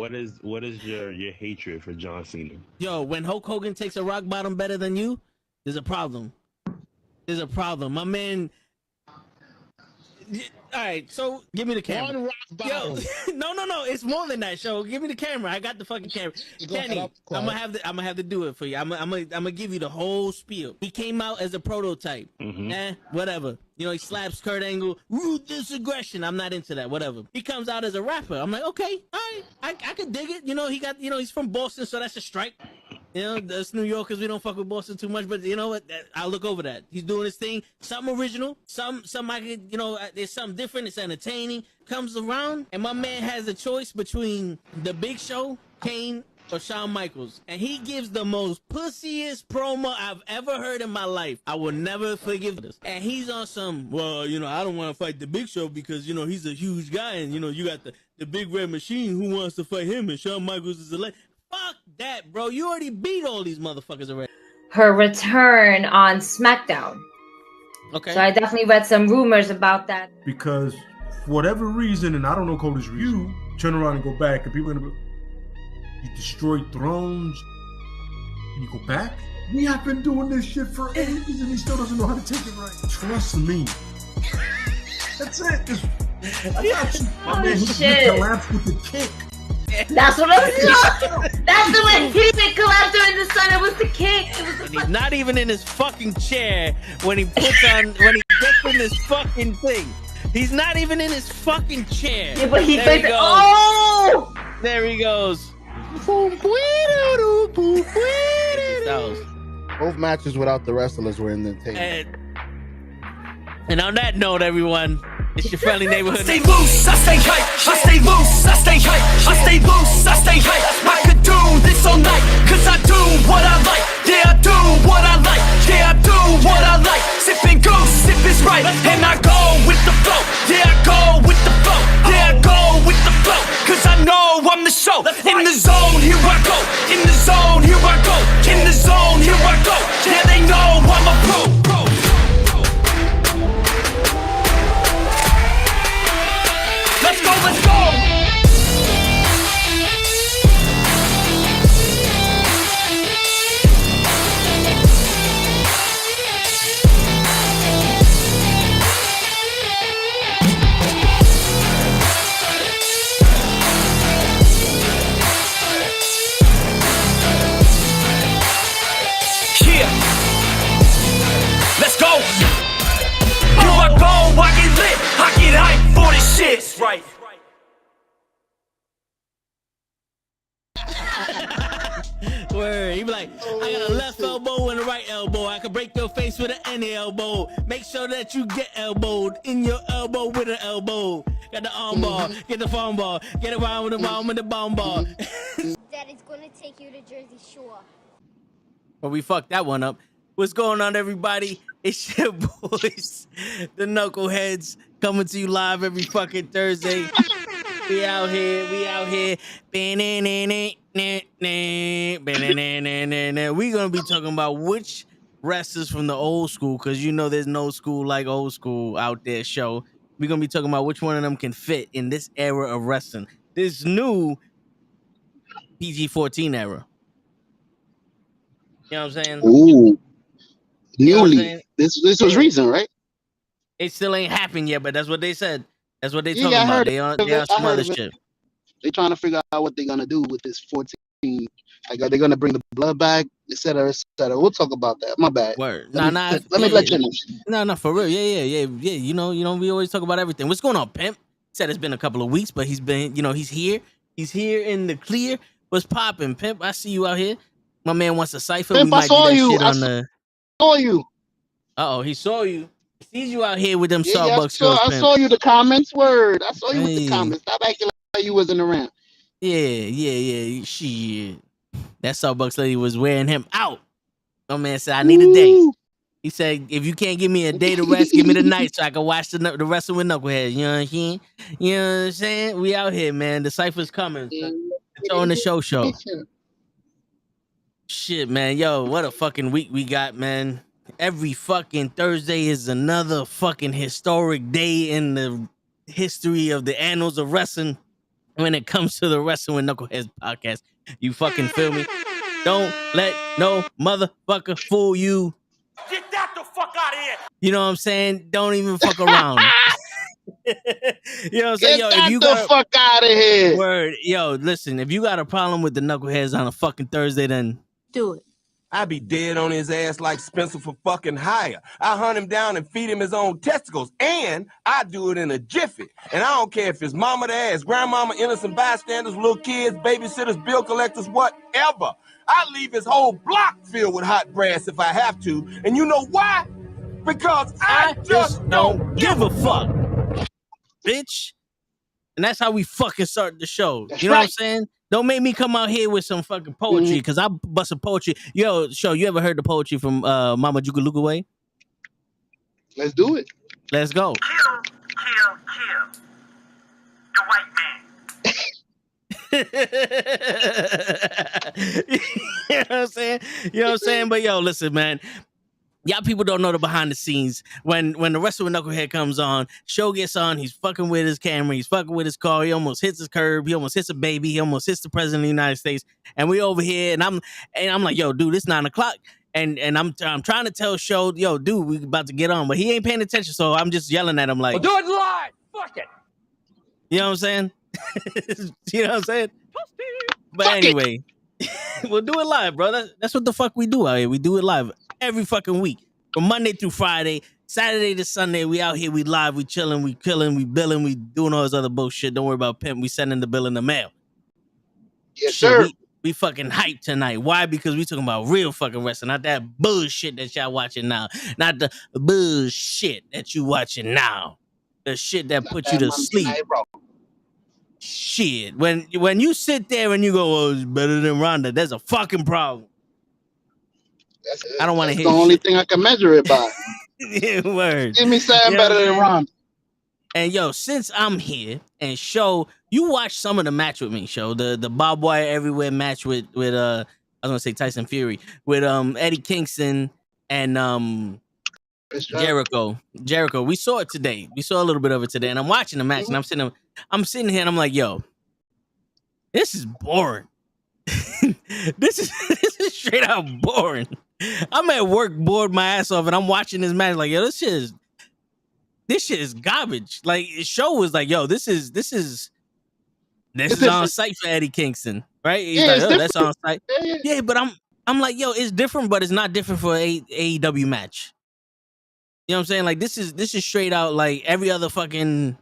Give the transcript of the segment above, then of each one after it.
what is your hatred for John Cena? Yo, when Hulk Hogan takes a rock bottom better than you, there's a problem. There's a problem. My man. All right, so give me the camera. One rock bottom. Yo, no, it's more than that. Show, give me the camera. I got the fucking camera. Kenny, I'm gonna have to do it for you. I'm gonna give you the whole spiel. He came out as a prototype. Whatever. You know, he slaps Kurt Angle. Ruthless aggression. I'm not into that. Whatever. He comes out as a rapper. I'm like, okay, all right, I could dig it. You know, he's from Boston, so that's a strike. You know, us New Yorkers, we don't fuck with Boston too much, but you know what? I'll look over that. He's doing his thing. Something original. Some I could, you know, there's something different. It's entertaining. Comes around, and my man has a choice between The Big Show, Kane, or Shawn Michaels. And he gives the most pussiest promo I've ever heard in my life. I will never forgive this. And he's on some, well, you know, I don't want to fight The Big Show because, you know, he's a huge guy. And, you know, you got the big red machine. Who wants to fight him? And Shawn Michaels is a legend. Fuck that, bro. You already beat all these motherfuckers already. Her return on SmackDown. Okay. So I definitely read some rumors about that. Because for whatever reason, and I don't know Cody's reason, you turn around and go back, and people are gonna be, you destroyed thrones, and you go back? We have been doing this shit for ages, and he still doesn't know how to take it right. Trust me. That's it. I got you. My man, he collapsed with the kick. That's what I was doing. That's the way he didn't collapse during the sun. It was the kick. It was the He's not even in his fucking chair when he gets in this fucking thing. He's not even in his fucking chair. Yeah, but he there thinks, oh! There he goes. Both matches without the wrestlers were in the table. And on that note, everyone, it's your friendly neighborhood. I stay loose, I stay hype. I stay loose, I stay hype. I stay loose, I stay hype. I could do this all night, cause I do what I like. Yeah, I do what I like. Yeah, I do what I like. Sipping goose, sip is right. And I go with the flow. Yeah, I go with the flow. Yeah, I go with the flow. Cause I know I'm the show. In the zone, here I go. In the zone, here I go. In the zone, here I go. Yeah, they know I'm a pro. Let's go, let's go! Yeah! Let's go! Here I go, I get lit, I get hyped for this shit! Right. Word. He be like, I got a left elbow and a right elbow. I can break your face with an any elbow. Make sure that you get elbowed in your elbow with an elbow. Got the arm bar, get the phone ball, get around with the bomb with the bomb ball. Daddy's gonna take you to Jersey Shore. But we fucked that one up. What's going on, everybody? It's your boys, the NuKKle Heads, coming to you live every fucking Thursday. We out here. We gonna be talking about which wrestlers from the old school, because you know there's no school like old school out there. Show we're gonna be talking about which one of them can fit in this era of wrestling, this new PG-14 era. You know what I'm saying? Ooh, You know what I'm newly. saying? This was recent, right? It still ain't happened yet, but that's what they said. That's what they Yeah, talking I about. heard They on of it. some I heard other of it. shit. They're trying to figure out what they're gonna do with this 14. Like, are they gonna bring the blood back, et cetera, et cetera? We'll talk about that. My bad. Word. Let me let you know. No, for real. Yeah. You know, we always talk about everything. What's going on, Pimp? Said it's been a couple of weeks, but he's been, you know, he's here. He's here in the clear. What's popping, Pimp? I see you out here. My man wants a cipher. Pimp, we might I saw do that you. shit I on the. saw you. He saw you. He sees you out here with them Yeah, Starbucks girls, I Pimp. saw you. The comments. Word. I saw you with Hey. the comments. Stop acting like you wasn't around. Yeah. Shit. That Starbucks lady was wearing him out. My man said, I need a day. Ooh. He said, if you can't give me a day to rest, give me the night so I can watch the wrestling with knuckleheads. You know what I'm saying? You know what I'm saying? We out here, man. The cypher's coming. It's on the show. Shit, man. Yo, what a fucking week we got, man. Every fucking Thursday is another fucking historic day in the history of the annals of wrestling. when it comes to the Wrestling with Knuckleheads podcast. You fucking feel me? Don't let no motherfucker fool you. Get that the fuck out of here. You know what I'm saying? Don't even fuck around. You know what I'm saying? Get Yo, if you the fuck out of here. Word. Yo, listen, if you got a problem with the Knuckleheads on a fucking Thursday, then do it. I be dead on his ass like Spencer for fucking hire. I hunt him down and feed him his own testicles, and I do it in a jiffy. And I don't care if it's mama to ass, grandmama, innocent bystanders, little kids, babysitters, bill collectors, whatever. I leave his whole block filled with hot brass if I have to. And you know why? Because I just don't give a fuck. Bitch. And that's how we fucking start the show. That's you know right. what I'm saying? Don't make me come out here with some fucking poetry, because I bust some poetry. Yo, Show, you ever heard the poetry from Mama Jugaluga Way? Let's do it. Let's go. Kill the white man. You know what I'm saying? You know what I'm saying? But yo, listen, man. Y'all people don't know the behind the scenes. When the Wrestling with Knucklehead comes on, Show gets on, he's fucking with his camera, he's fucking with his car, he almost hits his curb, he almost hits a baby, he almost hits the president of the United States. And we over here, and I'm like, yo, dude, it's 9 o'clock. And I'm trying to tell Show, yo, dude, we about to get on, but he ain't paying attention, so I'm just yelling at him like, Well, do it live. Fuck it. you know what I'm saying? You know what I'm saying? But Fuck anyway, we'll do it live, bro. That's what the fuck we do out here. We do it live every fucking week. From Monday through Friday, Saturday to Sunday, we out here, we live, we chilling, we killing, we billing, we doing all this other bullshit. Don't worry about pimp. We sending the bill in the mail. Yes, Shit, sir. we fucking hyped tonight. Why? Because we talking about real fucking wrestling, not that bullshit that y'all watching now. Not the bullshit that you watching now. The shit that put you to sleep. Shit. When you sit there and you go, oh, it's better than Ronda, there's a fucking problem. I don't want to hear the only shit. thing I can measure it by. Word. Give me something better than Ron. And yo, since I'm here and Show, you watched some of the match with me, Show. The barbed wire everywhere match with I was gonna say Tyson Fury, with Eddie Kingston and Jericho. We saw it today. We saw a little bit of it today, and I'm watching the match, and I'm sitting here, and I'm like, yo, this is boring. This is straight out boring. I'm at work, bored my ass off, and I'm watching this match like, yo, this shit is garbage. Like, Show was like, yo, this is on site for Eddie Kingston, right? He's like, oh, that's on site. Yeah, but I'm like, yo, it's different, but it's not different for AEW match. You know what I'm saying? Like, this is straight out like every other fucking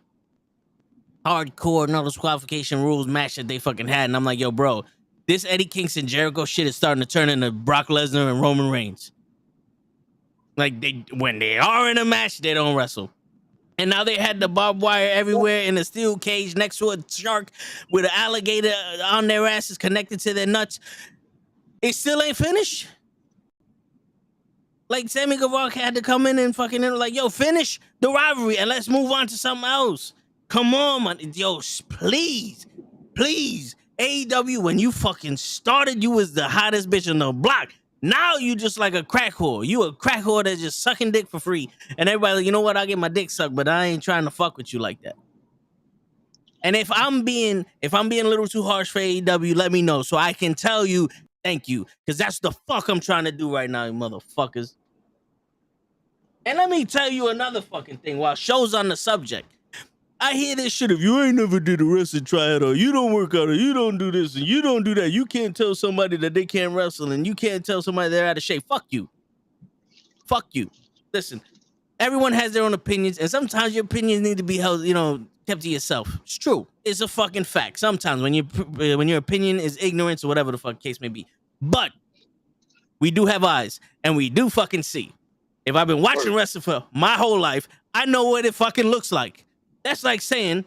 hardcore no disqualification rules match that they fucking had, and I'm like, yo, bro, this Eddie Kingston Jericho shit is starting to turn into Brock Lesnar and Roman Reigns. Like, when they are in a match, they don't wrestle. And now they had the barbed wire everywhere in a steel cage next to a shark with an alligator on their asses connected to their nuts. It still ain't finished. Like, Sammy Guevara had to come in and fucking like, yo, finish the rivalry and let's move on to something else. Come on, man. Yo, please. AEW, when you fucking started, you was the hottest bitch on the block. Now you just like a crack whore. You a crack whore that's just sucking dick for free. And everybody like, you know what? I'll get my dick sucked, but I ain't trying to fuck with you like that. And if I'm being a little too harsh for AEW, let me know so I can tell you thank you. Because that's the fuck I'm trying to do right now, you motherfuckers. And let me tell you another fucking thing while Show's on the subject. I hear this shit. If you ain't never did a wrestling tryout, or you don't work out, or you don't do this, and you don't do that, you can't tell somebody that they can't wrestle, and you can't tell somebody they're out of shape. Fuck you. Fuck you. Listen, everyone has their own opinions, and sometimes your opinions need to be held, kept to yourself. It's true. It's a fucking fact. Sometimes when your opinion is ignorance or whatever the fuck case may be. But we do have eyes, and we do fucking see. If I've been watching wrestling for my whole life, I know what it fucking looks like. That's like saying,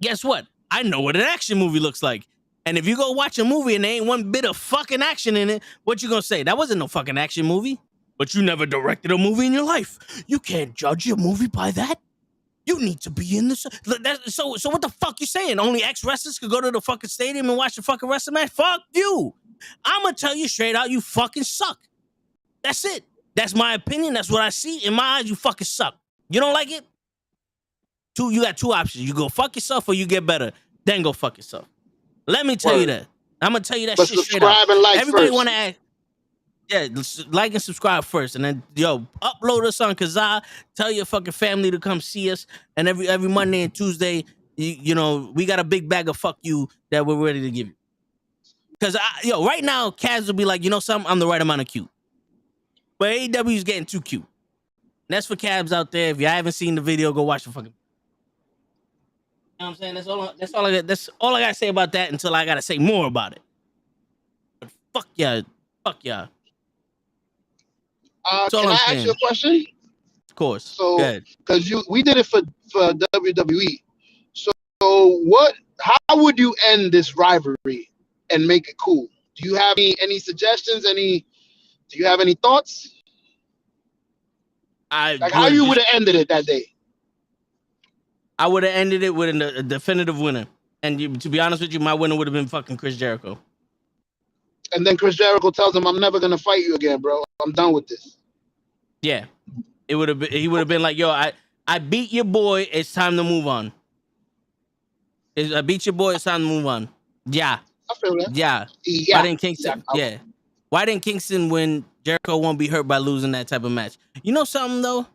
guess what? I know what an action movie looks like. And if you go watch a movie and there ain't one bit of fucking action in it, what you gonna say? That wasn't no fucking action movie. But you never directed a movie in your life. You can't judge your movie by that. You need to be in this. So what the fuck you saying? Only ex-wrestlers could go to the fucking stadium and watch the fucking wrestling match? Fuck you. I'm gonna tell you straight out, you fucking suck. That's it. That's my opinion. That's what I see. In my eyes, you fucking suck. You don't like it? You got two options. You go fuck yourself or you get better. then go fuck yourself. Let me tell you that. I'm gonna tell you that But shit straight up. subscribe and like Everybody first. want to ask. Yeah, like and subscribe first, and then upload us on Kazaa. Tell your fucking family to come see us, and every Monday and Tuesday, you know, we got a big bag of fuck you that we're ready to give you. Because right now, Kaz will be like, you know something, I'm the right amount of cute, but AEW is getting too cute. And that's for cabs out there. If you haven't seen the video, go watch the fucking. You know what I'm saying? That's all I gotta say about that until I gotta say more about it. But fuck yeah. Can I ask you a question? Of course. So, because we did it for WWE. So, how would you end this rivalry and make it cool? Do you have any suggestions? Do you have any thoughts? How you would have ended it that day? I would have ended it with a definitive winner. And to be honest with you, my winner would have been fucking Chris Jericho. And then Chris Jericho tells him, "I'm never gonna fight you again, bro. I'm done with this." Yeah, he would have been like, "Yo, I beat your boy. It's time to move on. I beat your boy. It's time to move on." Yeah, I feel that. Yeah. Why didn't Kingston? Yeah. Why didn't Kingston win? Jericho won't be hurt by losing that type of match. You know something though?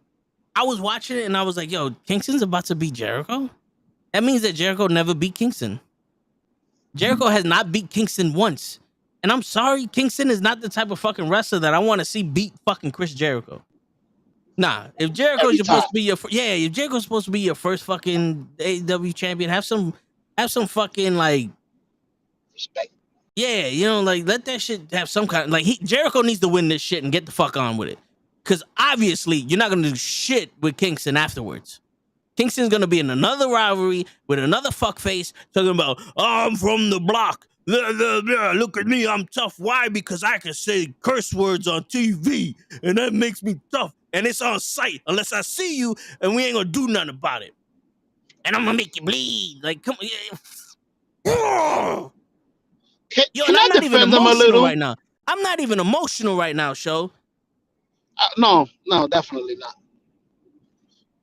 I was watching it and I was like, "Yo, Kingston's about to beat Jericho." That means that Jericho never beat Kingston. Jericho has not beat Kingston once. And I'm sorry, Kingston is not the type of fucking wrestler that I want to see beat fucking Chris Jericho. Nah, if Jericho's supposed to be if Jericho's supposed to be your first fucking AEW champion, have some fucking like respect. Yeah, you know, like let that shit have some kind of Jericho needs to win this shit and get the fuck on with it. Cause obviously you're not gonna do shit with Kingston afterwards. Kingston's gonna be in another rivalry with another fuckface talking about, I'm from the block. Look at me, I'm tough. Why? Because I can say curse words on TV, and that makes me tough. And it's on sight, unless I see you, and we ain't gonna do nothing about it. And I'm gonna make you bleed. Like, come on. Yo, and I'm not even emotional right now. I'm not even emotional right now, Show. No, definitely not.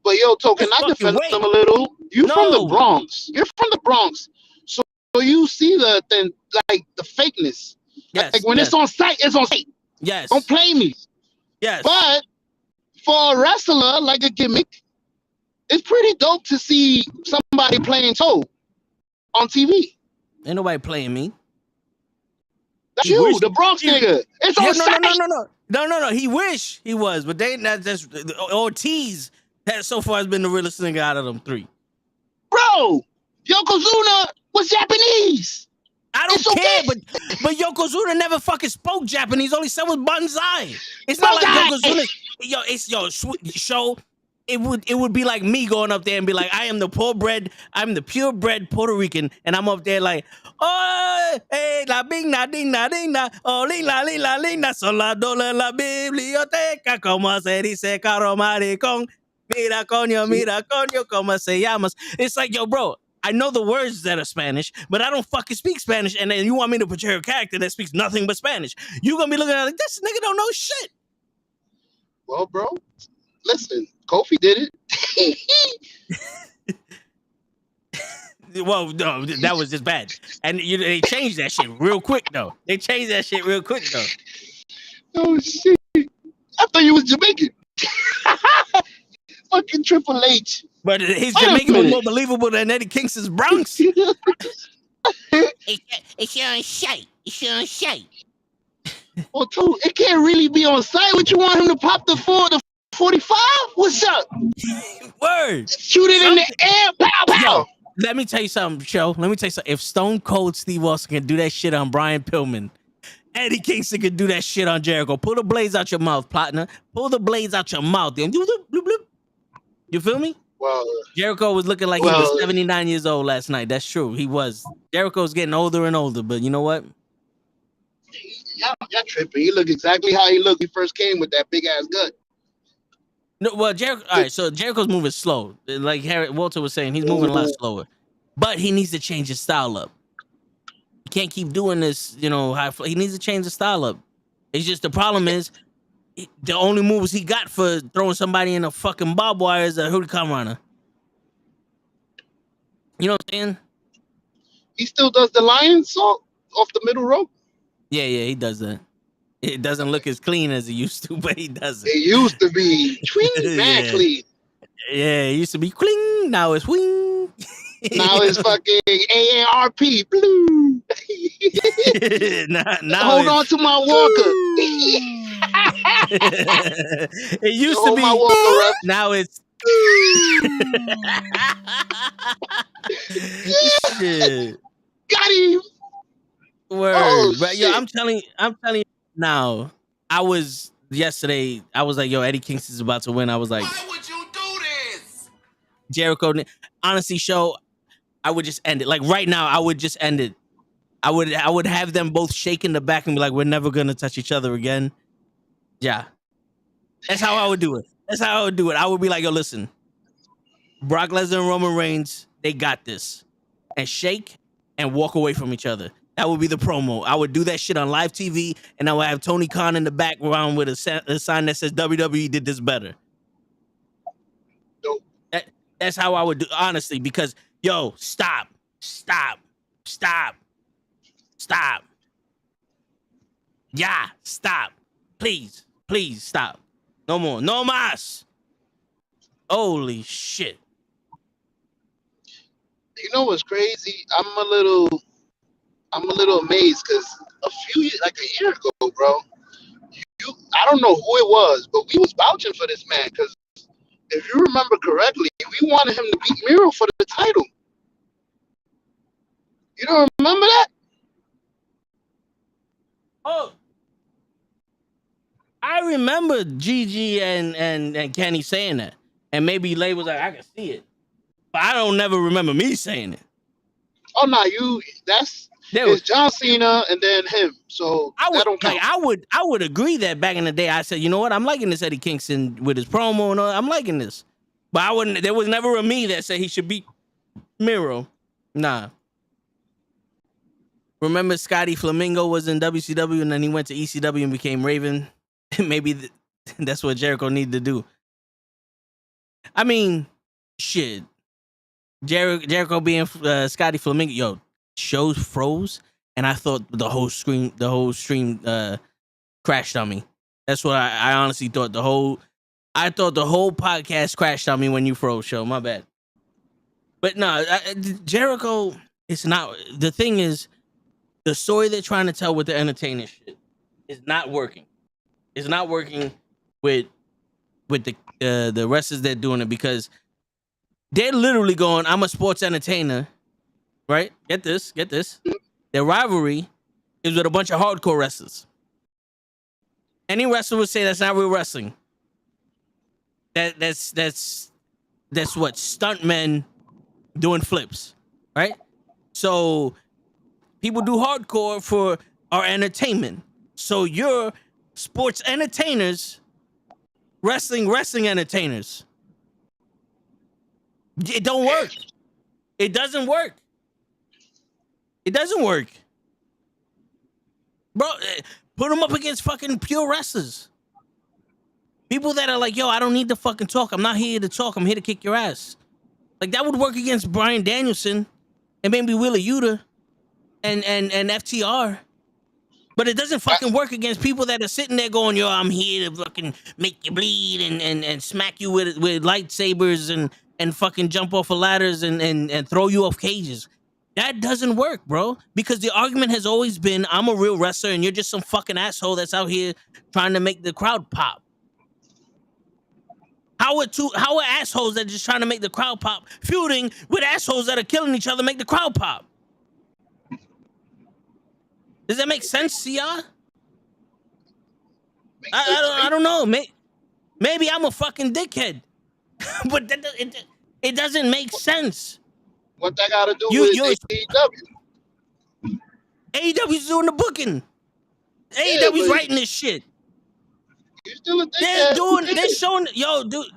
But yo, can I defend them a little? You're from the Bronx. You're from the Bronx. So you see the fakeness. Yes. Like when it's on site, it's on site. Yes. Don't play me. Yes. But for a wrestler, like a gimmick, it's pretty dope to see somebody playing toe on TV. Ain't nobody playing me. That's you, the Bronx nigga. It's on site. No. He wish he was, but that's Ortiz so far has been the realest nigga out of them three. Bro, Yokozuna was Japanese. I don't care, but Yokozuna never fucking spoke Japanese. All he said was banzai. It's not like Yokozuna. Show. It would be like me going up there and be like, I'm the purebred Puerto Rican, and I'm up there like, oh, hey, la bing na ding na ding na, oh, ling la sola dole la biblioteca, como se dice caro maricón, mira coño, como se llamas. It's like, yo, bro, I know the words that are Spanish, but I don't fucking speak Spanish, and then you want me to portray a character that speaks nothing but Spanish. You're gonna be looking at it like, this nigga don't know shit. Well, bro, listen. Kofi did it. Well, no, that was just bad. And they changed that shit real quick, though. Oh, shit. I thought you was Jamaican. Fucking Triple H. But his Jamaican was more believable than Eddie Kingston's Bronx. It's on site. Well, too, it can't really be on site. What you want him to pop the 45? What's up? Word. Shoot it in the air. Pow, pow. Yo, let me tell you something, Show. If Stone Cold Steve Austin can do that shit on Brian Pillman, Eddie Kingston can do that shit on Jericho. Pull the blades out your mouth, partner. Pull the blades out your mouth. You feel me? Well, Jericho was looking like he was 79 years old last night. That's true. He was. Jericho's getting older and older, but you know what? Y'all tripping. He looked exactly how he looked when he first came with that big ass gut. No, well, Jericho. All right, so Jericho's moving slow. Like Walter was saying, he's moving a lot slower. But he needs to change his style up. He can't keep doing this, you know. He needs to change the style up. It's just the problem is the only moves he got for throwing somebody in a fucking barbed wire is a Hurricane Runner. You know what I'm saying? He still does the lion salt off the middle rope. Yeah, he does that. It doesn't look as clean as it used to, but he does it. It used to be mad clean. Yeah, it used to be cling. Now it's wing. Now it's fucking AARP blue. now Hold on to my walker. It used to be. My walker, ref. Now it's. Shit. Got him. Word. Oh, but yo, I'm telling you now. I was like, yo, Eddie Kingston's about to win. I was like, Why would you do this? Jericho. Honestly, show. I would just end it. Like right now, I would just end it. I would have them both shake in the back and be like, we're never gonna touch each other again. Yeah. That's how I would do it. I would be like, yo, listen. Brock Lesnar and Roman Reigns, they got this. And shake and walk away from each other. That would be the promo. I would do that shit on live TV, and I would have Tony Khan in the background with a sign that says WWE did this better. Nope. That's how I would do, honestly, because, yo, stop. Yeah, stop. Please stop. No more. No mas. Holy shit. You know what's crazy? I'm a little amazed because a year ago, bro, I don't know who it was, but we was vouching for this man because if you remember correctly, we wanted him to beat Miro for the title. You don't remember that? Oh, I remember Gigi and Kenny saying that, and maybe Lay was like, I can see it, but I don't never remember me saying it. Oh no, it's John Cena and then him. So that don't count. I would agree that back in the day I said, you know what, I'm liking this Eddie Kingston with his promo and all, I'm liking this, but there was never a me that said he should beat Miro. Nah. Remember Scotty Flamingo was in WCW and then he went to ECW and became Raven? Maybe that's what Jericho needed to do. I mean, shit. Jericho being Scotty Flamingo, yo, shows froze, and I thought the whole stream crashed on me. That's what I honestly thought. I thought the whole podcast crashed on me when you froze, show. My bad. But no, Jericho, it's not. The thing is, the story they're trying to tell with the entertainer shit is not working. It's not working with the wrestlers that are doing it, because they're literally going, I'm a sports entertainer, right? Get this. Their rivalry is with a bunch of hardcore wrestlers. Any wrestler would say that's not real wrestling. That's what stuntmen doing flips, right? So people do hardcore for our entertainment. So you're sports entertainers, wrestling entertainers. It don't work. It doesn't work. Bro, put them up against fucking pure wrestlers. People that are like, yo, I don't need to fucking talk. I'm not here to talk. I'm here to kick your ass. Like, that would work against Bryan Danielson and maybe Wheeler Yuta and FTR. But it doesn't fucking work against people that are sitting there going, yo, I'm here to fucking make you bleed and smack you with lightsabers and fucking jump off of ladders and throw you off cages. That doesn't work, bro. Because the argument has always been, I'm a real wrestler and you're just some fucking asshole that's out here trying to make the crowd pop. How are assholes that are just trying to make the crowd pop feuding with assholes that are killing each other make the crowd pop? Does that make sense to y'all? I don't know. Maybe I'm a fucking dickhead. But it doesn't make sense. What that got to do with AEW? AEW's doing the booking. AEW's writing this shit. You still a dickhead.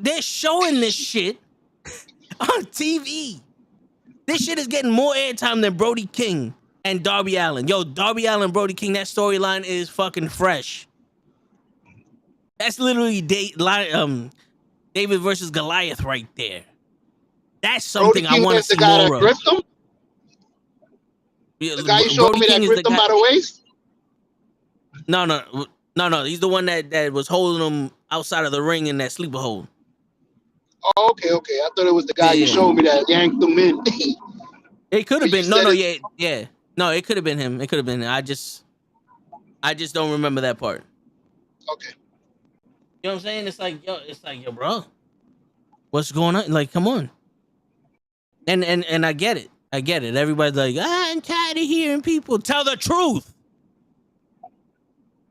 They're showing this shit on TV. This shit is getting more airtime than Brody King and Darby Allin. Yo, Darby Allin, Brody King, that storyline is fucking fresh. That's literally David versus Goliath right there. That's something I want to see more of. The guy you showed Brody me King that is gripped the him guy. by the waist? No. He's the one that was holding him outside of the ring in that sleeper hold. Oh, okay. I thought it was the guy you showed me that yanked him in. It could have been. It. Yeah. No, it could have been him. I just don't remember that part. Okay. You know what I'm saying? It's like, yo, bro, what's going on? Like, come on. And I get it. Everybody's like, I'm tired of hearing people tell the truth.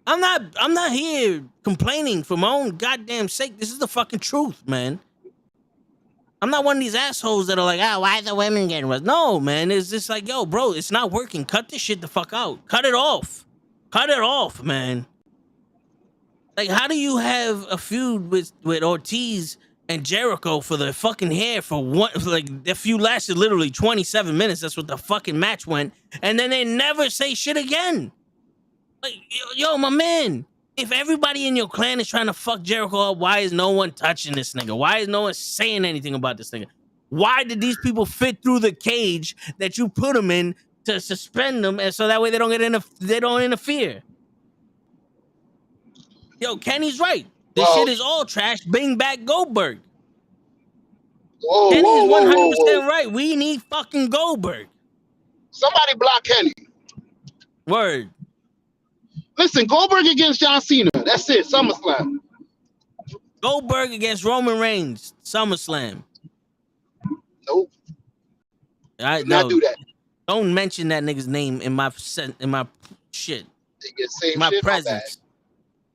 I'm not here complaining for my own goddamn sake. This is the fucking truth, man. I'm not one of these assholes that are like, why are the women getting arrested? No, man. It's just like, yo, bro, it's not working. Cut this shit the fuck out. Cut it off. Cut it off, man. Like, how do you have a feud with Ortiz and Jericho for the fucking hair for that feud lasted literally 27 minutes. That's what the fucking match went. And then they never say shit again. Like, yo, my man, if everybody in your clan is trying to fuck Jericho up, why is no one touching this nigga? Why is no one saying anything about this nigga? Why did these people fit through the cage that you put them in to suspend them, and so that way they don't interfere? Yo, Kenny's right. This shit is all trash. Bring back Goldberg. Kenny's 100% right. We need fucking Goldberg. Somebody block Kenny. Word. Listen, Goldberg against John Cena. That's it. SummerSlam. Goldberg against Roman Reigns. SummerSlam. Nope. I not do that. Don't mention that nigga's name in my shit. My presence.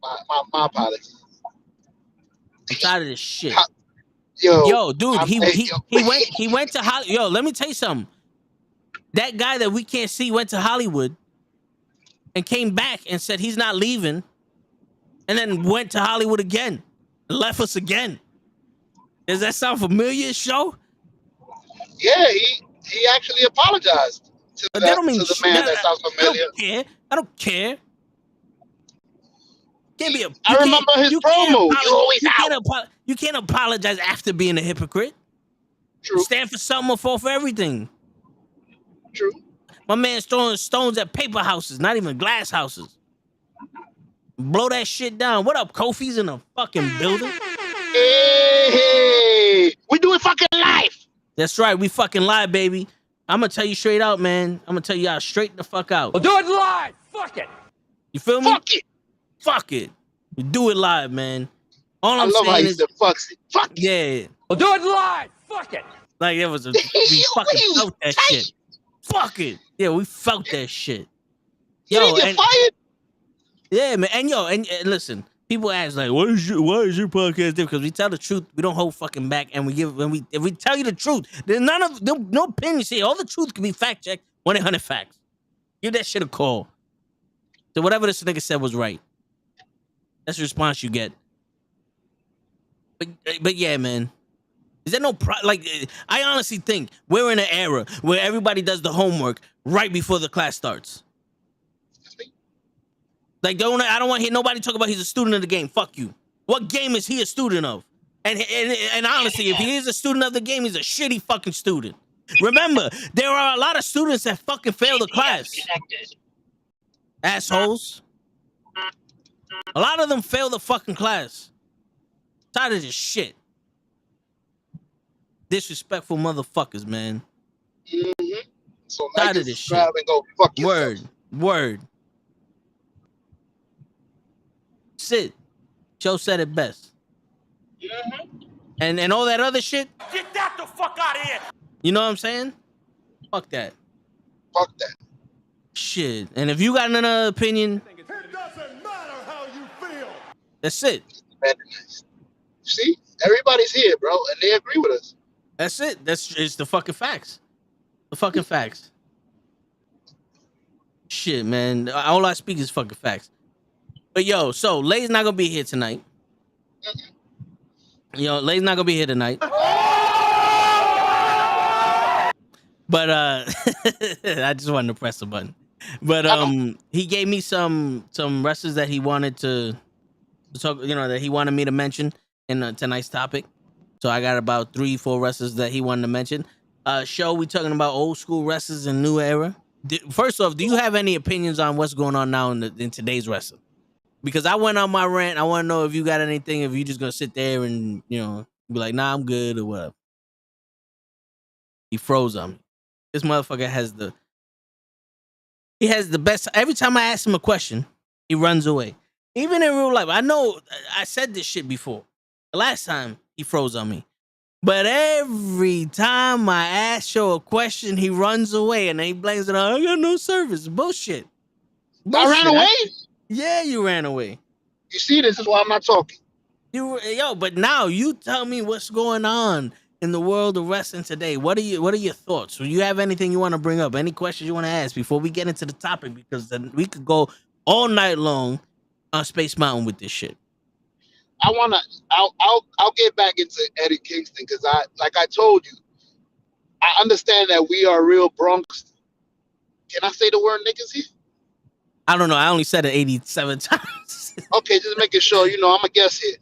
My apologies. I'm tired of this shit. Yo, dude, he went to Hollywood. Yo, let me tell you something. That guy that we can't see went to Hollywood and came back and said he's not leaving, and then went to Hollywood again, left us again. Does that sound familiar, show? Yeah, he actually apologized to the man that sounds familiar. I don't care. I remember his promo. You can't apologize after being a hypocrite. True. Stand for something or fall for everything. True. My man's throwing stones at paper houses, not even glass houses. Blow that shit down. What up, Kofi's in the fucking building? Hey, we doing fucking live. That's right, we fucking live, baby. I'm gonna tell you straight out, man. I'm gonna tell y'all straight the fuck out. We'll do it live. Fuck it. You feel me? Fuck it. Fuck it. We do it live, man. All I I'm love saying how you is, said fuck it. Fuck it. Yeah. We'll do it live. Fuck it. Like it was we fucking felt that shit. Fuck it. Yeah, we felt that shit. You didn't get fired? Yeah, man. And listen, people ask like, why is your podcast different? Because we tell the truth, we don't hold fucking back, and if we tell you the truth, there's no opinions here. All the truth can be fact checked. 1-800 facts. Give that shit a call. So whatever this nigga said was right. That's the response you get. But yeah, man. Is there no I honestly think we're in an era where everybody does the homework right before the class starts. Like, I don't want to hear nobody talk about he's a student of the game. Fuck you. What game is he a student of? And honestly, if he is a student of the game, he's a shitty fucking student. Remember, there are a lot of students that fucking fail the class. Assholes. A lot of them fail the fucking class. Tired of this shit. Disrespectful motherfuckers, man. Mm-hmm. So tired of this shit. And go fuck yourself. Word. Sid. Joe said it best. Mm-hmm. And all that other shit. Get that the fuck out of here. You know what I'm saying? Fuck that. Fuck that. Shit. And if you got another opinion, It doesn't matter how you feel. That's it. See? Everybody's here, bro, and they agree with us. That's it. It's the fucking facts. The fucking facts. Shit, man. All I speak is fucking facts. But yo, so Lay's not gonna be here tonight. Lay's not gonna be here tonight. But I just wanted to press the button. But he gave me some wrestlers that he wanted to talk, that he wanted me to mention in tonight's topic. So I got about 3-4 wrestlers that he wanted to mention. Show we talking about old school wrestlers and new era. First off, do you have any opinions on what's going on now in today's wrestling? Because I went on my rant. I want to know if you got anything. If you just gonna sit there and be like, nah, I'm good or whatever. He froze on me. This motherfucker has the best. Every time I ask him a question, he runs away. Even in real life, I know I said this shit before. The last time he froze on me. But every time I ask Show a question, he runs away and then he blames it on, I got no service. Bullshit. I ran away? Yeah, you ran away. You see, this is why I'm not talking. But now you tell me what's going on in the world of wrestling today. What are your thoughts? Do you have anything you want to bring up? Any questions you want to ask before we get into the topic? Because then we could go all night long on Space Mountain with this shit. I'll get back into Eddie Kingston because like I told you, I understand that we are real Bronx. Can I say the word niggas here? I don't know. I only said it 87 times. Okay, just making sure. I'm a guest here.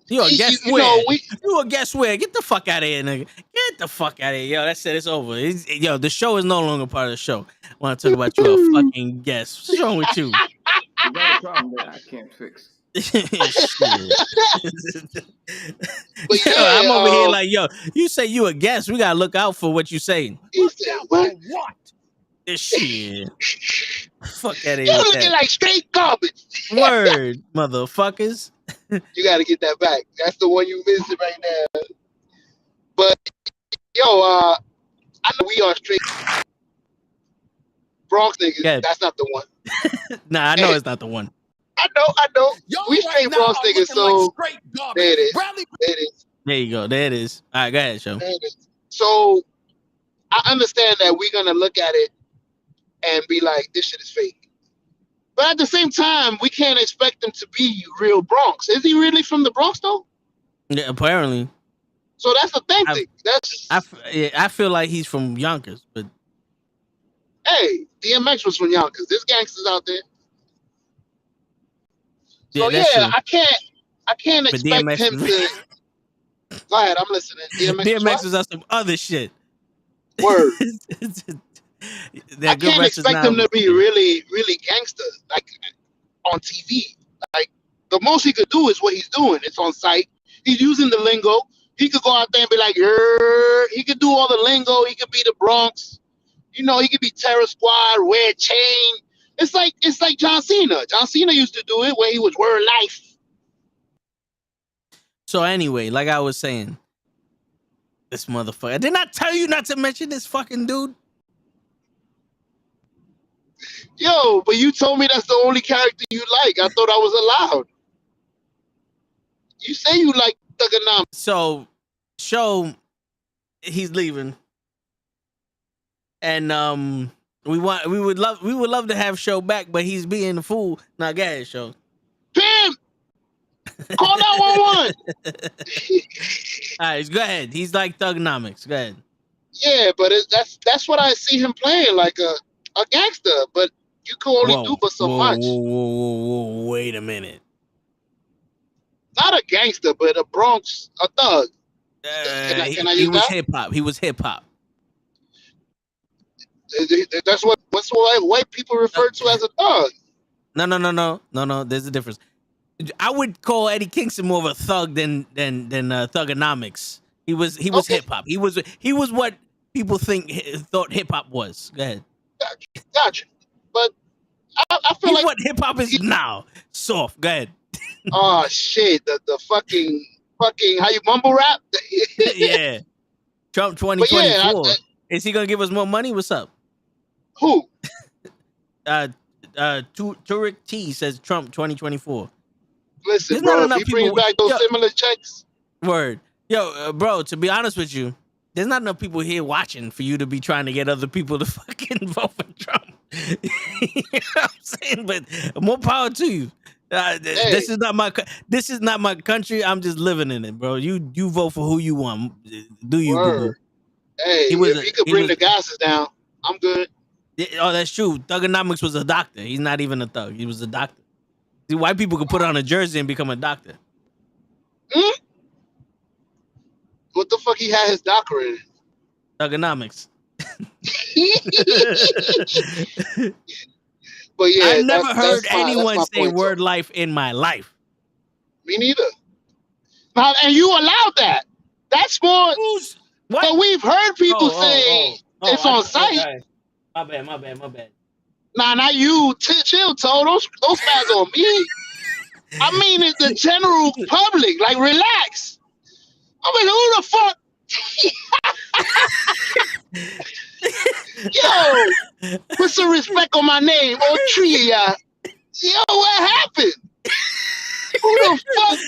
You a guest where? You a guest where? Get the fuck out of here, nigga. Get the fuck out of here. Yo, that's it. It's over. The show is no longer part of the show. I want to talk about you a fucking guest. What's wrong with you? You got a problem that I can't fix. But I'm over here like, you say you a guest. We gotta look out for what you saying. What? This shit. Fuck out of here. You're looking like straight garbage. Word, motherfuckers. You got to get that back. That's the one you missing right now. But I know we are straight Bronx niggas. Yeah. That's not the one. Nah, I know it's not the one. I know. We straight Bronx niggas, so there it is. There it is. There you go. There it is. All right, go ahead, Show. So I understand that we're gonna look at it and be like, this shit is fake. But at the same time, we can't expect him to be real Bronx. Is he really from the Bronx though? Yeah, apparently. So that's the thing. I feel like he's from Yonkers, but hey, DMX was from Yonkers. There's gangsters out there. So I can't expect him to. Go ahead, I'm listening. DMX was on some other shit. Word. I can't expect him to be really, really gangster, like on TV. Like the most he could do is what he's doing. It's on site. He's using the lingo. He could go out there and be like, he could do all the lingo. He could be the Bronx. He could be Terror Squad, wear chain. It's like John Cena. John Cena used to do it when he was Word Life. So anyway, like I was saying, this motherfucker. Didn't I tell you not to mention this fucking dude? Yo, but you told me that's the only character you like. I thought I was allowed. You say you like Thugonomics. So, Show, he's leaving, and we would love to have Show back, but he's being a fool. Now, go ahead, Show. Pimp, call 911. All right, go ahead. He's like Thugonomics. Go ahead. Yeah, but that's what I see him playing, like a gangster, but you can only do but so much. Whoa, wait a minute. Not a gangster, but a Bronx, a thug. Can I use that? Hip hop. He was hip hop. That's what white people refer to as a thug. No. There's a difference. I would call Eddie Kingston more of a thug than Thugonomics. He was hip hop. He was what people thought hip hop was. Go ahead. Gotcha. But I feel he's like what hip hop is now. Soft. Go ahead. Oh shit! The fucking how you mumble rap? Yeah. Trump 2024. Is he gonna give us more money? What's up? Who? Turek T says Trump 2024. Listen, bro, if he brings back those similar checks. Word. Yo, bro, to be honest with you, there's not enough people here watching for you to be trying to get other people to fucking vote for Trump. You know what I'm saying? But more power to you. This is not my country. I'm just living in it, bro. You vote for who you want. Do you, boo? Hey, if he could bring the gases down, I'm good. Oh, that's true. Thugonomics was a doctor. He's not even a thug. He was a doctor. See, white people could put on a jersey and become a doctor. What the fuck he had his doctorate in? Thugonomics. But yeah, I never heard that's anyone my say point. word life in my life. Me neither. Now, and you allowed that. That's more. What? But we've heard people say it's on site. Right. My bad. Nah, not you. Chill, Toe. Those fans on me. I mean, it's the general public. Like, relax. I mean, who the fuck? Yo, put some respect on my name. Oh, tree, yeah. Yo, what happened? Who the fuck?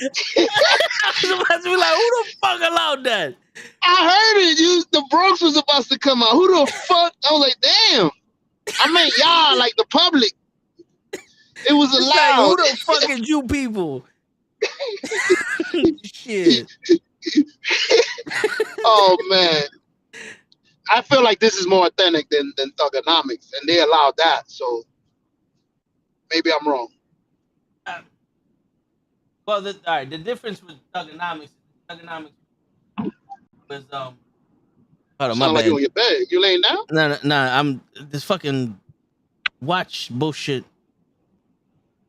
I was about to be like, who the fuck allowed that? I heard it. The Bronx was about to come out. Who the fuck? I was like, damn. I meant y'all, like the public. It was allowed. Like, who the fuck is you people? Shit. Oh man. I feel like this is more authentic than Thugonomics, and they allowed that. So maybe I'm wrong. Well, all right. The difference with Thugonomics was Hold on, Sound my like bad. you on your bed. You laying down? No. I'm this fucking watch bullshit.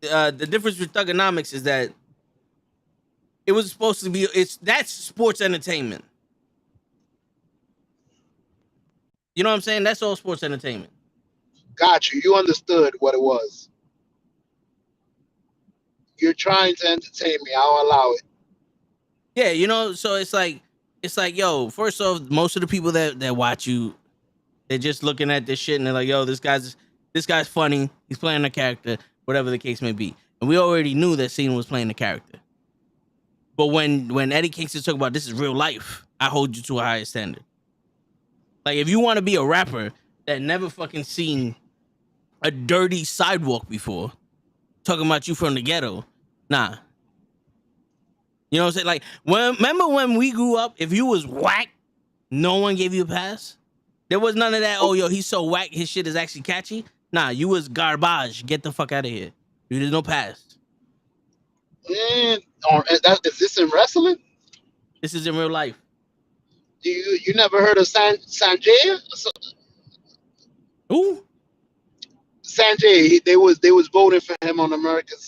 The difference with Thugonomics is that it was supposed to be. That's sports entertainment. You know what I'm saying? That's all sports entertainment. Got you. You understood what it was. You're trying to entertain me. I'll allow it. Yeah, you know. So it's like, yo. First off, most of the people that watch you, they're just looking at this shit and they're like, yo, this guy's funny. He's playing a character, whatever the case may be. And we already knew that Cena was playing the character. But when Eddie Kingston talk about this is real life, I hold you to a higher standard. Like, if you want to be a rapper that never fucking seen a dirty sidewalk before, talking about you from the ghetto, nah. You know what I'm saying? Like, remember when we grew up, if you was whack, no one gave you a pass? There was none of that, oh, yo, he's so whack, his shit is actually catchy. Nah, you was garbage. Get the fuck out of here. There's no pass. Man, is this in wrestling? This is in real life. You never heard of Sanjay? Who? Sanjay. They was voting for him on American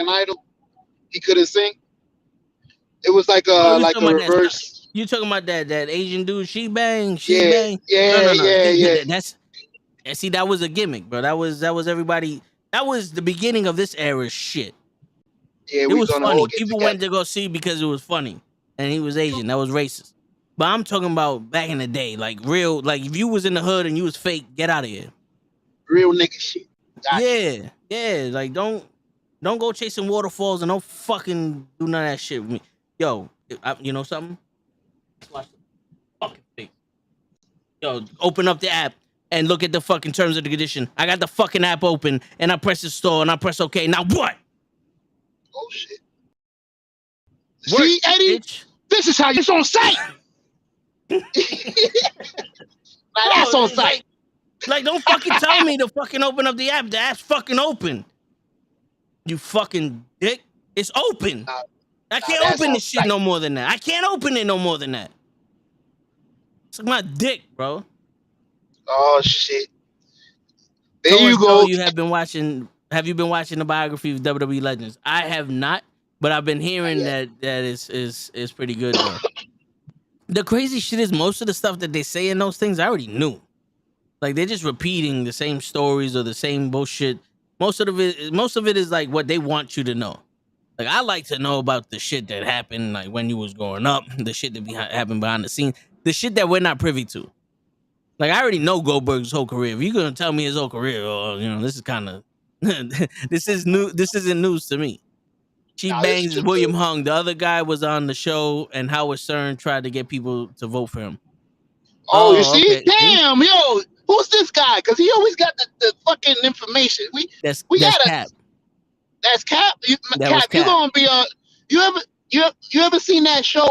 Idol. He couldn't sing. It was like a reverse. You talking about that Asian dude? She bang. Yeah. No. See, that was a gimmick, bro. That was everybody. That was the beginning of this era's shit. Yeah, it was funny. People together. went to go see because it was funny, and he was Asian. That was racist. But I'm talking about back in the day, like real. Like if you was in the hood and you was fake, get out of here. Real nigga shit. Yeah. Like don't go chasing waterfalls and don't fucking do none of that shit with me. Yo, you know something? Watch the fucking thing. Yo, open up the app and look at the fucking terms of the condition. I got the fucking app open and I press install and I press OK. Now what? Oh shit. Work, see, Eddie? bitch. This is how it's on site. Now that's on site. Like, don't fucking tell me to fucking open up the app. The app's fucking open. You fucking dick. It's open. I can't open this shit no more than that. I can't open it no more than that. It's like my dick, bro. Oh shit. There you go. You have been watching. Have you been watching the biography of WWE Legends? I have not, but I've been hearing that is pretty good though. The crazy shit is most of the stuff that they say in those things I already knew. Like they're just repeating the same stories or the same bullshit. Most of it is like what they want you to know. Like I like to know about the shit that happened, like when you was growing up, the shit that happened behind the scenes, the shit that we're not privy to. Like I already know Goldberg's whole career. If you're gonna tell me his whole career, this is kind of this is new. This isn't news to me. She bangs William Hung. The other guy was on the show, and Howard Stern tried to get people to vote for him. Oh, you see? Okay. Damn, yo, who's this guy? Because he always got the fucking information. That's Cap. That's Cap. Cap, you gonna be you ever seen that show?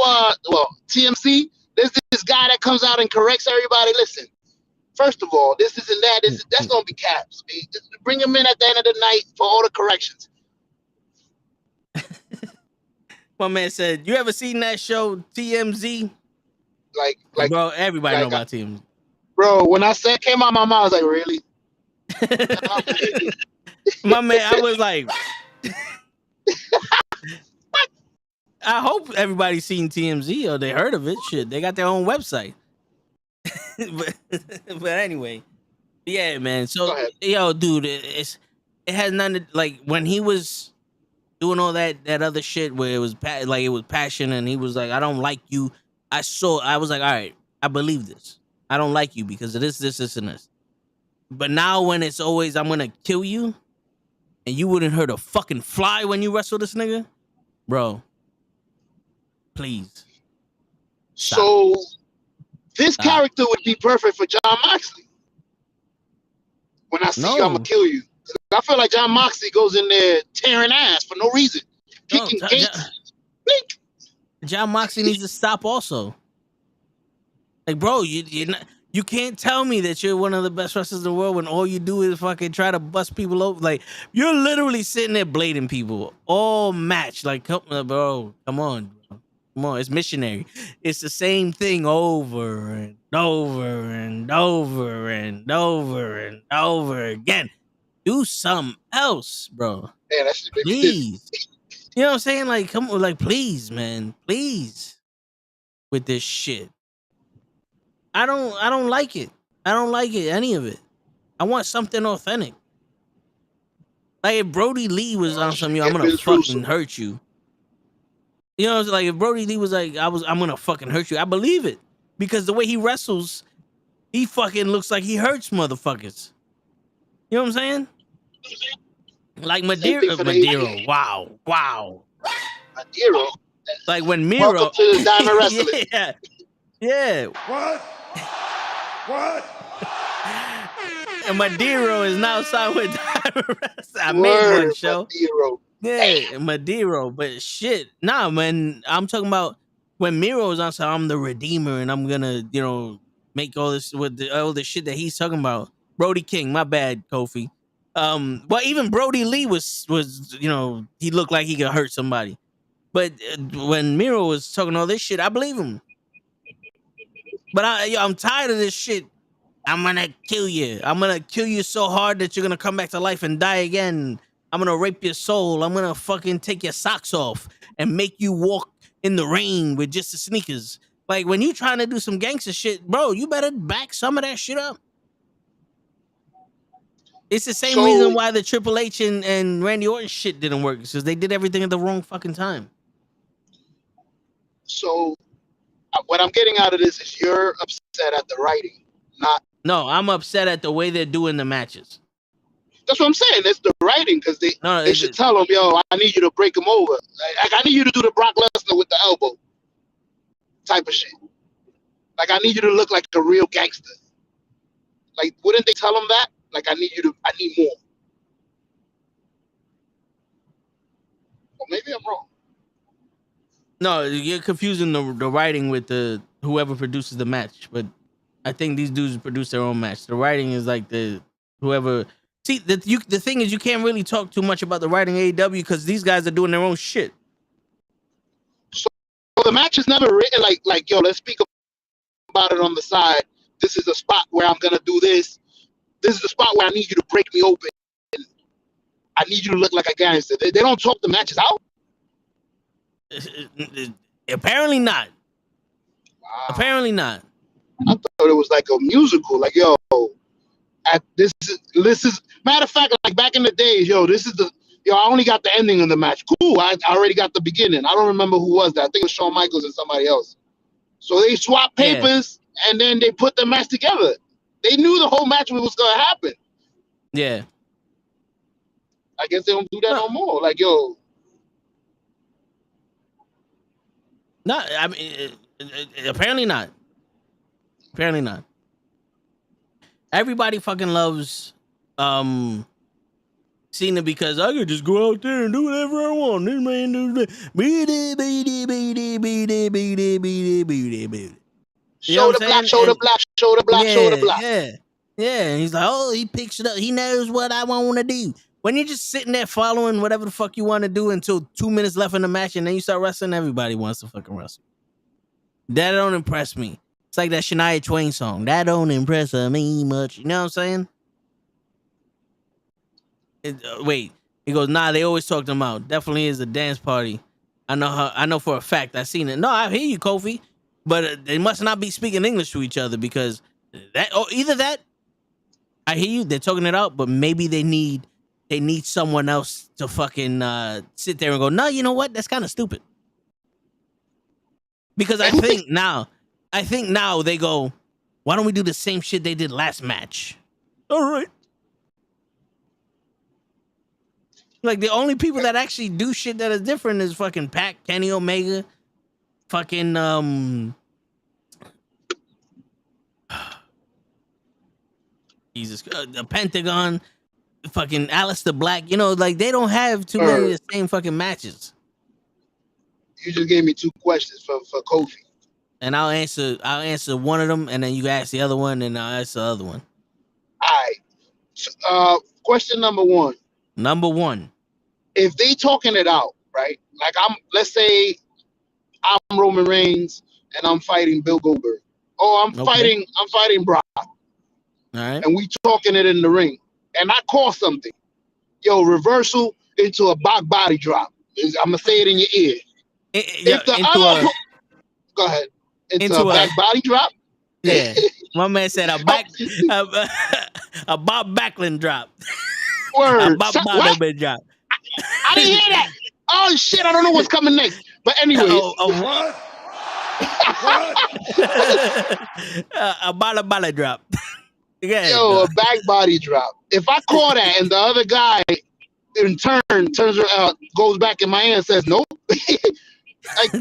TMC. There's this guy that comes out and corrects everybody. Listen, first of all, this isn't that. That's gonna be Caps. Bring him in at the end of the night for all the corrections. My man said, "You ever seen that show TMZ?" Like bro, everybody know about TMZ. Bro, when I said came out my mouth, I was like, really? My man, I was like, I hope everybody's seen TMZ or they heard of it. Shit, they got their own website. but anyway, yeah, man. So, yo, dude, it has nothing to, like, when he was doing all that other shit where it was passion, and he was like, I don't like you. I was like, all right, I believe this. I don't like you because of this, and this. But now when it's always, I'm gonna kill you, and you wouldn't hurt a fucking fly when you wrestle this nigga, bro. Please. Stop. So this character would be perfect for John Moxley. When I see you, I'm gonna kill you. I feel like John Moxley goes in there tearing ass for no reason, kicking gates. John Moxley needs to stop also. Like, bro, you can't tell me that you're one of the best wrestlers in the world when all you do is fucking try to bust people over. Like, you're literally sitting there blading people all match. Like, bro, come on. Come on, it's missionary. It's the same thing over and over and over and over and over again. Do something else, bro. Yeah, that's please. You know what I'm saying? Like, come on, like, please, man, please. With this shit, I don't like it. I don't like it, any of it. I want something authentic. Like, if Brody Lee was on some, I'm gonna fucking hurt you. You know what I'm saying? Like, if Brody Lee was like, I'm gonna fucking hurt you, I believe it. Because the way he wrestles, he fucking looks like he hurts motherfuckers. You know what I'm saying? Like Madero. Wow. Madero. Like when Miro. Welcome to the Diamond Wrestling. Yeah. What? And Madero is now signed with Diamond Wrestling. I made one show. Madero. Yeah, Madero. But shit, nah, man. I'm talking about when Miro is on, so I'm the Redeemer, and I'm gonna, make all this with all the shit that he's talking about. Brody King, my bad, Kofi. Well, even Brody Lee was he looked like he could hurt somebody. But when Miro was talking all this shit, I believe him. But I'm tired of this shit. I'm gonna kill you. I'm gonna kill you so hard that you're gonna come back to life and die again. I'm gonna rape your soul. I'm gonna fucking take your socks off and make you walk in the rain with just the sneakers. Like, when you trying to do some gangster shit, bro, you better back some of that shit up. It's the same reason why the Triple H and Randy Orton shit didn't work, because they did everything at the wrong fucking time. So what I'm getting out of this is you're upset at the writing, not... No, I'm upset at the way they're doing the matches. That's what I'm saying. It's the writing, because they should tell them, yo, I need you to break him over. Like, I need you to do the Brock Lesnar with the elbow type of shit. Like, I need you to look like a real gangster. Like, wouldn't they tell them that? Like, I need more. Or maybe I'm wrong. No, you're confusing the writing with the whoever produces the match. But I think these dudes produce their own match. The writing is like whoever. See, the thing is, you can't really talk too much about the writing AEW because these guys are doing their own shit. So the match is never written like, yo, let's speak about it on the side. This is a spot where I'm gonna do this. This is the spot where I need you to break me open. I need you to look like a gangster. They don't talk the matches out? Apparently not. Wow. Apparently not. I thought it was like a musical. Like, yo, this is matter of fact, like back in the days, I only got the ending of the match. Cool, I already got the beginning. I don't remember who was that. I think it was Shawn Michaels and somebody else. So they swapped papers and then they put the match together. They knew the whole match was going to happen. Yeah. I guess they don't do that no more. Like, yo. No, I mean, apparently not. Apparently not. Everybody fucking loves Cena because I could just go out there and do whatever I want. This man do that. Shoulder block. Yeah. And he's like, oh, he picks it up. He knows what I want to do. When you're just sitting there following whatever the fuck you want to do until 2 minutes left in the match and then you start wrestling, everybody wants to fucking wrestle. That don't impress me. like that Shania Twain song. That don't impress me much. You know what I'm saying? Wait. He goes, nah, they always talked them out. Definitely is a dance party. I know for a fact. I seen it. No, I hear you, Kofi. But they must not be speaking English to each other because either that, I hear you, they're talking it out, but maybe they need someone else to fucking sit there and go, no, you know what? That's kind of stupid. Because I think now they go, why don't we do the same shit they did last match? All right. Like, the only people that actually do shit that is different is fucking Pac, Kenny Omega, fucking, Jesus, the Pentagon, fucking Aleister Black. You know, like, they don't have too many of the same fucking matches. You just gave me 2 questions for Kofi. And I'll answer one of them, and then you ask the other one, and I'll answer the other one. All right. Question number 1. Number 1. If they talking it out, right? Like, let's say I'm Roman Reigns and I'm fighting Bill Goldberg. Oh, I'm fighting Brock. All right. And we talking it in the ring. And I call something. Yo, reversal into a back body drop. I'm gonna say it in your ear. Go ahead. Into a back body drop? Yeah. My man said a Bob Backlund drop. Word. A Bob Backlund drop. I didn't hear that. Oh shit! I don't know what's coming next. But anyway, What? A bala drop. Yo, a back body drop. If I call that and the other guy in turn turns around, goes back in my hand and says nope, like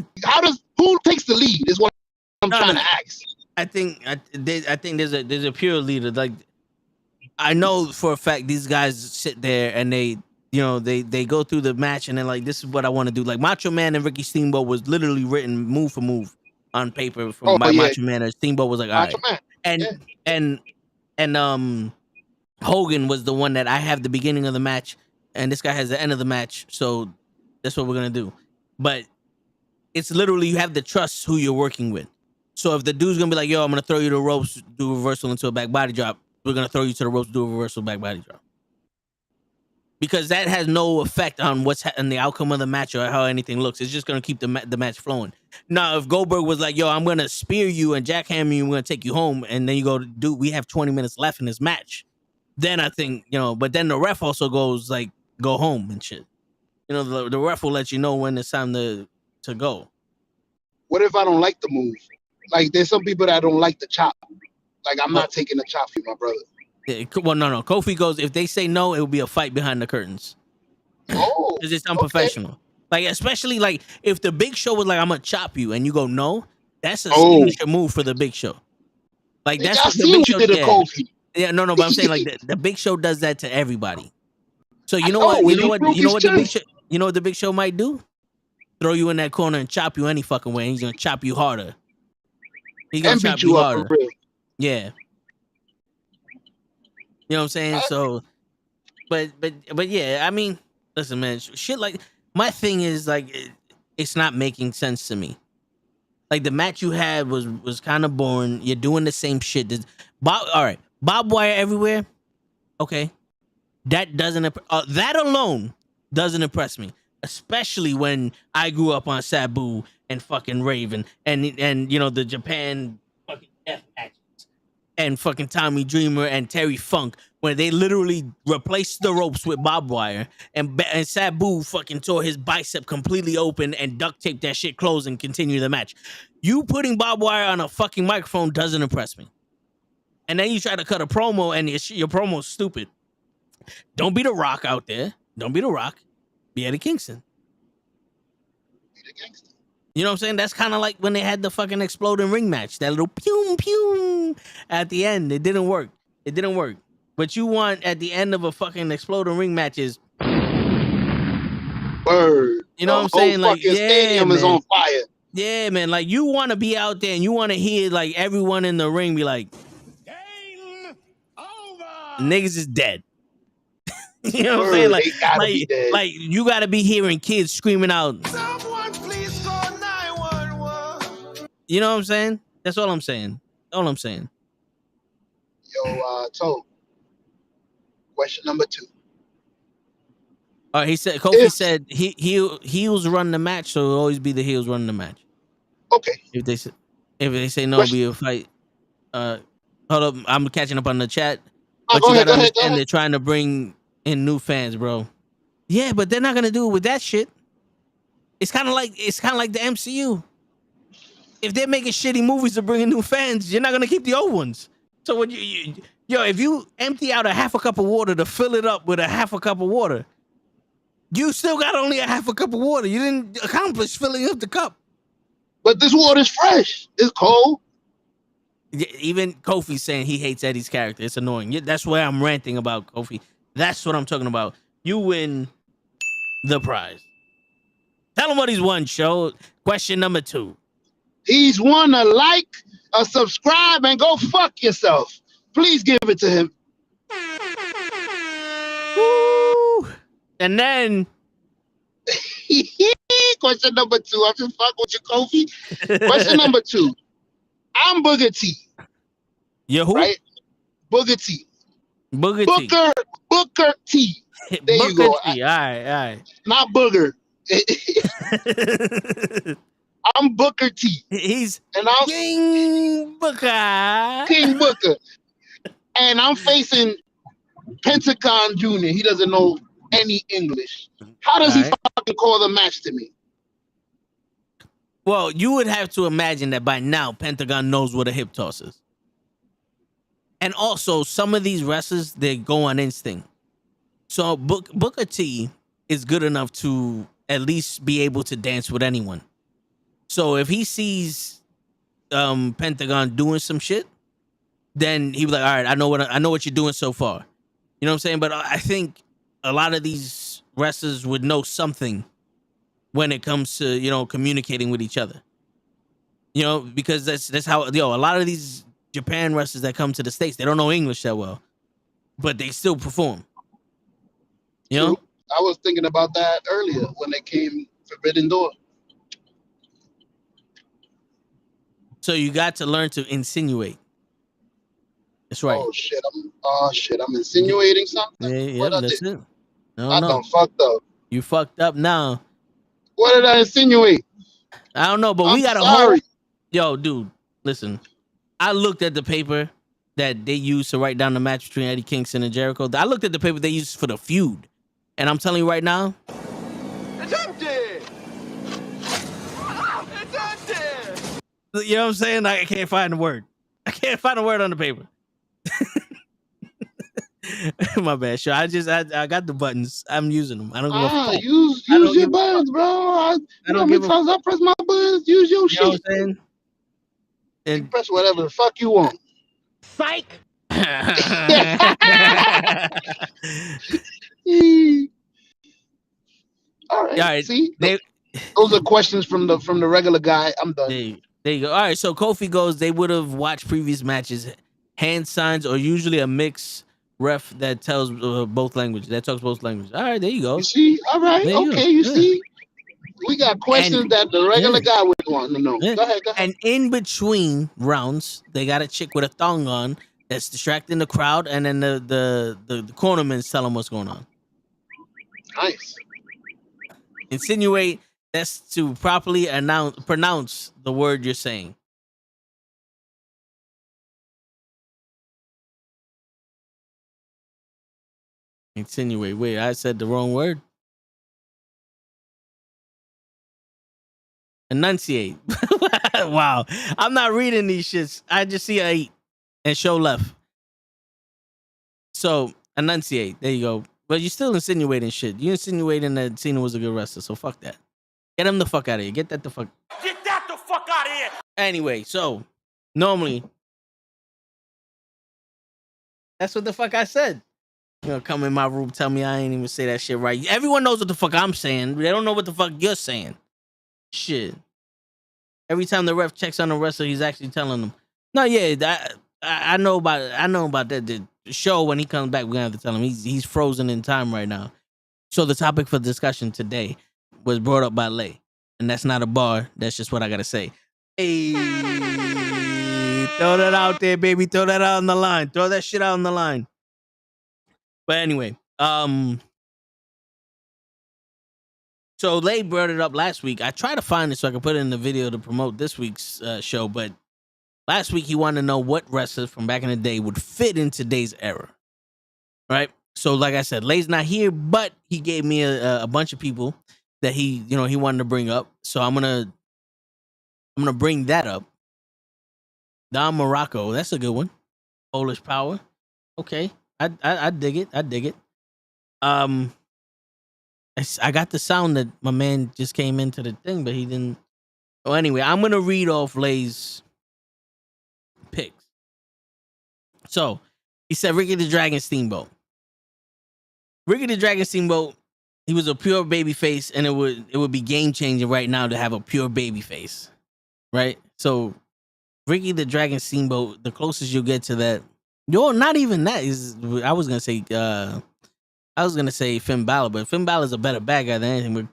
who takes the lead is what I'm trying to ask. I think there's a pure leader. Like, I know for a fact these guys sit there and they go through the match and they're like, this is what I want to do. Like, Macho Man and Ricky Steamboat was literally written move for move on paper by Macho Man, and Steamboat was like, all right. And Hogan was the one that I have the beginning of the match, and this guy has the end of the match, so that's what we're gonna do. But it's literally, you have to trust who you're working with. So if the dude's gonna be like, yo, I'm gonna throw you to the ropes, do a reversal into a back body drop, we're gonna throw you to the ropes, do a reversal back body drop. Because that has no effect on what's in the outcome of the match or how anything looks. It's just going to keep the match flowing. Now, if Goldberg was like, yo, I'm going to spear you and jackhammer you, we're going to take you home, and then you go, dude, we have 20 minutes left in this match, then I think, but then the ref also goes, like, go home and shit. The ref will let you know when it's time to go. What if I don't like the move? Like, there's some people that don't like the chop. Like, I'm not taking the chop for you, my brother. Well, no. Kofi goes, if they say no, it will be a fight behind the curtains. Oh. Because it's unprofessional. Okay. Like, especially, like, if the Big Show was like, I'm going to chop you, and you go, no, that's a signature move for the Big Show. Like, that's what the Big Show did. Yeah, no, but I'm saying, like, the Big Show does that to everybody. So you know what the Big Show might do? Throw you in that corner and chop you any fucking way, and he's going to chop you harder. He's going to chop you harder. Yeah. You know what I'm saying? So, but yeah, I mean, listen, man, shit like, my thing is, like, it's not making sense to me. Like, the match you had was kind of boring. You're doing the same shit. All right, Bob Wire everywhere. Okay, that that alone doesn't impress me, especially when I grew up on Sabu and fucking Raven and the Japan fucking death match. And fucking Tommy Dreamer and Terry Funk, where they literally replaced the ropes with barbed wire, and Sabu fucking tore his bicep completely open and duct taped that shit closed and continued the match. You putting barbed wire on a fucking microphone doesn't impress me. And then you try to cut a promo, and your promo's stupid. Don't be The Rock out there. Don't be The Rock. Be Eddie Kingston. You know what I'm saying? That's kind of like when they had the fucking exploding ring match. That little pew pew at the end. It didn't work. But you want at the end of a fucking exploding ring match is word. You know what I'm saying? Like, yeah, stadium is on fire. Yeah, man. Like, you want to be out there and you want to hear like everyone in the ring be like, "Game over." Niggas is dead. You know what I'm saying? Like you got to be hearing kids screaming out. Someone please call 911. You know what I'm saying? That's all I'm saying. All I'm saying. Yo, Toe. Question number 2. He said Kofi said heels run the match, so it'll always be the heels running the match. Okay. If they say no, it'll be a fight. Hold up, I'm catching up on the chat. But Go you ahead, gotta go understand ahead. they're trying to bring in new fans, bro. Yeah, but they're not gonna do it with that shit. It's kind of like the MCU. If they're making shitty movies to bring in new fans, you're not gonna keep the old ones. So when if you empty out a half a cup of water to fill it up with a half a cup of water, you still got only a half a cup of water. You didn't accomplish filling up the cup. But this water's fresh. It's cold. Even Kofi's saying he hates Eddie's character. It's annoying. That's why I'm ranting about Kofi. That's what I'm talking about. You win the prize. Tell him what he's won, show. Question number 2. He's won a like, a subscribe, and go fuck yourself. Please give it to him. Woo. And then question number 2. I'm just fucking with you, Kofi. Question number 2. I'm Booker T. You who? Right? Booker T. Booker T. Booker T. There Booker you go. T. All right. Not Booger. I'm Booker T. He's and I'm King Booker. King Booker. And I'm facing Pentagon Jr. He doesn't know any English. How does he fucking call the match to me? Well, you would have to imagine that by now Pentagon knows what a hip toss is. And also, some of these wrestlers, they go on instinct. So Booker T is good enough to at least be able to dance with anyone. So if he sees Pentagon doing some shit, then he be like, all right, I know what you're doing so far. You know what I'm saying? But I think a lot of these wrestlers would know something when it comes to, communicating with each other. Because that's how, a lot of these Japan wrestlers that come to the States, they don't know English that well, but they still perform. I was thinking about that earlier when they came Forbidden Door. So you got to learn to insinuate. That's right. Oh shit! I'm insinuating something. Yeah, that's it. I done fucked up. You fucked up now. What did I insinuate? I don't know, but we got a whole. Yo, dude, listen. I looked at the paper that they used to write down the match between Eddie Kingston and Jericho. I looked at the paper they used for the feud, and I'm telling you right now, it's empty. It's empty. You know what I'm saying? I can't find the word. I can't find a word on the paper. My bad, sure. I got the buttons. I'm using them. I don't give a fuck. Use your buttons, bro. I don't give a fuck. I press my buttons. Use your shit. You know what I'm saying? And you press whatever the fuck you want. Psych. All right. See, those are questions from the regular guy. I'm done. There you go. All right. So Kofi goes. They would have watched previous matches, hand signs, or usually a mix ref that tells both languages. That talks both languages. All right. There you go. You see. All right. Okay. You see. We got questions that the regular guy would want to know. Go ahead. And in between rounds, they got a chick with a thong on that's distracting the crowd, and then the cornerman's tell them what's going on. Nice. Insinuate. That's to properly pronounce the word you're saying. Insinuate. Wait, I said the wrong word. Enunciate. Wow. I'm not reading these shits. I just see a 8 and show left. So, enunciate. There you go. But you're still insinuating shit. You're insinuating that Cena was a good wrestler, so fuck that. Get him the fuck out of here. Get that the fuck out of here. Anyway, so, normally, that's what the fuck I said. Come in my room, tell me I ain't even say that shit right. Everyone knows what the fuck I'm saying. They don't know what the fuck you're saying. Shit. Every time the ref checks on the wrestler, he's actually telling them. No, yeah, I know about that. The show when he comes back, we're gonna have to tell him he's frozen in time right now. So the topic for discussion today was brought up by Lay, and that's not a bar. That's just what I gotta say. Hey, Throw that out there, baby. Throw that out on the line. Throw that shit out on the line. But anyway, so Lay brought it up last week. I tried to find it so I could put it in the video to promote this week's show, but last week he wanted to know what wrestlers from back in the day would fit in today's era. Right? So like I said, Lay's not here, but he gave me a bunch of people that he wanted to bring up. So I'm gonna bring that up. Don Morocco, that's a good one. Polish Power. Okay. I dig it. I dig it. I got the sound that my man just came into the thing, but he didn't. Oh, anyway, I'm gonna read off Lay's picks. So he said Ricky the Dragon Steamboat. Ricky the Dragon Steamboat, he was a pure baby face, and it would be game changing right now to have a pure baby face. Right? So Ricky the Dragon Steamboat, the closest you'll get to that. Yo, not even that is. I was gonna say Finn Balor, but Finn Balor's a better bad guy than anything. But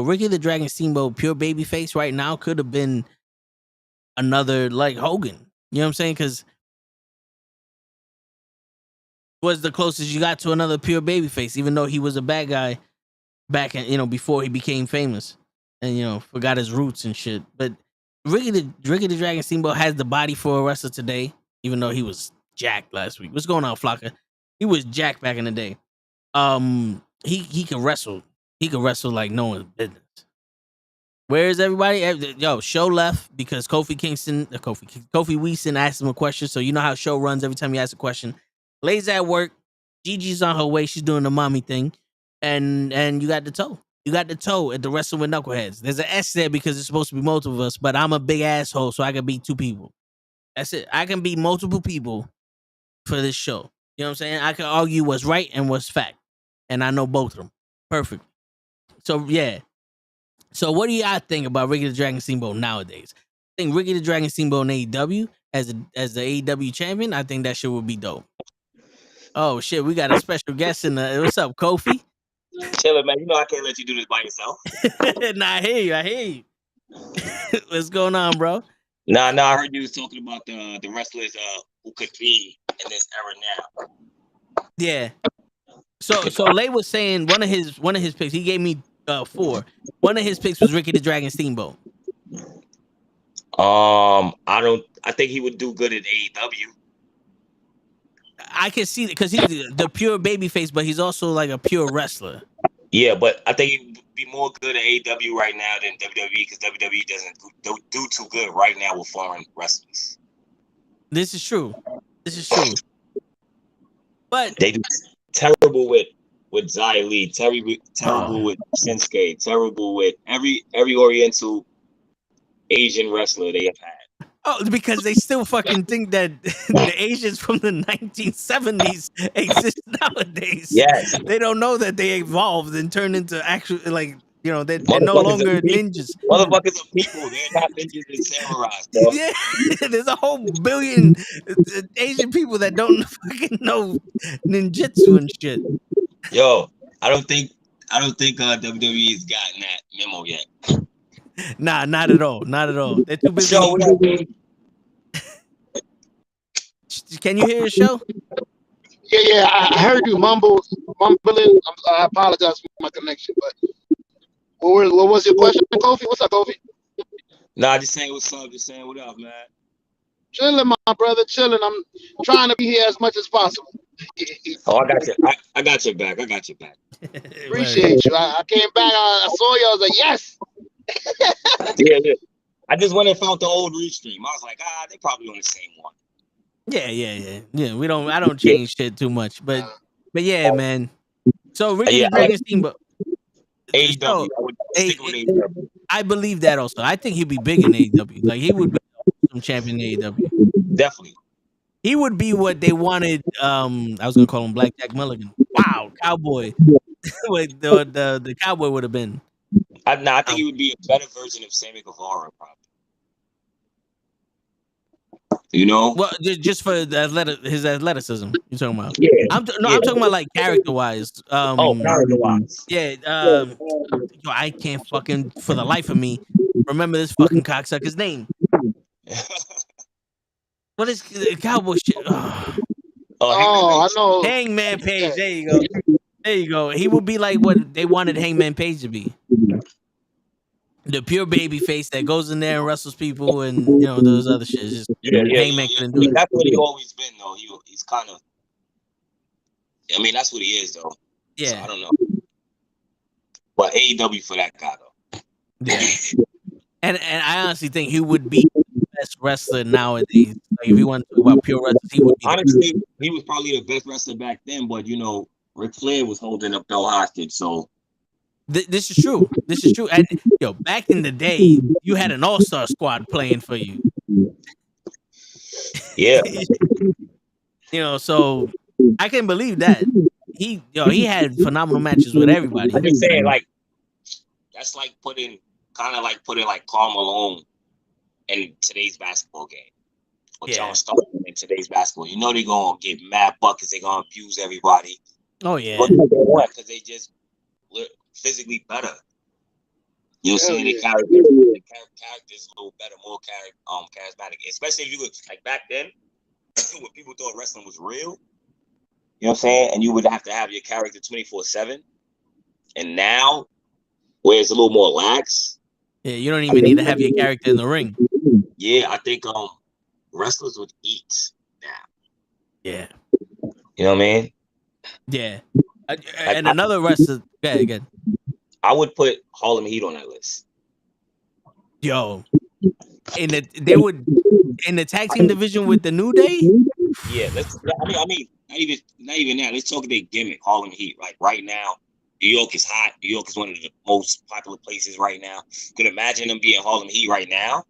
Ricky the Dragon Steamboat, pure baby face right now could have been another like Hogan. You know what I'm saying? Because was the closest you got to another pure baby face, even though he was a bad guy back in before he became famous and forgot his roots and shit. But Ricky the Dragon Steamboat has the body for a wrestler today, even though he was jacked last week. What's going on, Flocka? He was jacked back in the day. He could wrestle. He could wrestle like no one's business. Where is everybody? Yo, show left because Kofi Weeson asked him a question. So you know how show runs every time you ask a question. Lay's at work. Gigi's on her way. She's doing the mommy thing. And you got the toe. You got the toe at the Wrestle with Knuckleheads. There's an S there because it's supposed to be multiple of us, but I'm a big asshole, so I can be two people. That's it. I can be multiple people for this show. You know what I'm saying? I can argue what's right and what's fact. And I know both of them. Perfect. So, yeah. So, what do y'all think about Ricky the Dragon Steamboat nowadays? I think Ricky the Dragon Steamboat in AEW as the AEW champion, I think that shit would be dope. Oh, shit. We got a special guest in the... What's up, Kofi? Chillin', man. You know I can't let you do this by yourself. Nah, I hear you. What's going on, bro? Nah, I heard you was talking about the wrestlers who could be in this era now. Yeah. So Lay was saying one of his picks. He gave me 4. One of his picks was Ricky the Dragon Steamboat. I think he would do good at AEW. I can see it because he's the pure baby face, but he's also like a pure wrestler. Yeah, but I think he would be more good at AEW right now than WWE because WWE doesn't do too good right now with foreign wrestlers. This is true. But they do terrible with Xia Li, terrible with Shinsuke, terrible with every Oriental Asian wrestler they have had. Oh, because they still fucking think that the Asians from the 1970s exist nowadays. Yes. They don't know that they evolved and turned into actual, like, they're no longer ninjas. Motherfuckers are people. They're not ninjas and samurais, bro. Yeah, there's a whole billion Asian people that don't fucking know ninjutsu and shit. Yo, I don't think WWE has gotten that memo yet. Nah, not at all. They're too busy. Show, can you hear the show? Yeah, I heard you mumbling. I apologize for my connection, but what was your question, Kofi? What's up, Kofi? Nah, just saying what's up. Just saying what up, man. Chilling, my brother. Chilling. I'm trying to be here as much as possible. Oh, I got you. I got your back. Appreciate you. I came back. I saw you. I was like, yes. Yeah. I just went and found the old restream. I was like, they probably on the same one. Yeah. I don't change shit too much, but yeah, man. So Ricky the Dragon Steamboat. AEW. I would stick with AEW. I believe that also. I think he'd be big in AEW. Like he would be some champion in AEW. Definitely. He would be what they wanted. I was gonna call him Black Jack Mulligan. Wow, cowboy. the cowboy would have been. I think he would be a better version of Sammy Guevara, probably. You know? Well, just for his athleticism. You talking about? Yeah. I'm talking about like character-wise. Character-wise. Yeah. I can't fucking for the life of me remember this fucking cocksucker's name. What is cowboy shit? I know. Hangman Page. There you go. There you go. He would be like what they wanted Hangman Page to be. The pure baby face that goes in there and wrestles people and those other shit. Just, Hangman couldn't do it. That's what he always been though. He's kind of. I mean, that's what he is though. Yeah. So I don't know. But AEW for that guy though. Yeah. and I honestly think he would be the best wrestler nowadays. Like if you want to talk about pure wrestling, he would be. Honestly, he was probably the best wrestler back then. But Ric Flair was holding up Bell hostage. So. This is true. This is true. And back in the day, you had an all-star squad playing for you. Yeah. So I can believe that. He had phenomenal matches with everybody. I'm just saying, like, that's like putting like Karl Malone in today's basketball game. Or John Stockton in today's basketball. They're gonna get mad buckets, they're gonna abuse everybody. Oh yeah. Because they just physically better. The character's a little better, more charismatic. Especially if you look like back then, when people thought wrestling was real. You know what I'm saying? And you would have to have your character 24/7. And now, where it's a little more lax. Yeah, you don't even need to have your character in the ring. Yeah, I think wrestlers would eat now. Yeah. You know what I mean? Yeah. And another wrestler. Good. I would put Harlem Heat on that list. Yo, in the tag team division with the New Day. Yeah, I mean, not even that. Let's talk their gimmick, Harlem Heat. Like right now, New York is hot. New York is one of the most popular places right now. Could imagine them being Harlem Heat right now.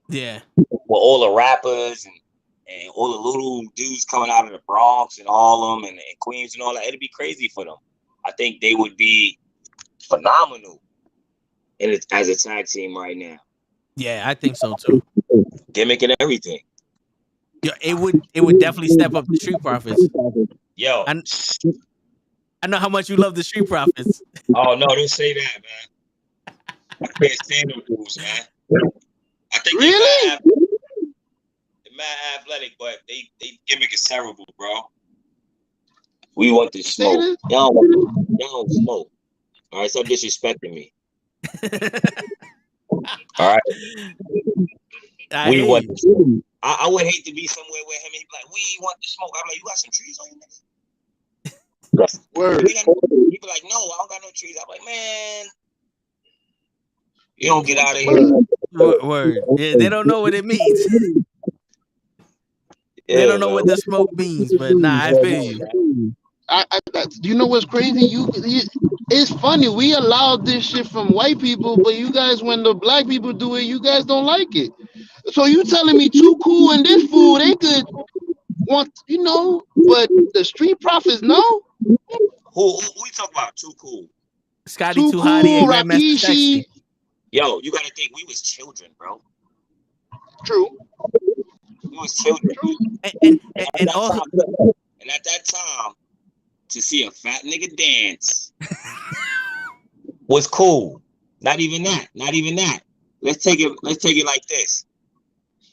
Yeah, with all the rappers and all the little dudes coming out of the Bronx and Harlem and Queens and all that. It'd be crazy for them. I think they would be phenomenal as a tag team right now. Yeah, I think so too. Gimmick and everything. Yeah, it would definitely step up the Street Profits. Yo, I know how much you love the Street Profits. Oh no, don't say that, man. I can't stand them dudes, man. I think they're mad athletic, but they gimmick is terrible, bro. We want to smoke. Y'all don't smoke. All right, stop disrespecting me. All right. We want to smoke. I would hate to be somewhere where him and he be like, we want to smoke. I'm like, you got some trees on your nigga? Word. He be like, no, I don't got no trees. I'm like, man, you don't get out of here. Word. Yeah, they don't know what it means. They don't know what the smoke means, but nah, I feel you. You know what's crazy? It's funny. We allowed this shit from white people, but you guys, when the black people do it, you guys don't like it. So you telling me Too Cool and this fool, they could want, but the Street Profits, no? Who we talk about? Too Cool. Scotty Too Hottie and Grandmaster Sexy. Yo, you gotta think we was children, bro. True. We was children. And also, and at that time, to see a fat nigga dance was cool. Not even that. Let's take it like this.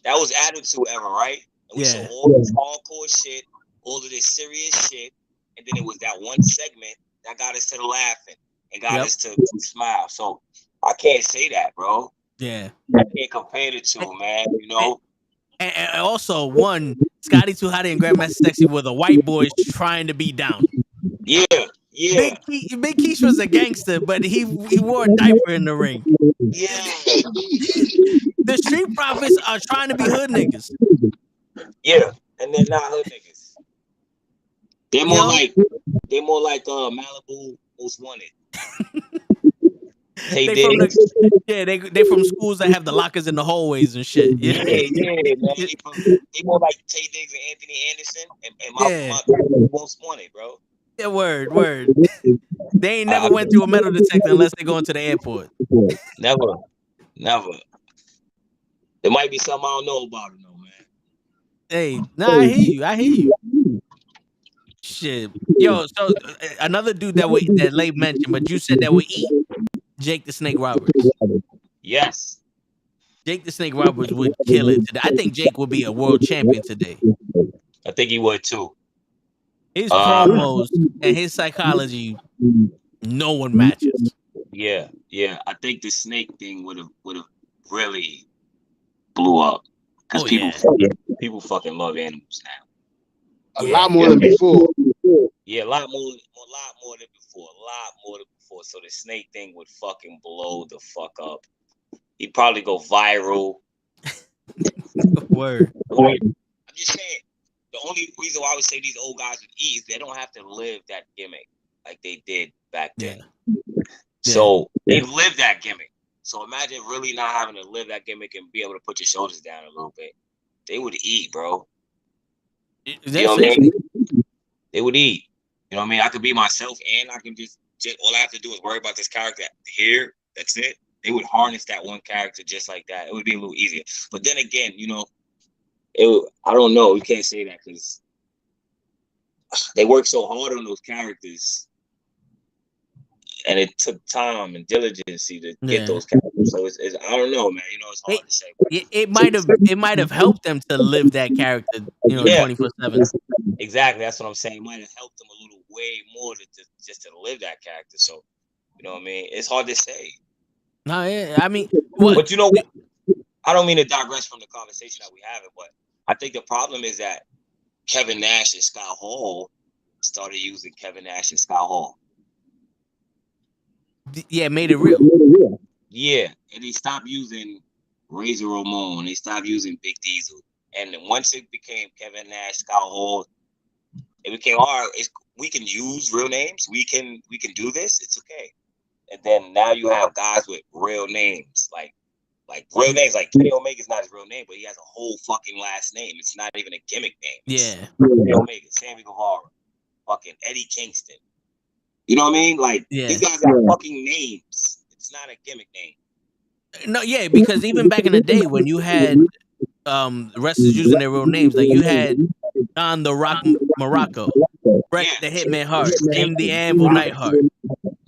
That was Attitude Era, right? And we saw all this hardcore shit, all of this serious shit, and then it was that one segment that got us to laughing and got us to smile. So I can't say that, bro. Yeah. I can't compare the two, man, And also, Scotty Too Hottie and Grandmaster Sexy were the white boys trying to be down. Yeah. Big Keish was a gangster, but he wore a diaper in the ring. Yeah. The Street Profits are trying to be hood niggas. Yeah, and they're not hood niggas. They're more like Malibu Most Wanted. They from schools that have the lockers in the hallways and shit. Yeah, man. They more like Tay Diggs and Anthony Anderson and my Most Wanted, bro. Yeah, word. They ain't never went through a metal detector unless they go into the airport. Never. There might be something I don't know about it, though, man. Hey, I hear you. Shit. Yo, so another dude that Lave mentioned, but you said that we eat Jake the Snake Roberts. Yes. Jake the Snake Roberts would kill it today. I think Jake would be a world champion today. I think he would too. His promos and his psychology, no one matches. Yeah. I think the snake thing would have really blew up because people fucking love animals now. A lot more than before. Yeah, a lot more than before. So the snake thing would fucking blow the fuck up. He'd probably go viral. Word. I'm just saying, the only reason why I would say these old guys would eat is they don't have to live that gimmick like they did back then. Yeah. So they live that gimmick. So imagine really not having to live that gimmick and be able to put your shoulders down a little bit. They would eat, bro. You know what I mean? They would eat. You know what I mean? I could be myself and I can just all I have to do is worry about this character here. That's it. They would harness that one character just like that. It would be a little easier. But then again, you know, I don't know. You can't say that because they work so hard on those characters. And it took time and diligence to get those characters. So it's I don't know, man. You know, it's hard to say. It might have helped them to live that character, 24/7. Exactly. That's what I'm saying. It might have helped them a little way more just to live that character. So, you know what I mean? It's hard to say. No, I mean, but you know what? I don't mean to digress from the conversation that we have, but I think the problem is that Kevin Nash and Scott Hall started using Kevin Nash and Scott Hall. Yeah, made it real. Yeah, and they stopped using Razor Ramon. They stopped using Big Diesel. And then once it became Kevin Nash, Scott Hall, it became we can use real names. We can do this. It's okay. And then now you have guys with real names, like real names. Like Kenny Omega's not his real name, but he has a whole fucking last name. It's not even a gimmick name. Kenny Omega, Sammy Guevara, fucking Eddie Kingston. You know what I mean? Like these guys have fucking names. It's not a gimmick name. No, yeah, because even back in the day when you had wrestlers using their real names, like you had Don the Rock Morocco, Bret the Hitman Hart, Jim the Anvil Neidhart.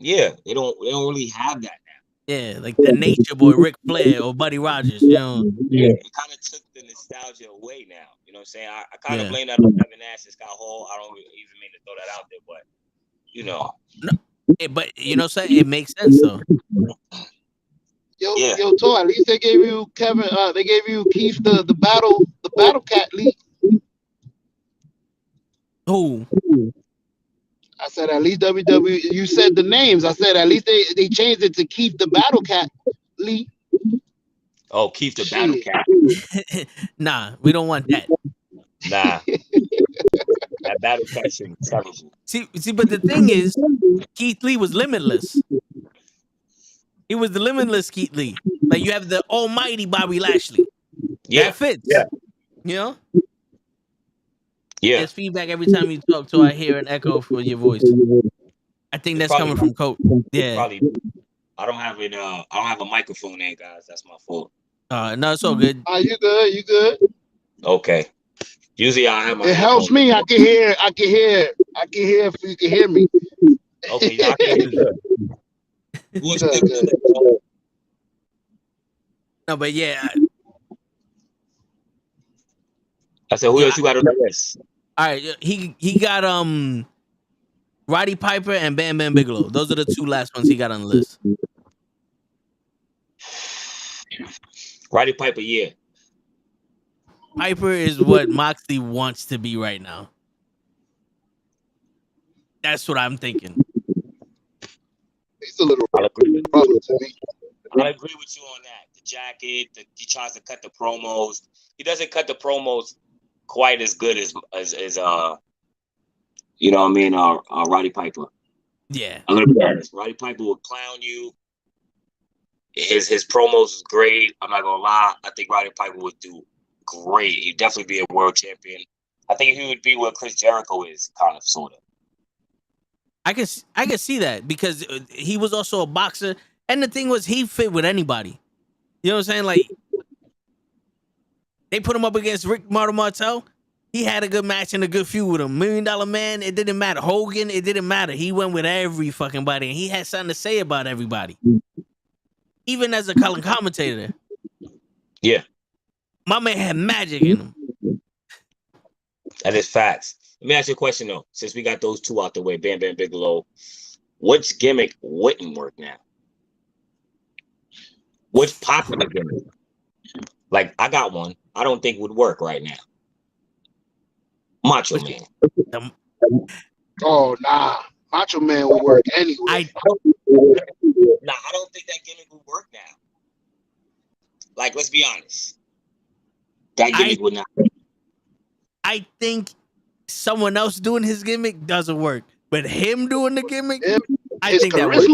Yeah, they don't really have that now. Yeah, like the Nature Boy, Ric Flair or Buddy Rogers. You know. Yeah, it kind of took the nostalgia away now. You know what I'm saying? I kind of blame that on Kevin Nash and Scott Hall. I don't even mean to throw that out there, but you know. No, but you know, so it makes sense though. Yo, Toy, at least they gave you Kevin. They gave you Keith the battle cat lead. Who? I said at least WWE. You said the names. I said at least they changed it to Keith the Battle Cat Lee. Oh, Keith the Battle Cat. Nah, we don't want that. Nah. That Battle Cat is terrible. See, but the thing is, Keith Lee was limitless. He was the limitless Keith Lee. Like you have the almighty Bobby Lashley. Yeah. That fits. Yeah. You know? Yeah. There's feedback every time you talk, so I hear an echo for your voice. I think that's coming from Coach. Yeah. Probably. I don't have it. I don't have a microphone in, guys. That's my fault. No, it's all good. You good? You good? Okay. Usually I have my. It helps me. I can hear if you can hear me. Okay, y'all can hear me. Good. No, but yeah. I said, who else you got on the list? All right, he got Roddy Piper and Bam Bam Bigelow. Those are the two last ones he got on the list. Roddy Piper, yeah. Piper is what Moxley wants to be right now. That's what I'm thinking. He's a little I'll agree with brother to me. I'll agree with you on that. The jacket, he tries to cut the promos. He doesn't cut the promos quite as good as you know what I mean, Roddy Piper. Yeah. I'm gonna be honest. Roddy Piper will clown you. His promos is great. I'm not gonna lie. I think Roddy Piper would do great. He'd definitely be a world champion. I think he would be where Chris Jericho is, kind of, sort of. I can see that because he was also a boxer, and the thing was he fit with anybody. You know what I'm saying? Like they put him up against Rick Martel. He had a good match and a good feud with him. $1 Million Man, it didn't matter. Hogan, it didn't matter. He went with every fucking body, and he had something to say about everybody, even as a color commentator. Yeah, My man had magic in him. that is facts. Let me ask you a question though. Since we got those two out the way, Bam Bam Bigelow, which gimmick wouldn't work now? Which popular gimmick? Like I got one. I don't think would work right now. Macho Man. Oh nah, Macho Man will work anyway. I don't think that gimmick would work now. Like, let's be honest. That gimmick would not work. I think someone else doing his gimmick doesn't work, but him doing the gimmick, I think that works.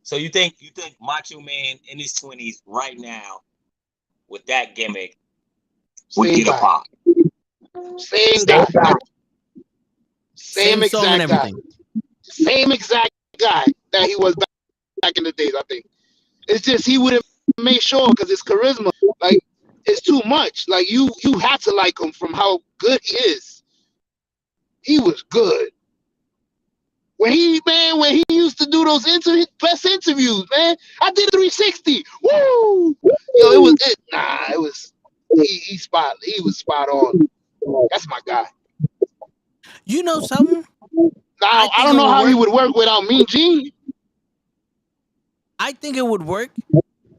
So you think Macho Man in his 20s right now with that gimmick would get a pop? Same guy. Same exact guy. Same exact guy that he was back in the days, I think. It's just he wouldn't make sure because his charisma, like, it's too much. Like you had to like him from how good he is. He was good. When he used to do those best interviews, man. I did 360. Woo! Yo, it was he was spot on. That's my guy. You know something? Now I don't know how he would work without Mean Gene. I think it would work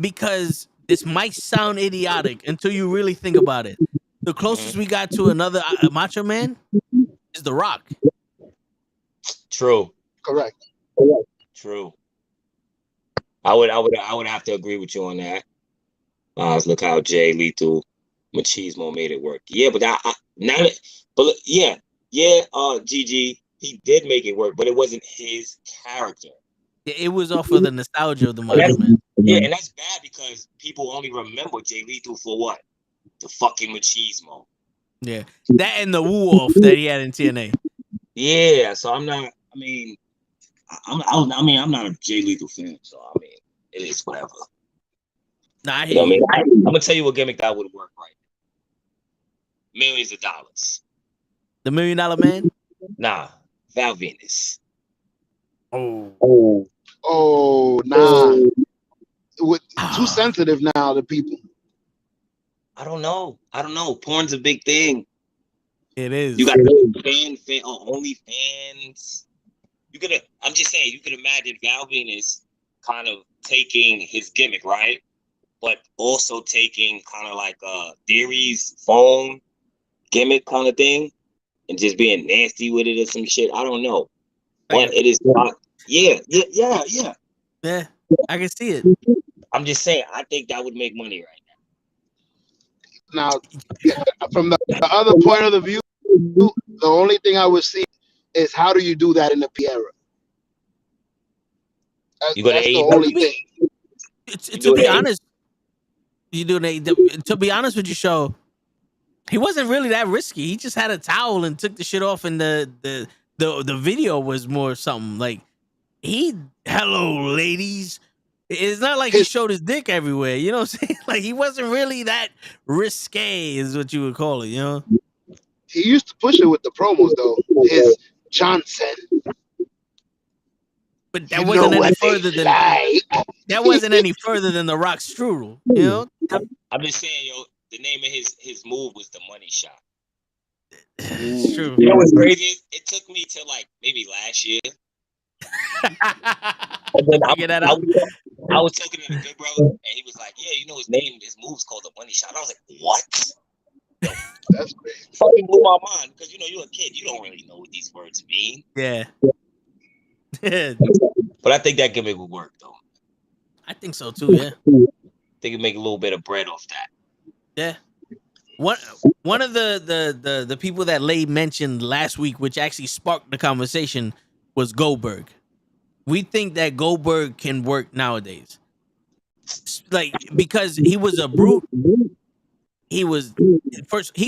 because this might sound idiotic until you really think about it. The closest we got to another Macho Man is The Rock. True. Correct. True. I would have to agree with you on that. Look how Jay Lethal Machismo made it work. Yeah, but GG, he did make it work, but it wasn't his character. It was off of the nostalgia of the Macho Man. Yeah, and that's bad because people only remember Jay Lethal for what? The fucking Machismo. Yeah, that and the woo off that he had in TNA. Yeah, so I'm not. I mean, I'm not a Jay Lethal fan, so I mean, it is whatever. Nah, You know what I mean, I'm gonna tell you what gimmick that would work right now. Millions of dollars. The $1 Million Man? Nah, Val Venus. Oh, nah. Too sensitive now to people. I don't know. Porn's a big thing. It is. You got fan only fans. I'm just saying, you could imagine Val Venus kind of taking his gimmick, right? But also taking kind of like Theory's phone gimmick kind of thing and just being nasty with it or some shit. I don't know. But it is not. Yeah. Yeah, I can see it. I'm just saying, I think that would make money right now. Now, from the other point of the view, the only thing I would see is how do you do that in the P era? You got the only thing. To be honest, to be honest with you, Show, he wasn't really that risky. He just had a towel and took the shit off, and the video was more something like hello ladies. It's not like he showed his dick everywhere, you know what I'm saying? Like he wasn't really that risque, is what you would call it, you know. He used to push it with the promos though. His Johnson. But that wasn't any further than that wasn't any further than the Rock Strudel, you know. I'm just saying, yo, the name of his move was the Money Shot. It's true. You know what's crazy? It took me to like maybe last year. And then I was talking to the good brother, and he was like, "Yeah, you know his move's called the Money Shot." I was like, "What?" That's crazy. Fucking blew my mind because you're a kid, you don't really know what these words mean. Yeah. But I think that gimmick would work though. I think so too. Yeah. I think it'd make a little bit of bread off that. Yeah. One of the people that Lay mentioned last week, which actually sparked the conversation, was Goldberg. We think that Goldberg can work nowadays, like because he was a brute. He's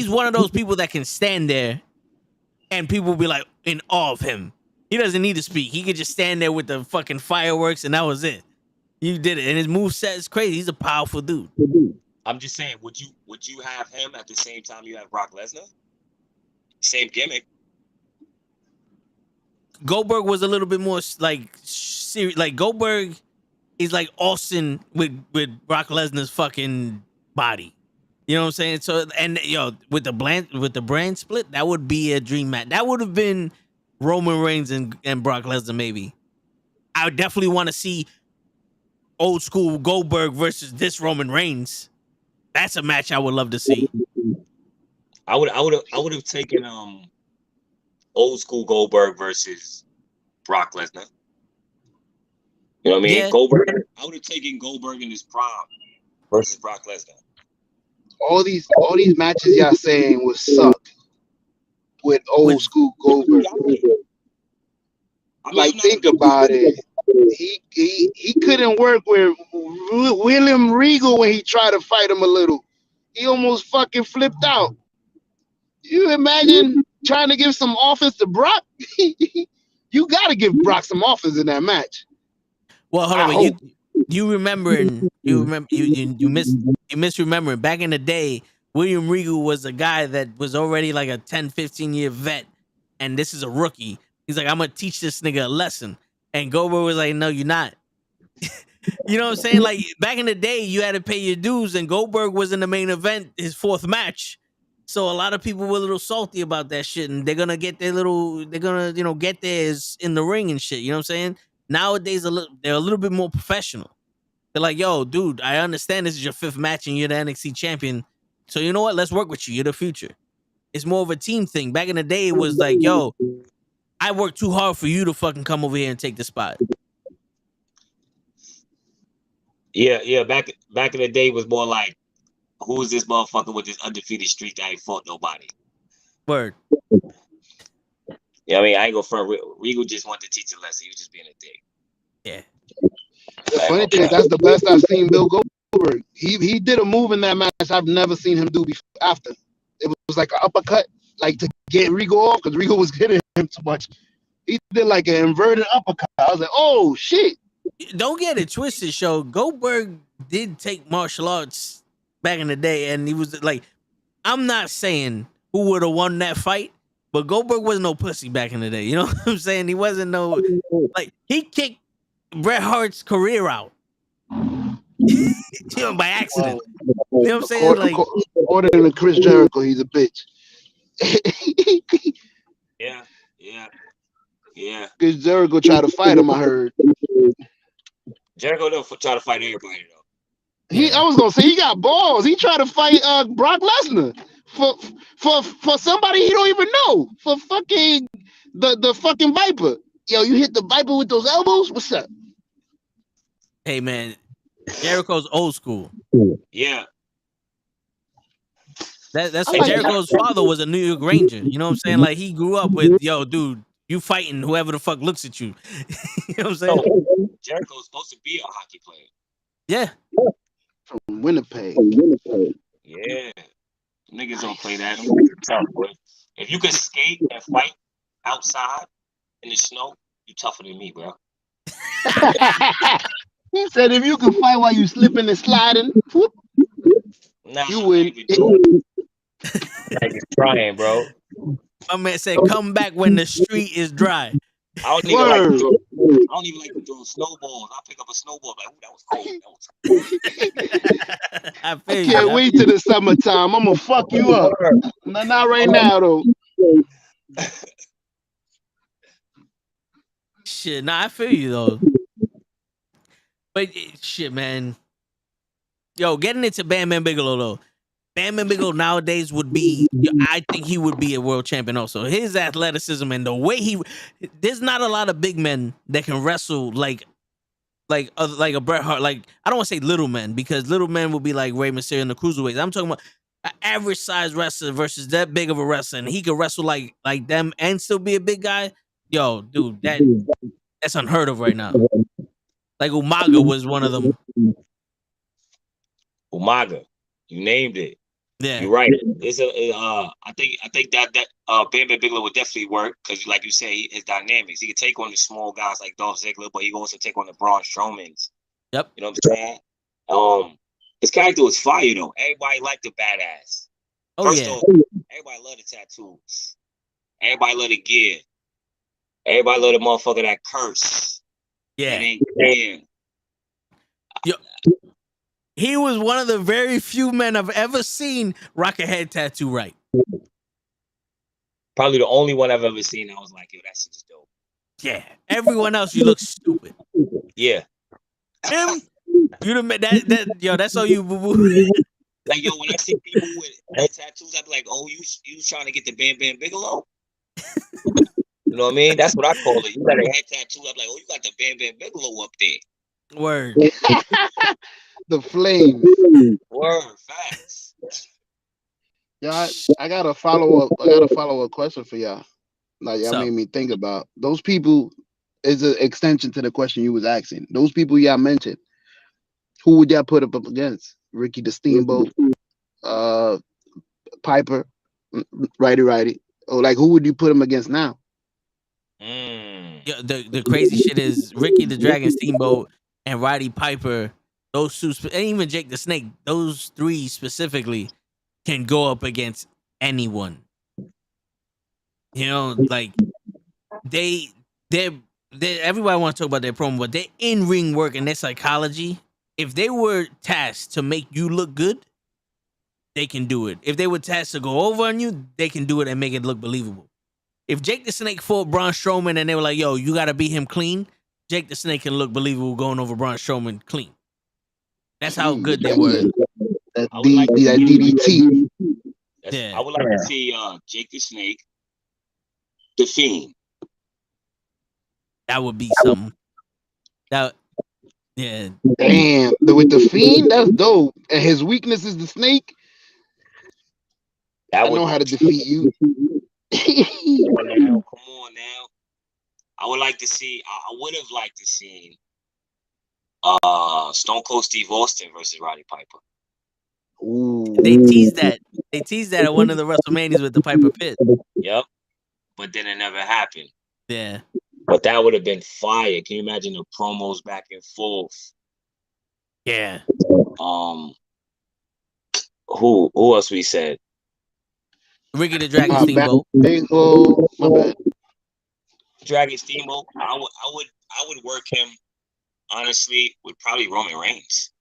one of those people that can stand there, and people will be like in awe of him. He doesn't need to speak. He could just stand there with the fucking fireworks, and that was it. You did it, and his moveset is crazy. He's a powerful dude. I'm just saying, would you have him at the same time you have Brock Lesnar? Same gimmick. Goldberg was a little bit more like serious. Like Goldberg he's like Austin with Brock Lesnar's fucking body. You know what I'm saying? So and with the brand split, that would be a dream match. That would have been Roman Reigns and Brock Lesnar maybe. I would definitely want to see old school Goldberg versus this Roman Reigns. That's a match I would love to see. I would have taken old school Goldberg versus Brock Lesnar. You know what I mean? Yeah. Goldberg. I would have taken Goldberg in his prime versus Brock Lesnar. All these matches y'all saying would suck with old school Goldberg. Like, think about it. He couldn't work with William Regal when he tried to fight him a little. He almost fucking flipped out. You imagine trying to give some offense to Brock? You got to give Brock some offense in that match. Well, hold on. You misremembering. Back in the day, William Regal was a guy that was already like a 10, 15-year vet, and this is a rookie. He's like, I'm going to teach this nigga a lesson. And Goldberg was like, no, you're not. You know what I'm saying? Like, back in the day, you had to pay your dues, and Goldberg was in the main event, his fourth match. So a lot of people were a little salty about that shit, and they're gonna get get theirs in the ring and shit. You know what I'm saying? Nowadays, they're a little bit more professional. They're like, yo, dude, I understand this is your fifth match and you're the NXT champion. So you know what? Let's work with you. You're the future. It's more of a team thing. Back in the day, it was like, yo, I worked too hard for you to fucking come over here and take the spot. Yeah. Back in the day, it was more like, who's this motherfucker with this undefeated streak that ain't fought nobody? Word. Yeah, I mean, I ain't go front. Regal just wanted to teach a lesson. He was just being a dick. Yeah. The funny thing, that's the best I've seen Bill Goldberg. He did a move in that match I've never seen him do before. After it was like an uppercut, like to get Regal off because Regal was hitting him too much. He did like an inverted uppercut. I was like, oh shit! Don't get it twisted, show. Goldberg did take martial arts back in the day, and he was like, I'm not saying who would have won that fight, but Goldberg wasn't no pussy back in the day. You know what I'm saying? He wasn't no like he kicked Bret Hart's career out. By accident. You know what I'm saying? Like, order than Chris Jericho, he's a bitch. Yeah. Chris Jericho tried to fight him, I heard. Jericho don't try to fight everybody though. I was gonna say he got balls. He tried to fight Brock Lesnar for somebody he don't even know. For fucking the fucking Viper. Yo, you hit the Viper with those elbows? What's up? Hey man, Jericho's old school. Yeah. That's what Jericho's father was a New York Ranger. You know what I'm saying? Like he grew up with, yo, dude, you fighting whoever the fuck looks at you. You know what I'm saying? Jericho's supposed to be a hockey player. Yeah. From Winnipeg. Yeah. Niggas don't play that. Tough, boy. If you can skate and fight outside in the snow, you tougher than me, bro. He said if you can fight while you slipping and sliding, whoop, you win. Like it's trying, bro. My man said, "Come back when the street is dry." I don't even like to throw snowballs. I pick up a snowball like, ooh, that was cold. I can't wait till the summertime. I'm gonna fuck you up. Not right now though. Shit, nah, I feel you though. But shit, man. Yo, getting into Bam Bam Bigelow though. Bam Bam Bigelow nowadays would be, I think he would be a world champion also. His athleticism and the way there's not a lot of big men that can wrestle like a Bret Hart. Like, I don't want to say little men because little men would be like Rey Mysterio in the cruiserweights. I'm talking about an average size wrestler versus that big of a wrestler, and he could wrestle like them and still be a big guy. Yo, dude, that's unheard of right now. Like Umaga was one of them. Umaga, you named it. Yeah, you're right. It's I think that Bam Bam Bigelow would definitely work because, like you say, his dynamics. He could take on the small guys like Dolph Ziggler, but he can also take on the Braun Strowmans. Yep. You know what I'm saying? His character was fire though. Everybody liked the badass. First off, everybody loved the tattoos. Everybody loved the gear. Everybody loved the motherfucker that curse. Yeah. Yo, he was one of the very few men I've ever seen rock a head tattoo right. Probably the only one I've ever seen. I was like, yo, that shit's dope. Yeah. Everyone else, you look stupid. Yeah. Him, you done that yo, that's all you boo boo. Like, yo, when I see people with head tattoos, I be like, oh, you trying to get the Bam Bam Bigelow? You know what I mean? That's what I call it. You got a head tattoo. I'm like, oh, you got the Bam Bam Bigelow up there. Word. The flames. Word. Facts. Yeah, I got a follow-up question for y'all. Like, y'all made me think about those people. Is an extension to the question you was asking. Those people y'all mentioned, who would y'all put up against? Ricky the Steamboat, Piper, righty. Or like, who would you put him against now? Yeah, the crazy shit is Ricky the Dragon Steamboat and Roddy Piper. Those two, and even Jake the Snake. Those three specifically can go up against anyone. You know, like they're everybody wants to talk about their promo, but their in-ring work and their psychology. If they were tasked to make you look good, they can do it. If they were tasked to go over on you, they can do it and make it look believable. If Jake the Snake fought Braun Strowman and they were like, yo, you got to beat him clean, Jake the Snake can look believable going over Braun Strowman clean. That's how good they were. That DDT. I would like to see Jake the Snake, The Fiend. That would be something. Yeah. Damn. With the Fiend, that's dope. And his weakness is the snake. I know how to defeat you. Come on now. I would like to see. I would have liked to see Stone Cold Steve Austin versus Roddy Piper. Ooh. They teased that. They teased that at one of the WrestleManias with the Piper Pit. Yep. But then it never happened. Yeah. But that would have been fire. Can you imagine the promos back and forth? Yeah. Who else we said? Ricky the Dragon Steamboat. My bad. Dragon Steamboat. I would work him honestly with probably Roman Reigns.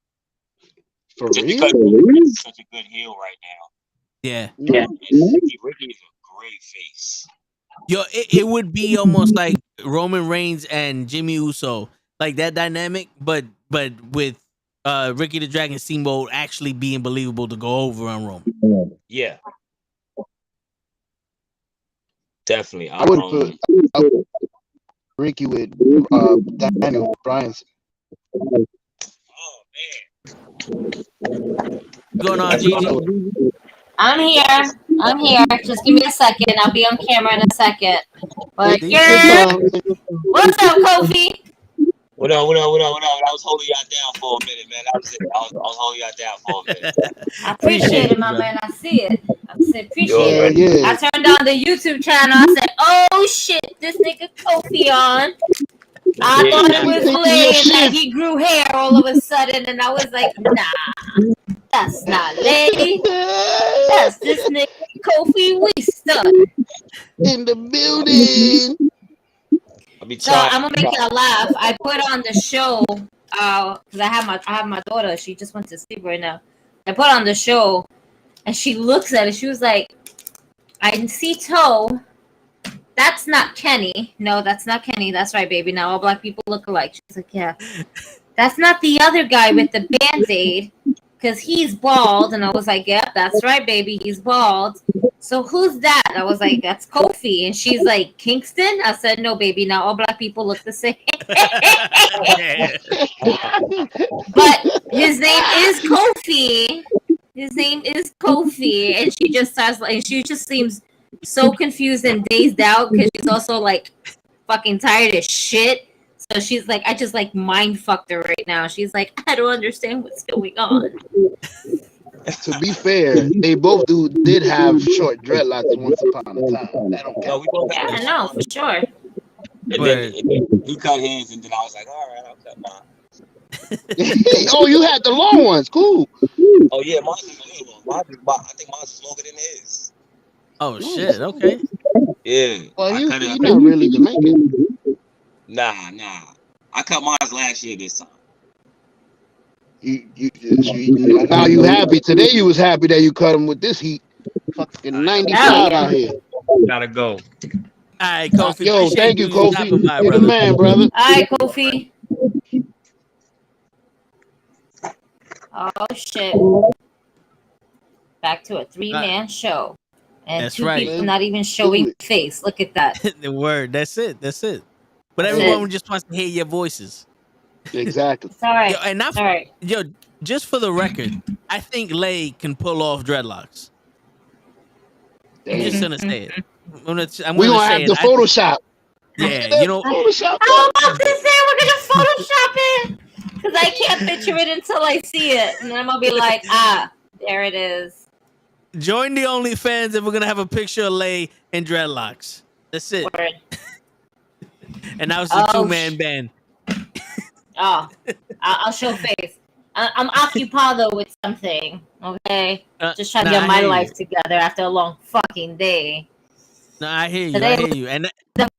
Just because he's such a good heel right now. Yeah. Ricky is a great face. Yo, it would be almost like Roman Reigns and Jimmy Uso, like that dynamic, but with Ricky the Dragon Steamboat actually being believable to go over on Roman. Yeah, definitely. I would put Ricky with Daniel Bryan. Oh man, what's going on, Gigi? I'm here. Just give me a second. I'll be on camera in a second. But yeah. What's up, Kofi? What up? I was holding y'all down for a minute, man. I was holding y'all down for a minute. I appreciate it, my man. I see it. Appreciate it. I turned on the YouTube channel. I said, oh shit, this nigga Kofi on. I thought it was playing that he grew hair all of a sudden, and I was like, nah. That's not lady. That's this nigga Kofi Winston in the building. So I'm gonna make y'all laugh. I put on the show because I have my daughter. She just went to sleep right now. I put on the show, and she looks at it. She was like, "I see toe. That's not Kenny. No, that's not Kenny. That's right, baby. Now all black people look alike." She's like, "Yeah, that's not the other guy with the Band-Aid." Because he's bald, and I was like, "Yep, that's right, baby, he's bald." So who's that? I was like, "That's Kofi," and she's like, "Kingston?" I said, "No, baby, now all black people look the same." But his name is Kofi. And she just starts like, she just seems so confused and dazed out because she's also like fucking tired as shit. So she's like, I just like mind fucked her right now. She's like, I don't understand what's going on. To be fair, they both did have short dreadlocks once upon a time. That don't count. Yeah, I know for sure. And then he cut his, and then I was like, all right, I'll cut mine. Oh, you had the long ones. Cool. Oh yeah, mine's is a little long. I think mine's is longer than his. Oh shit. Okay. Yeah. Well, you're not really Jamaican. Nah. I cut mine last year this time. Now you happy. Today you was happy that you cut him with this heat. Fucking 95 out here. Gotta go. All right, Kofi. Yo, Appreciate thank you, Kofi. stopping by, You're the brother. man, brother. All right, Kofi. Oh shit! Back to a 3-man show, and That's 2 right. people not even showing face. Look at that. The word. That's it. That's it. But That's everyone it. just wants to hear your voices. Exactly. It's all right. Yo, and It's all right. Yo, just for the record, I think Lay can pull off dreadlocks. I'm just gonna say it. We're gonna have to Photoshop. Yeah, you know. Photoshop. I'm about to say we're gonna Photoshop it because I can't picture it until I see it, and then I'm gonna be like, there it is. Join the OnlyFans and we're gonna have a picture of Lay in dreadlocks. That's it. Word. And now it's a 2-man band. Oh, I'll show face. I'm occupado with something. Okay, just trying to get my life together after a long fucking day. No, I hear you. Today I hear you. And the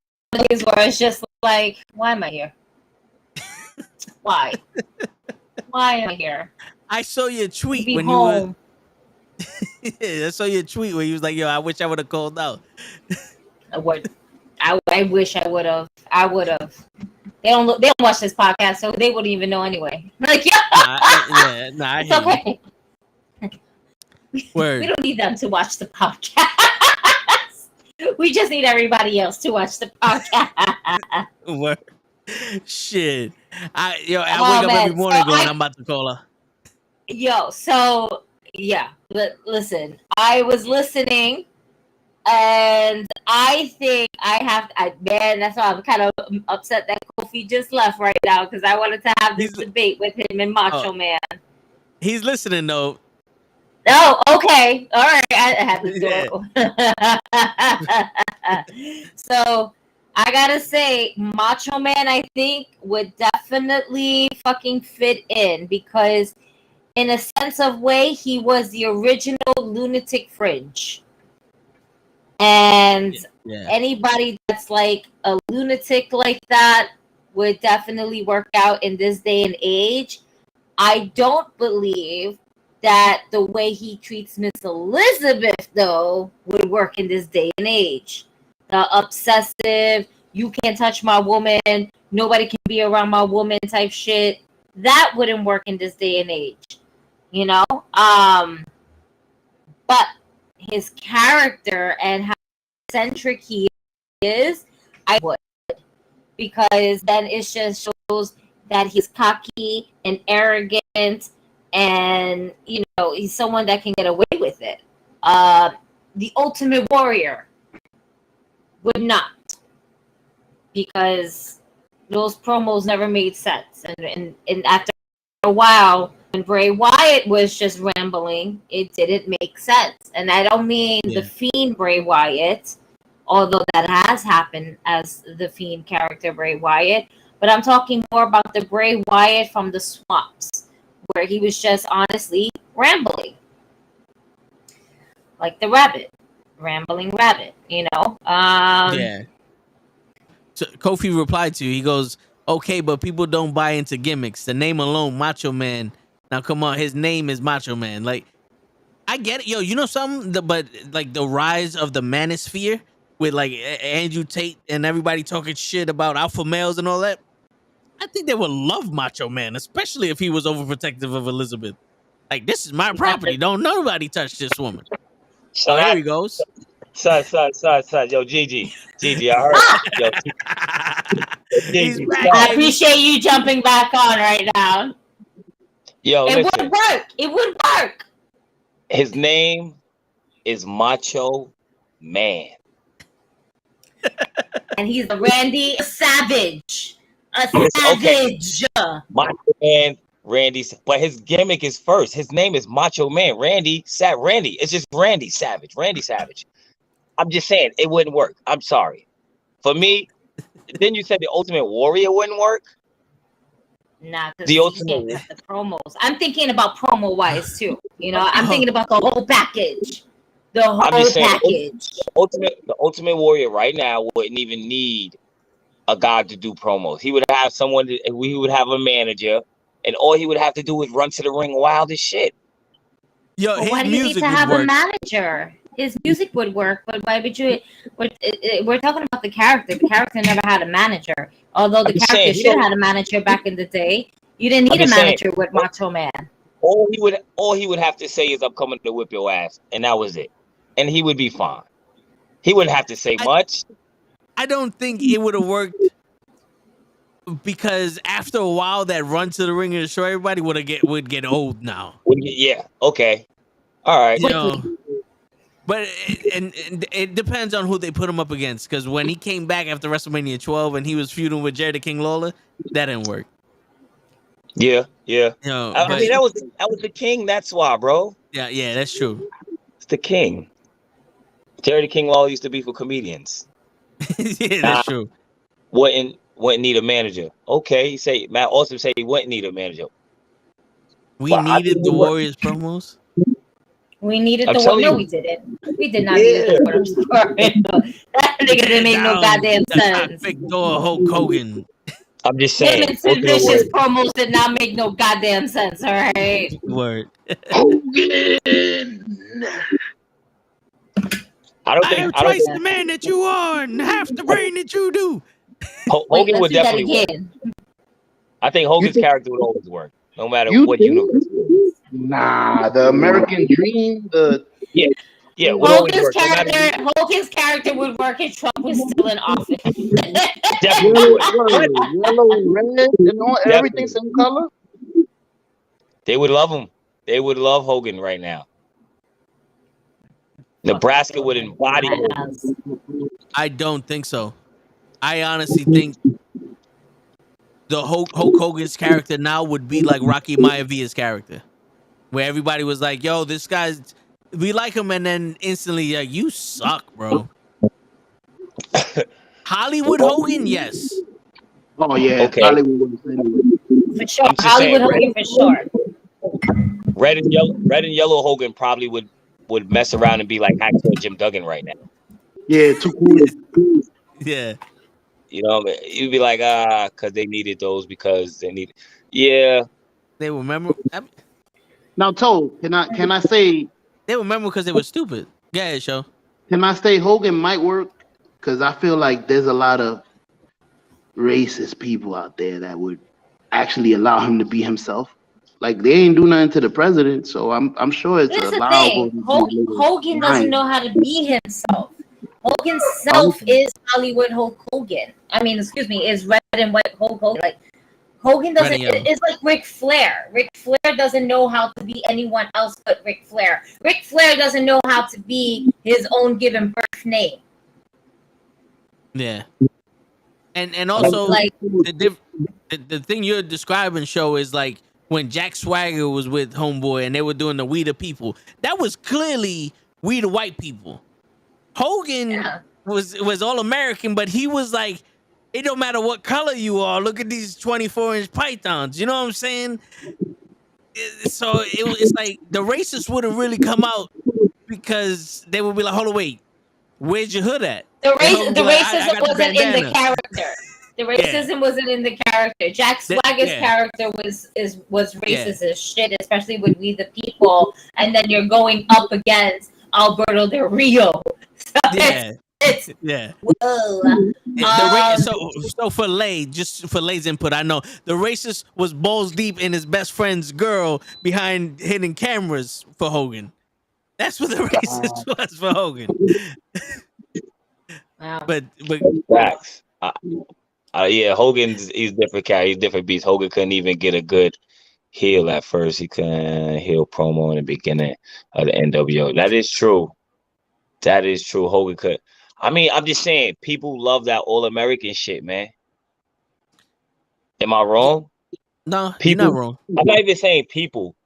days where it's just like, why am I here? Why? Why am I here? I saw your tweet Be when home. you were. I saw your tweet where you was like, "Yo, I wish I would have called out." I wish I would have. I would have. They don't watch this podcast, so they wouldn't even know anyway. Like, yeah, I it's hear okay. Word. We don't need them to watch the podcast. We just need everybody else to watch the podcast. Word. Shit. I wake up man. every morning going, I'm about to call her. Yo, so yeah, listen, I was listening, and I think man, that's why I'm kind of upset that Kofi just left right now, because I wanted to have this debate with him and Macho Man. He's listening though. Oh, okay. All right. I had the door. So I gotta say, Macho Man, I think, would definitely fucking fit in, because in a sense of way, he was the original Lunatic Fringe. And anybody that's like a lunatic like that would definitely work out in this day and age. I don't believe that the way he treats Miss Elizabeth, though, would work in this day and age. The obsessive, you can't touch my woman, nobody can be around my woman type shit, that wouldn't work in this day and age. You know? But his character and how eccentric he is, I would. Because then it just shows that he's cocky and arrogant, and you know, he's someone that can get away with it. The Ultimate Warrior would not, because those promos never made sense, and after a while, when Bray Wyatt was just rambling, it didn't make sense. And I don't mean the Fiend Bray Wyatt, although that has happened as the Fiend character Bray Wyatt, but I'm talking more about the Bray Wyatt from the swamps, where he was just honestly rambling. Like the rambling rabbit, you know? Yeah. So Kofi replied to you, he goes, okay, but people don't buy into gimmicks. The name alone, Macho Man. Now, come on, his name is Macho Man. Like, I get it. Yo, you know something? But like the rise of the manosphere with like Andrew Tate and everybody talking shit about alpha males and all that, I think they would love Macho Man, especially if he was overprotective of Elizabeth. Like, this is my property. Don't nobody touch this woman. So here he goes. Son. Yo, Gigi, I heard. Yo, Gigi, I appreciate you jumping back on right now. Yo, it would work. It would work. His name is Macho Man. And he's a Randy Savage. Savage. Okay. Macho Man, Randy, but his gimmick is first. His name is Macho Man. Randy. It's just Randy Savage. I'm just saying it wouldn't work. I'm sorry. For me, then you said the Ultimate Warrior wouldn't work. Nah, the promos. I'm thinking about promo wise too. You know, I'm thinking about the whole package. The whole package. The Ultimate Warrior right now wouldn't even need a guy to do promos. He would have someone. He would have a manager, and all he would have to do is run to the ring wild as shit. Yo, but why do you need to have a manager? His music would work, but why would you? We're talking about the character. The character never had a manager. Although the character should have had a manager back in the day. You didn't need a manager with Macho Man. All he would have to say is, "I'm coming to whip your ass," and that was it. And he would be fine. He wouldn't have to say much. I don't think it would have worked because after a while, that run to the ring and destroy everybody would get old now. Yeah. Okay. All right. You know, but it depends on who they put him up against. Because when he came back after WrestleMania 12 and he was feuding with Jerry the King Lawler, that didn't work. Yeah. You know, I mean, that was the King. That's why, bro. Yeah, that's true. It's the King. Jerry the King Lawler used to be for comedians. Yeah, that's true. Wouldn't need a manager. Okay, he say Matt Austin say he wouldn't need a manager. We needed the Warriors promos. We needed the Warriors. No, we didn't. We did not need the Warriors. That nigga didn't make no goddamn sense. Big door Hulk Hogan. I'm just saying. Him and Sid Vicious promos did not make no goddamn sense. All right. Word. Hogan. I am twice the man that you are and half the brain that you do. Hogan would definitely work. I think Hogan's character would always work, no matter what universe. Nah, the American Dream, yeah. Hogan's character would work if Trump was still in office. Definitely would. Yellow, red, and all, everything same color. They would love him. They would love Hogan right now. Nebraska would embody Hogan. I don't think so. I honestly think the Hulk Hogan's character now would be like Rocky Mayavia's character, where everybody was like, "Yo, this guy's we like him," and then instantly, like, "You suck, bro." Hollywood Hogan, yes. Oh yeah, okay. Hollywood for sure. Hollywood Hogan for sure. Red and yellow Hogan probably would mess around and be like Hacksaw Jim Duggan right now. Yeah, too cool. Yeah. You know, you'd be like, because they needed those because they needed. Yeah. They remember. Now, Toe, can I say? They remember because they were stupid. Yeah, show. Can I say Hogan might work? Because I feel like there's a lot of racist people out there that would actually allow him to be himself. Like they ain't do nothing to the president, so I'm sure it's allowable. Hogan doesn't know how to be himself. Hogan's self is Hollywood Hulk Hogan. I mean, excuse me, is red and white Hulk Hogan. Like Hogan doesn't. It's like Ric Flair. Ric Flair doesn't know how to be anyone else but Ric Flair. Ric Flair doesn't know how to be his own given birth name. Yeah, and also like the thing you're describing, show, is like when Jack Swagger was with Homeboy and they were doing the We the People. That was clearly We the White People. Hogan was all American, but he was like, it don't matter what color you are. Look at these 24-inch pythons. You know what I'm saying? So it's like the racists wouldn't really come out because they would be like, hold on, wait, where's your hood at? The racism wasn't in the character. The racism wasn't in the character. Jack Swagger's character was racist as shit, especially with We the People, and then you're going up against Alberto Del Rio. So it's whoa. So for Lay's input, I know the racist was balls deep in his best friend's girl behind hidden cameras for Hogan. That's what the racist was for Hogan. Wow. But facts. Yeah, Hogan's he's different cat. He's different beast. Hogan couldn't even get a good heel at first. He couldn't heel promo in the beginning of the NWO. That is true. That is true. Hogan could. I mean, I'm just saying, people love that all-American shit, man. Am I wrong? No, people, you're not wrong. I'm not even saying people.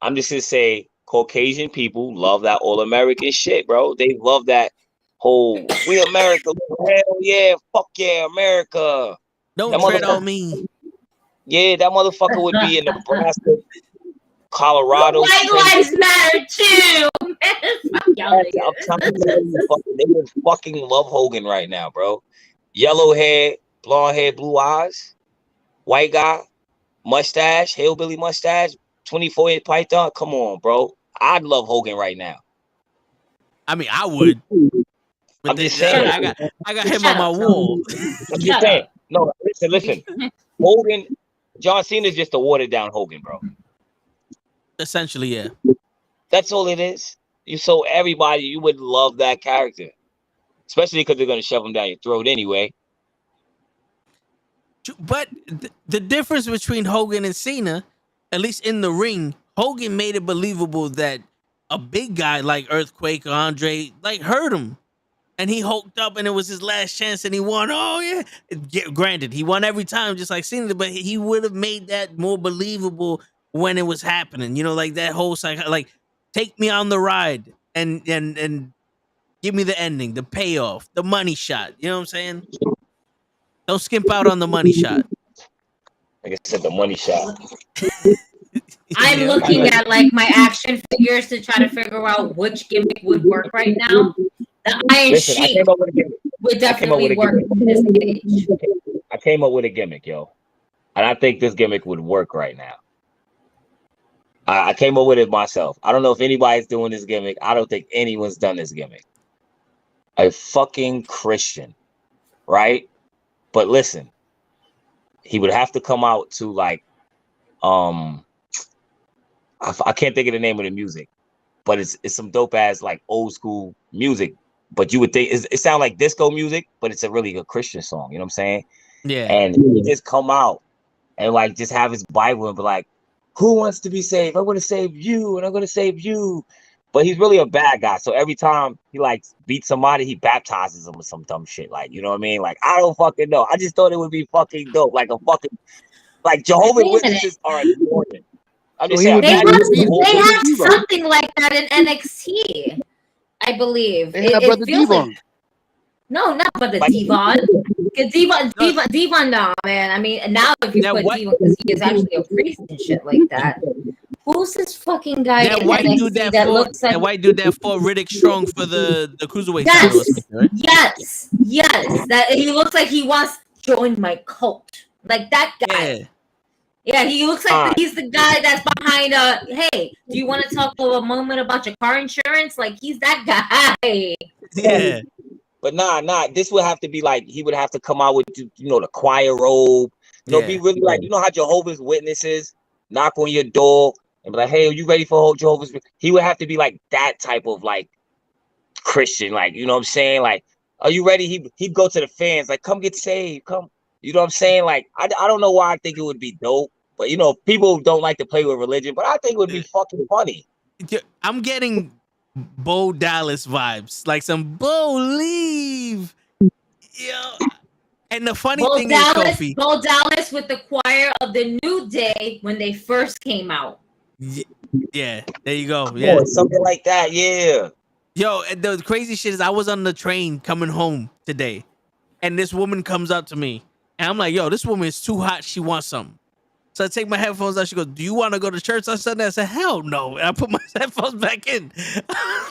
I'm just gonna say Caucasian people love that all-American shit, bro. They love that whole we America. Hell yeah, fuck yeah, America. Don't tread on me. Yeah, that motherfucker would be in Nebraska, Colorado. White lives matter too. I'm trying to tell you, they would fucking love Hogan right now, bro. Yellow hair, blonde hair, blue eyes, white guy. mustache, hillbilly mustache, 24-inch python. Come on, bro. I'd love Hogan right now. I mean, I would. I'm just saying. I got him on my wall. I'm just saying. No, listen. Hogan, John Cena's just a watered down Hogan, bro. Essentially, yeah. That's all it is. So everybody, you would love that character, especially because they're gonna shove him down your throat anyway. But the difference between Hogan and Cena, at least in the ring, Hogan made it believable that a big guy like Earthquake or Andre like hurt him, and he hulked up, and it was his last chance, and he won. Oh yeah, granted, he won every time, just like Cena, but he would have made that more believable when it was happening. You know, like that whole like take me on the ride and give me the ending, the payoff, the money shot. You know what I'm saying? Don't skimp out on the money shot. Like I said, the money shot. I'm looking at like my action figures to try to figure out which gimmick would work right now. The Iron Sheik would definitely work in this age. I came up with a gimmick, yo. And I think this gimmick would work right now. I came up with it myself. I don't know if anybody's doing this gimmick. I don't think anyone's done this gimmick. A fucking Christian, right? But listen, he would have to come out to like, I can't think of the name of the music, but it's some dope ass like old school music. But you would think it sounds like disco music, but it's a really good Christian song. You know what I'm saying? Yeah. And he just come out and like just have his Bible and be like, "Who wants to be saved? I'm going to save you, and I'm going to save you." But he's really a bad guy. So every time he like beats somebody, he baptizes them with some dumb shit. Like, you know what I mean? Like, I don't fucking know. I just thought it would be fucking dope. Like a fucking, like Jehovah's Witnesses are annoying. I'm just saying. They have something like that in NXT, I believe. It feels like, no, not Brother Devon. Devon, no, man. I mean, now if you put Devon, because he is actually a priest and shit like that. Who's this fucking guy? That white dude that looks like that white dude that fought Riddick Strong for the cruiserweight title. Right? Yes. That he looks like he wants to join my cult. Like that guy. Yeah, he looks like he's the guy that's behind hey, do you want to talk for a moment about your car insurance? Like he's that guy. Yeah. But nah, this would have to be like he would have to come out with the choir robe. Be really like how Jehovah's Witnesses knock on your door and be like, "Hey, are you ready for Jehovah's?" He would have to be like that type of like Christian, like you know what I'm saying? Like, are you ready? He'd go to the fans like, "Come get saved, come." You know what I'm saying? Like, I don't know why I think it would be dope, but people don't like to play with religion, but I think it would be fucking funny. I'm getting Bo Dallas vibes, like some Bo leave. Yeah. And the funny thing is, Kofi, Bo Dallas with the choir of the New Day when they first came out. Yeah, there you go. Yeah, something like that. Yeah. Yo, and the crazy shit is, I was on the train coming home today, and this woman comes up to me, and I'm like, "Yo, this woman is too hot. She wants something." So I take my headphones out. She goes, "Do you want to go to church on Sunday?" I said, "Hell no." And I put my headphones back in.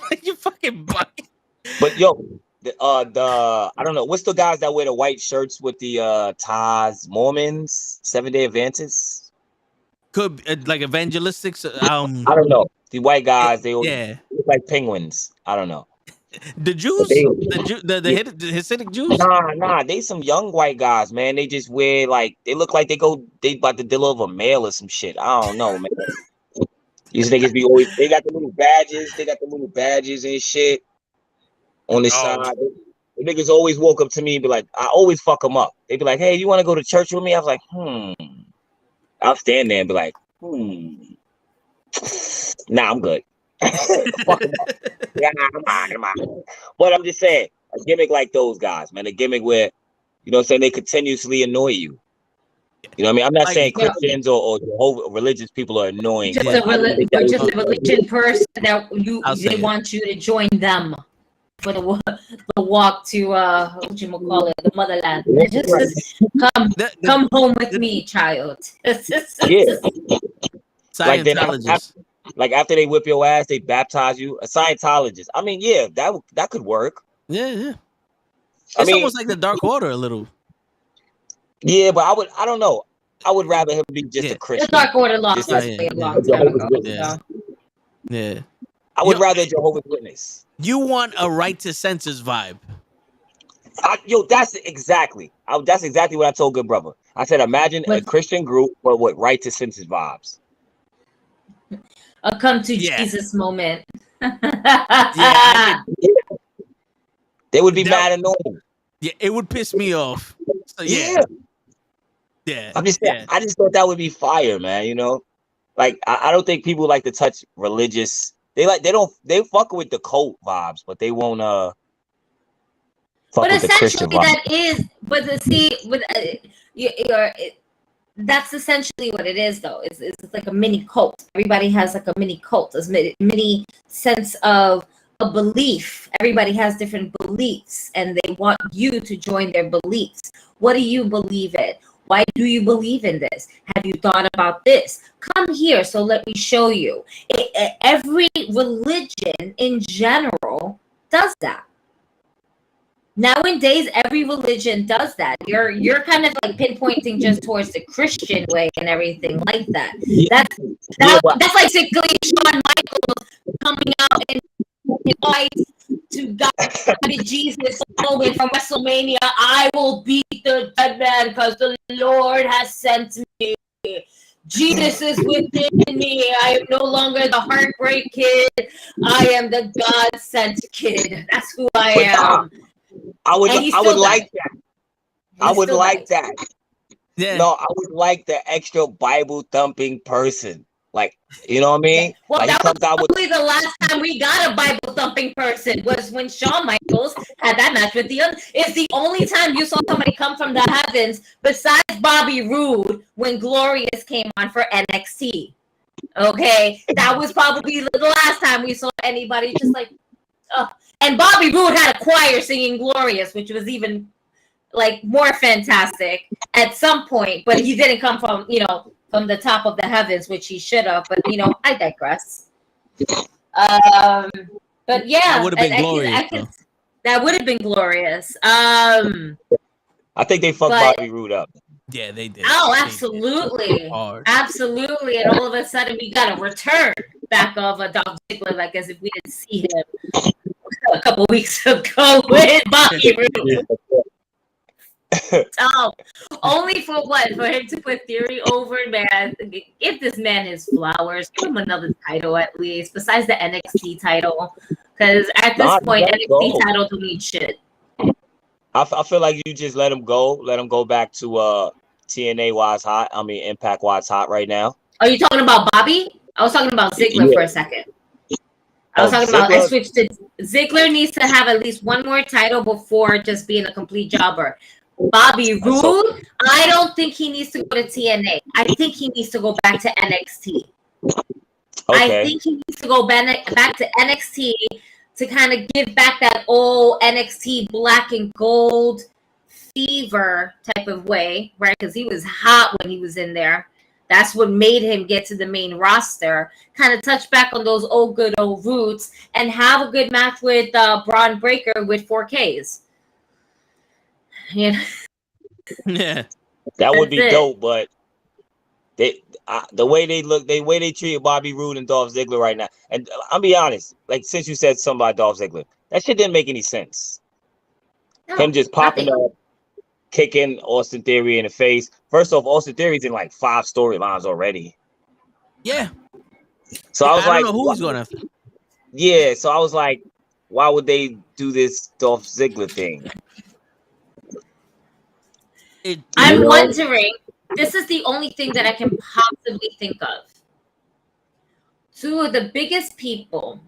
Like, you fucking bucket. But yo, I don't know. What's the guys that wear the white shirts with the ties? Mormons, Seventh-day Adventists? Could like evangelistics. I don't know. The white guys, they look like penguins. I don't know. The Jews, the Hasidic Jews. Nah. They some young white guys, man. They just wear like they look like they about to deliver a mail or some shit. I don't know, man. These niggas be always. They got the little badges. They got the little badges and shit on the side. The niggas always walk up to me and be like, I always fuck them up. They be like, "Hey, you want to go to church with me?" I was like, I'll stand there and be like, Nah, I'm good. Fuck 'em up. Yeah, come on. But I'm just saying, a gimmick like those guys, man. A gimmick where, you know what I'm saying, they continuously annoy you. You know what I mean? I'm not saying Christians or religious people are annoying. Just a religion person that they want you to join them for the walk to the motherland. Just come home with me, child. Yeah. Scientologist. Like after they whip your ass, they baptize you. A Scientologist. I mean, yeah, that could work. Yeah. It's almost like the Dark Order a little. Yeah, but I don't know. I would rather him be just a The Christian. Dark Order lost Just us a long time ago. Yeah. I would rather Jehovah's Witness. You want a right to censors vibe. That's exactly what I told Good Brother. I said, imagine a Christian group, but with right to censors vibes. A come to Jesus moment. Yeah, they would be mad annoying. Yeah, it would piss me off. So, yeah. I just thought that would be fire, man. You know, like I don't think people like to touch religious. They fuck with the cult vibes, but they won't fuck with the Christian vibes. That is, but see, with that's essentially what it is, though. It's like a mini cult. Everybody has like a mini cult, a mini sense of a belief. Everybody has different beliefs, and they want you to join their beliefs. What do you believe in? Why do you believe in this? Have you thought about this? Come here, so let me show you. Every religion in general does that. Nowadays, every religion does that. You're kind of like pinpointing just towards the Christian way and everything like that. That's basically Shawn Michaels coming out and invite to God Jesus moment from WrestleMania. I will beat the dead man because the Lord has sent me. Jesus is within me. I am no longer the heartbreak kid. I am the God sent kid. That's who I am. I would like that. I would like that. Yeah. No, I would like the extra Bible thumping person. Like, you know what I mean? Yeah. Well, like that was probably the last time we got a Bible thumping person was when Shawn Michaels had that match with the other. It's the only time you saw somebody come from the heavens besides Bobby Roode when Glorious came on for NXT. Okay, that was probably the last time we saw anybody just like. And Bobby Roode had a choir singing Glorious, which was even like more fantastic at some point, but he didn't come from, from the top of the heavens, which he should have, but I digress. But yeah, that would have been glorious. That would have been glorious. I think they fucked Bobby Roode up. Yeah, they did. Oh, absolutely. Absolutely. And all of a sudden we got a return back of a Dolph Ziggler, like as if we didn't see him a couple weeks ago with Bobby Roode. Oh, only for what? For him to put Theory over, man. Give this man his flowers. Give him another title at least, besides the NXT title. Because at this point, NXT title don't mean shit. I feel like you just let him go. Let him go back to TNA while it's hot. I mean, Impact while it's hot right now. Are you talking about Bobby? I was talking about Ziggler for a second. I was talking about I switched to Ziggler needs to have at least one more title before just being a complete jobber. Bobby Roode, I don't think he needs to go to TNA. I think he needs to go back to NXT. Okay. I think he needs to go back to NXT to kind of give back that old NXT black and gold fever type of way, right? Because he was hot when he was in there. That's what made him get to the main roster. Kind of touch back on those good old roots and have a good match with Braun Breaker with 4Ks. Yeah, that would be dope. But the way they look, the way they treat Bobby Roode and Dolph Ziggler right now, and I'll be honest, like since you said something about Dolph Ziggler, that shit didn't make any sense. No, him just popping up, kicking Austin Theory in the face. First off, Austin Theory's in like 5 storylines already. Yeah. So I was like, I don't know who he's going after. Yeah, so I was like, why would they do this Dolph Ziggler thing? I'm wondering, this is the only thing that I can possibly think of. 2 of the biggest people,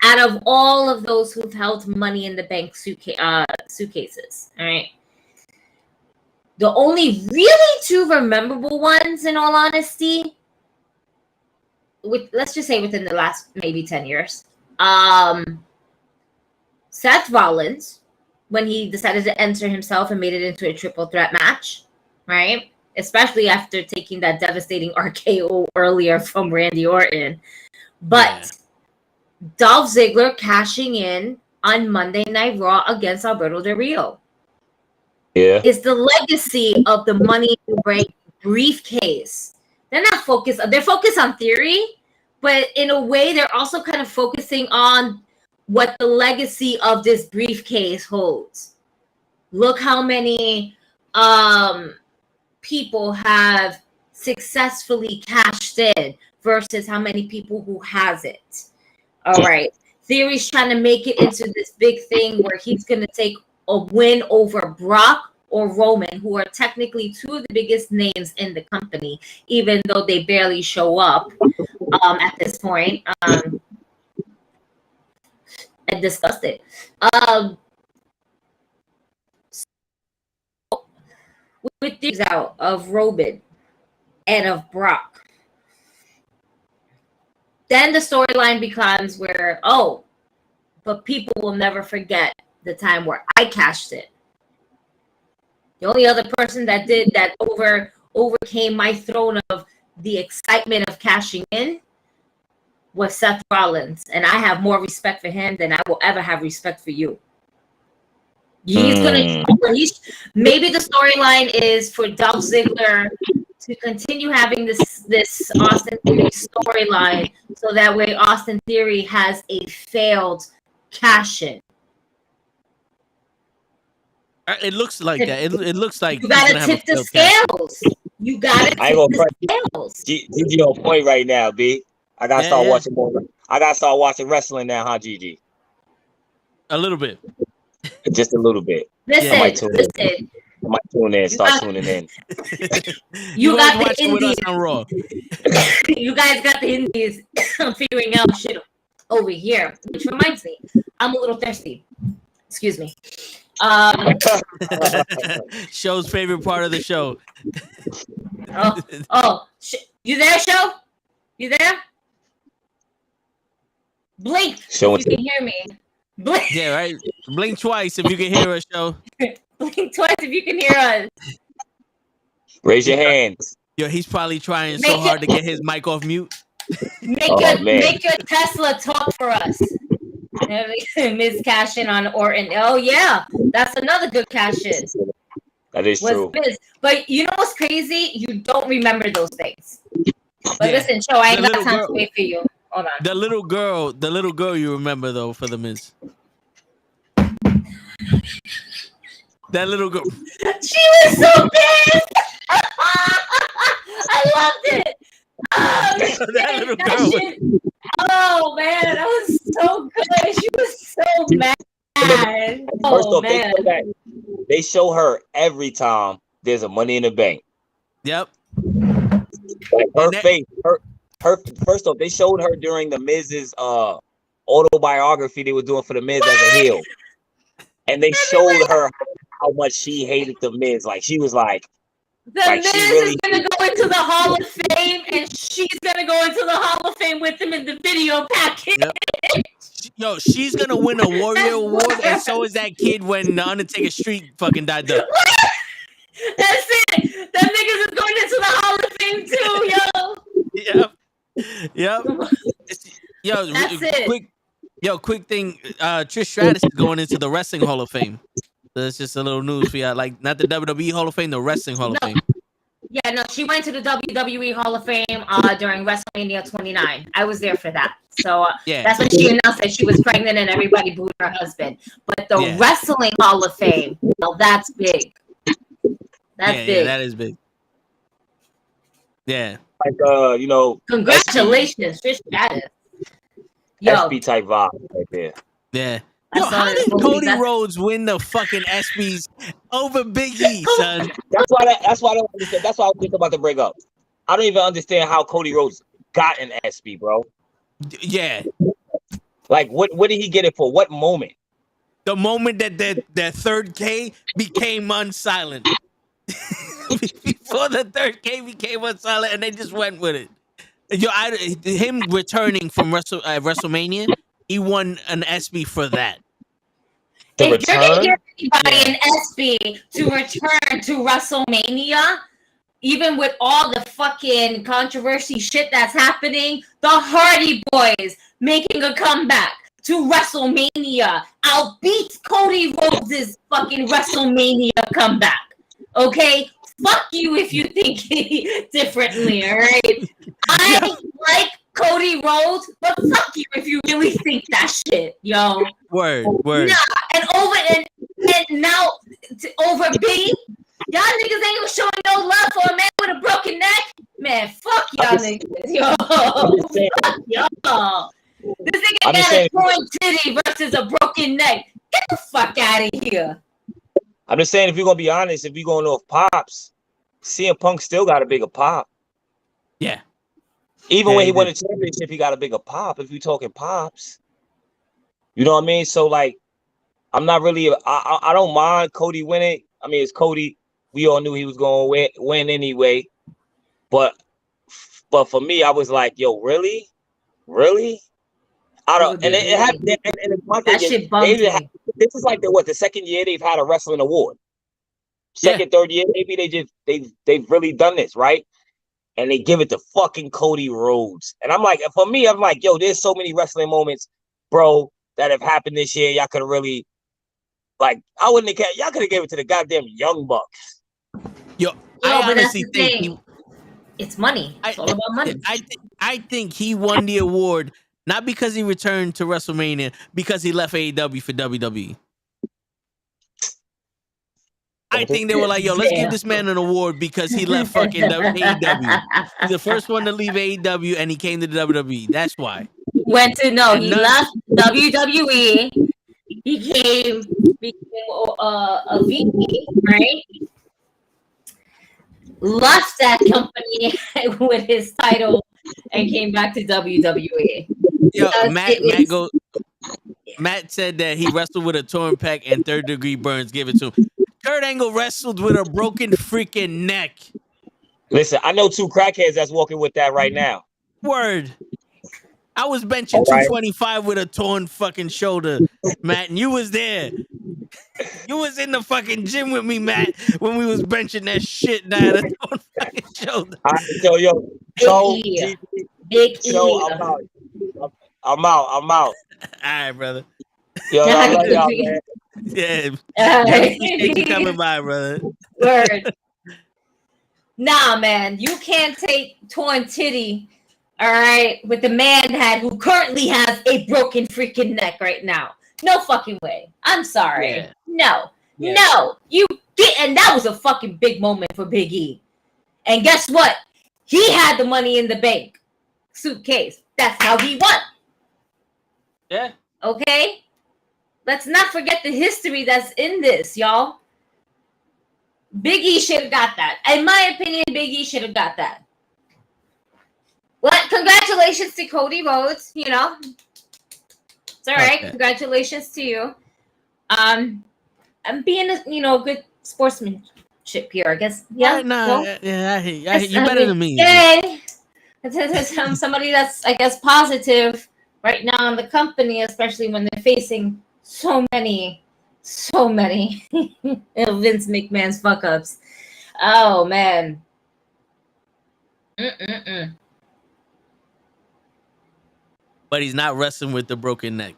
out of all of those who've held money in the bank suitcases, all right? The only really 2 memorable ones, in all honesty, let's just say within the last maybe 10 years, Seth Rollins, when he decided to enter himself and made it into a triple threat match, right? Especially after taking that devastating RKO earlier from Randy Orton. But Dolph Ziggler cashing in on Monday Night Raw against Alberto Del Rio. Yeah. Is the legacy of the Money in the briefcase. They're not focused. They're focused on theory, but in a way, they're also kind of focusing on what the legacy of this briefcase holds. Look how many people have successfully cashed in versus how many people who has it. All right. Theory's trying to make it into this big thing where he's going to take a win over Brock or Roman, who are technically two of the biggest names in the company, even though they barely show up at this point. I discussed it. With these out of Roman and of Brock, then the storyline becomes where, oh, but people will never forget the time where I cashed it. The only other person that did that overcame my throne of the excitement of cashing in was Seth Rollins, and I have more respect for him than I will ever have respect for you. Maybe the storyline is for Dolph Ziggler to continue having this Austin Theory storyline, so that way Austin Theory has a failed cash-in. It looks like that. It looks like you gotta tip the scales. You gotta tip the scales. Gigi on point right now, B. I gotta start watching more. I gotta start watching wrestling now, huh, Gigi? A little bit. Just a little bit. Listen. I might tune in. Start tuning in. You got the Indies. With us on Raw. You guys got the Indies figuring out shit over here, which reminds me, I'm a little thirsty. Excuse me. Show's favorite part of the show. You there, Show? You there? Blink if you can hear me. Blink. Yeah, right. Blink twice if you can hear us, Show. Blink twice if you can hear us. Raise your hands. Yo, he's probably trying so hard to get his mic off mute. Make your Tesla talk for us. Miss cash-in on Orton. Oh yeah, that's another good cash-in. That is true. But you know what's crazy? You don't remember those things. But listen, Show, I ain't got time to wait for you. Hold on. The little girl you remember though for the Miz. That little girl. She was so pissed. I loved it. That little girl. Oh man, that was so good. She was so mad. First off, they show her every time there's a Money in the Bank. Yep. Like her face, her. First off, they showed her during the Miz's autobiography they were doing for the Miz as a heel, and they showed her how much she hated the Miz. Like she was like, the Miz is gonna go into the Hall of Fame, and she's gonna go into the Hall of Fame with him in the video package. Yep. Yo, she's gonna win a Warrior Award, and so is that kid when the Undertaker Street fucking died up. That's it. That niggas is going into the Hall of Fame too, yo. Yep. Yo, quick thing. Trish Stratus is going into the Wrestling Hall of Fame. So it's just a little news for y'all. Like, not the WWE Hall of Fame, the Wrestling Hall of Fame. Yeah, no, she went to the WWE Hall of Fame during WrestleMania 29. I was there for that. So that's when she announced that she was pregnant and everybody booed her husband. But the Wrestling Hall of Fame, that's big. That's big. Yeah, that is big. Yeah. Like, congratulations, Trish Stratus. SP type vibe right there. Yeah. Yo, how did Cody Rhodes win the fucking ESPYs over Big E, son? That's why I don't understand. That's why I was about to bring up. I don't even understand how Cody Rhodes got an ESPY, bro. Yeah. Like, what did he get it for? What moment? The moment that third K became unsilent. Before the third K became unsilent, and they just went with it. Yo, him returning from WrestleMania, he won an ESPY for that. If you're gonna give anybody an ESPY to return to WrestleMania, even with all the fucking controversy shit that's happening, the Hardy Boys making a comeback to WrestleMania outbeats Cody Rhodes' fucking WrestleMania comeback. Okay? fuck you if you think differently, all right? I like Cody Rhodes, but fuck you if you really think that shit, yo. Word. Nah, and now over B, y'all niggas ain't even showing no love for a man with a broken neck. Man, fuck y'all niggas, yo. Fuck y'all. This nigga got a torn titty versus a broken neck. Get the fuck out of here. I'm just saying, if you're gonna be honest, if you're going off pops, CM Punk still got a bigger pop. Yeah. Even when he won a championship, he got a bigger pop. If you're talking pops, you know what I mean. So like, I'm not really. I don't mind Cody winning. I mean, it's Cody. We all knew he was gonna win anyway. But for me, I was like, yo, really? I don't. And it happened. And my thing is, this is like the second year they've had a wrestling award. Second, third year, maybe they've really done this, right? And they give it to fucking Cody Rhodes. And I'm like, for me, I'm like, yo, there's so many wrestling moments, bro, that have happened this year. Y'all could have really, like, I wouldn't have cared. Y'all could have gave it to the goddamn Young Bucks. Yo, I honestly think it's money. It's all about money. I think he won the award not because he returned to WrestleMania, because he left AEW for WWE. I think they were like, yo, let's give this man an award because he left fucking AEW. He's the first one to leave AEW and he came to the WWE. That's why. He left WWE. He became a VP, right? Left that company with his title and came back to WWE. Yo, Matt said that he wrestled with a torn pec and third-degree burns. Give it to him. Kurt Angle wrestled with a broken freaking neck. Listen, I know two crackheads that's walking with that right now. Word. I was benching 225 with a torn fucking shoulder, Matt, and you was there. You was in the fucking gym with me, Matt, when we was benching that shit down a torn fucking shoulder. Big E. I'm out. All right, brother. Yo, I love y'all, man. Yeah. Appreciate you coming by, brother. Word. Nah, man. You can't take torn titty, all right, with the man who currently has a broken freaking neck right now. No fucking way. I'm sorry. Yeah. No. You get, and that was a fucking big moment for Big E. And guess what? He had the money in the bank suitcase. That's how he won. Yeah. Okay? Let's not forget the history that's in this, y'all. Big E should have got that. In my opinion, Big E should have got that. Well, congratulations to Cody Rhodes, you know. It's all right. Okay. Congratulations to you. I'm being a good sportsmanship here, I guess. Yeah. I hear you better than me. Yay. I'm somebody that's, I guess, positive right now in the company, especially when they're facing so many Vince McMahon's fuck ups. Oh man. But he's not wrestling with the broken neck.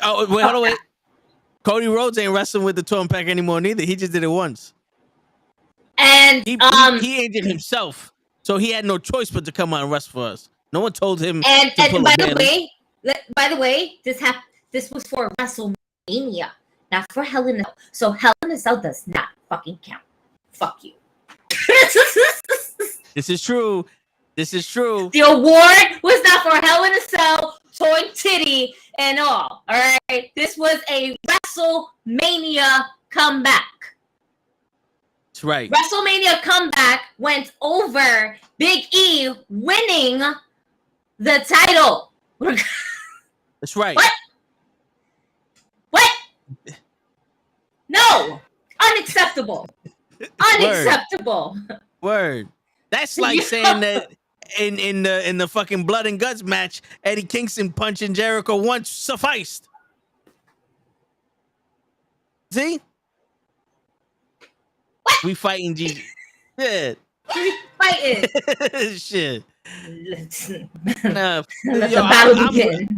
Oh wait, hold on, wait. Cody Rhodes ain't wrestling with the torn pec anymore neither. He just did it once. And he injured himself, so he had no choice but to come out and wrestle for us. No one told him. And by the way, this was for WrestleMania, not for Hell in a Cell. So Hell in a Cell does not fucking count. Fuck you. This is true. The award was not for Hell in a Cell, torn titty, and all. All right. This was a WrestleMania comeback. That's right. WrestleMania comeback went over Big E winning the title. That's right. What? No. Unacceptable. Unacceptable. Word. That's like saying that in the fucking blood and guts match, Eddie Kingston punching Jericho once sufficed. See? What? We fighting Gigi. Yeah. We fighting. Shit. Let the battle begin.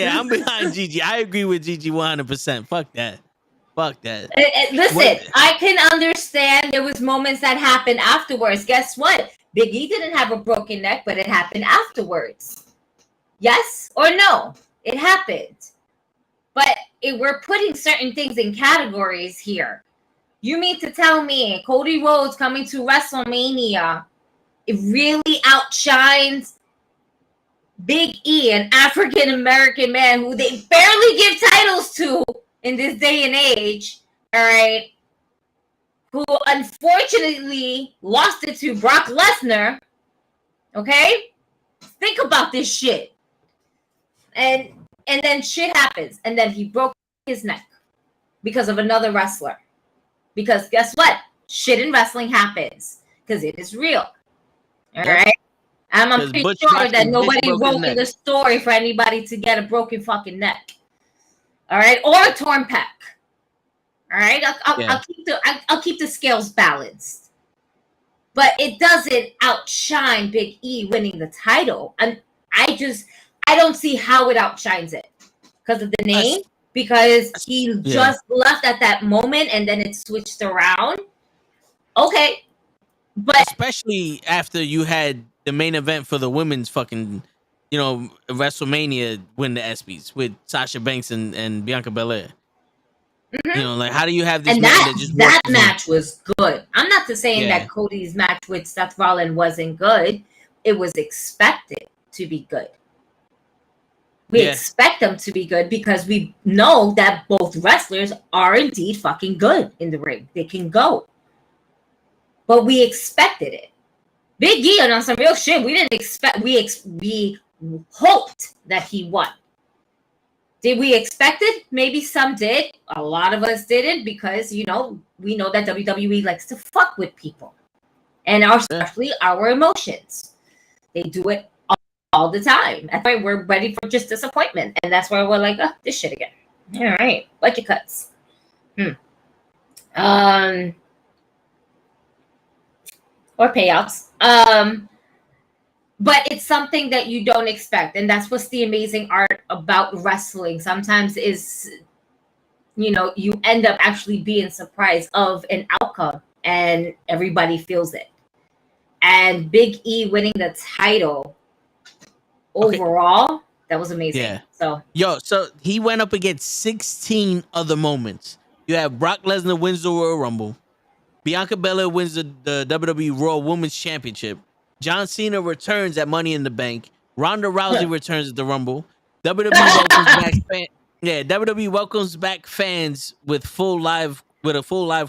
I'm behind Gigi. I agree with Gigi 100%. Fuck that. Fuck that. Listen, I can understand there was moments that happened afterwards. Guess what? Big E didn't have a broken neck, but it happened afterwards. Yes or no? It happened. But we're putting certain things in categories here. You mean to tell me Cody Rhodes coming to WrestleMania, it really outshines Big E, an African-American man who they barely give titles to in this day and age, all right, who unfortunately lost it to Brock Lesnar, okay? Think about this shit. And then shit happens, and then he broke his neck because of another wrestler. Because guess what? Shit in wrestling happens because it is real. All right? I'm pretty sure that nobody wrote in the story for anybody to get a broken fucking neck. All right? Or a torn pec. All right? I'll keep the scales balanced. But it doesn't outshine Big E winning the title. And I don't see how it outshines it. Because of the name? Because he just left at that moment and then it switched around. Okay. But especially after you had the main event for the women's fucking, WrestleMania win the ESPYs with Sasha Banks and Bianca Belair. Mm-hmm. Like how do you have this and match that match was good. I'm not saying that Cody's match with Seth Rollins wasn't good. It was expected to be good. We expect them to be good because we know that both wrestlers are indeed fucking good in the ring. They can go. But we expected it. Big E on some real shit. We didn't expect. We hoped that he won. Did we expect it? Maybe some did. A lot of us didn't because we know that WWE likes to fuck with people, and especially our emotions. They do it all the time. That's why we're ready for just disappointment, and that's why we're like, oh, this shit again. All right, budget cuts. Or payouts. But it's something that you don't expect. And that's what's the amazing art about wrestling. Sometimes is, you end up actually being surprised of an outcome and everybody feels it. And Big E winning the title overall, that was amazing. Yeah. So he went up against 16 other moments. You have Brock Lesnar wins the Royal Rumble. Bianca Belair wins the WWE Raw Women's Championship. John Cena returns at Money in the Bank. Ronda Rousey returns at the Rumble. WWE welcomes back fans with a full live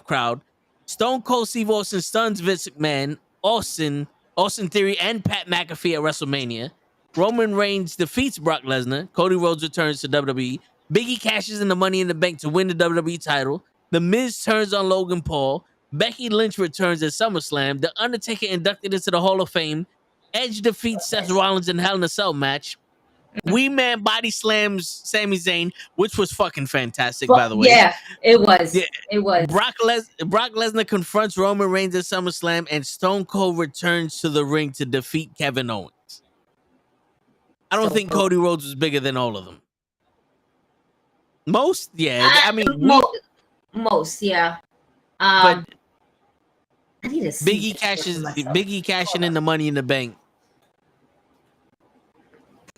crowd. Stone Cold Steve Austin stuns Vince McMahon, Austin Theory, and Pat McAfee at WrestleMania. Roman Reigns defeats Brock Lesnar. Cody Rhodes returns to WWE. Big E cashes in the Money in the Bank to win the WWE title. The Miz turns on Logan Paul. Becky Lynch returns at SummerSlam. The Undertaker inducted into the Hall of Fame. Edge defeats Seth Rollins in Hell in a Cell match. Wee Man body slams Sami Zayn, which was fucking fantastic, by the way. Yeah, it was. Yeah. It was. Brock Lesnar confronts Roman Reigns at SummerSlam, and Stone Cold returns to the ring to defeat Kevin Owens. I don't think Cody Rhodes was bigger than all of them. Most, yeah. Most, yeah. But I need to see Big E cashing in the Money in the Bank.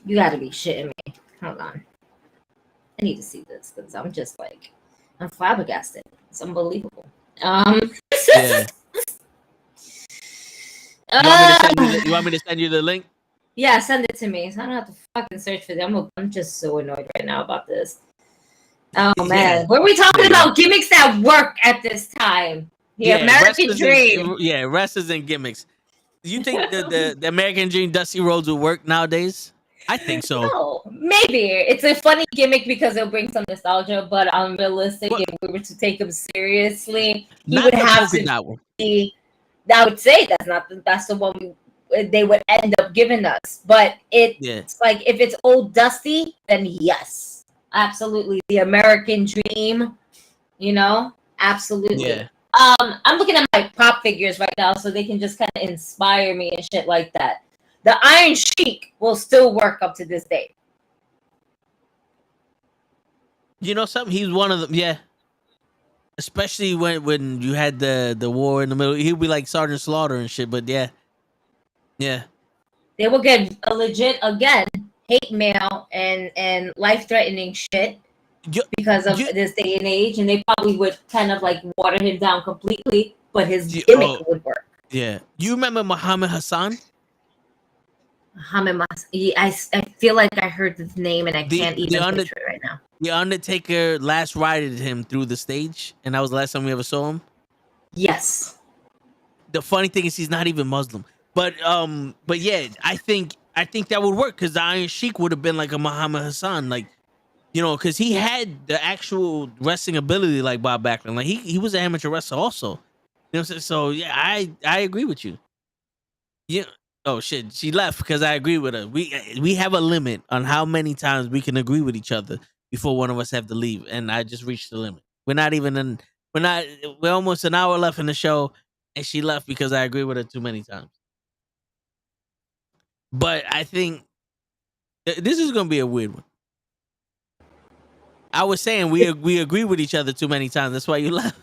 You gotta be shitting me. Hold on. I need to see this because I'm just like, I'm flabbergasted. It's unbelievable. Yeah. You want me to send you the link? Yeah, send it to me. So I don't have to fucking search for them. I'm just so annoyed right now about this. Oh man, what are we talking about? Gimmicks that work at this time. The American Dream. Wrestlers and gimmicks. Do you think the American Dream Dusty Rhodes will work nowadays? I think so. No, maybe. It's a funny gimmick because it'll bring some nostalgia, but unrealistic. If we were to take him seriously, he would have to be. I would say that's the one they would end up giving us. But it's like if it's old Dusty, then yes, absolutely. The American Dream, absolutely. Yeah. I'm looking at my pop figures right now, so they can just kind of inspire me and shit like that. The Iron Sheik will still work up to this day. You know something? He's one of them. Yeah. Especially when you had the war in the middle. He'd be like Sergeant Slaughter and shit. But yeah. They will get a legit again hate mail and life threatening shit because of this day and age, and they probably would kind of like water him down completely, but his gimmick would work. Yeah, you remember Muhammad Hassan? I feel like I heard his name and I can't even picture it right now. The Undertaker last rided him through the stage, and that was the last time we ever saw him. Yes. The funny thing is he's not even Muslim. But yeah, I think that would work because the Iron Sheik would have been like a Muhammad Hassan, like, you know, because he had the actual wrestling ability like Bob Backlund. Like he was an amateur wrestler also. You know what I'm saying? So yeah, I agree with you. Yeah. Oh shit, she left because I agree with her. We have a limit on how many times we can agree with each other before one of us have to leave, and I just reached the limit. We're almost an hour left in the show, and she left because I agree with her too many times. But I think this is gonna be a weird one. I was saying we agree with each other too many times. That's why you left.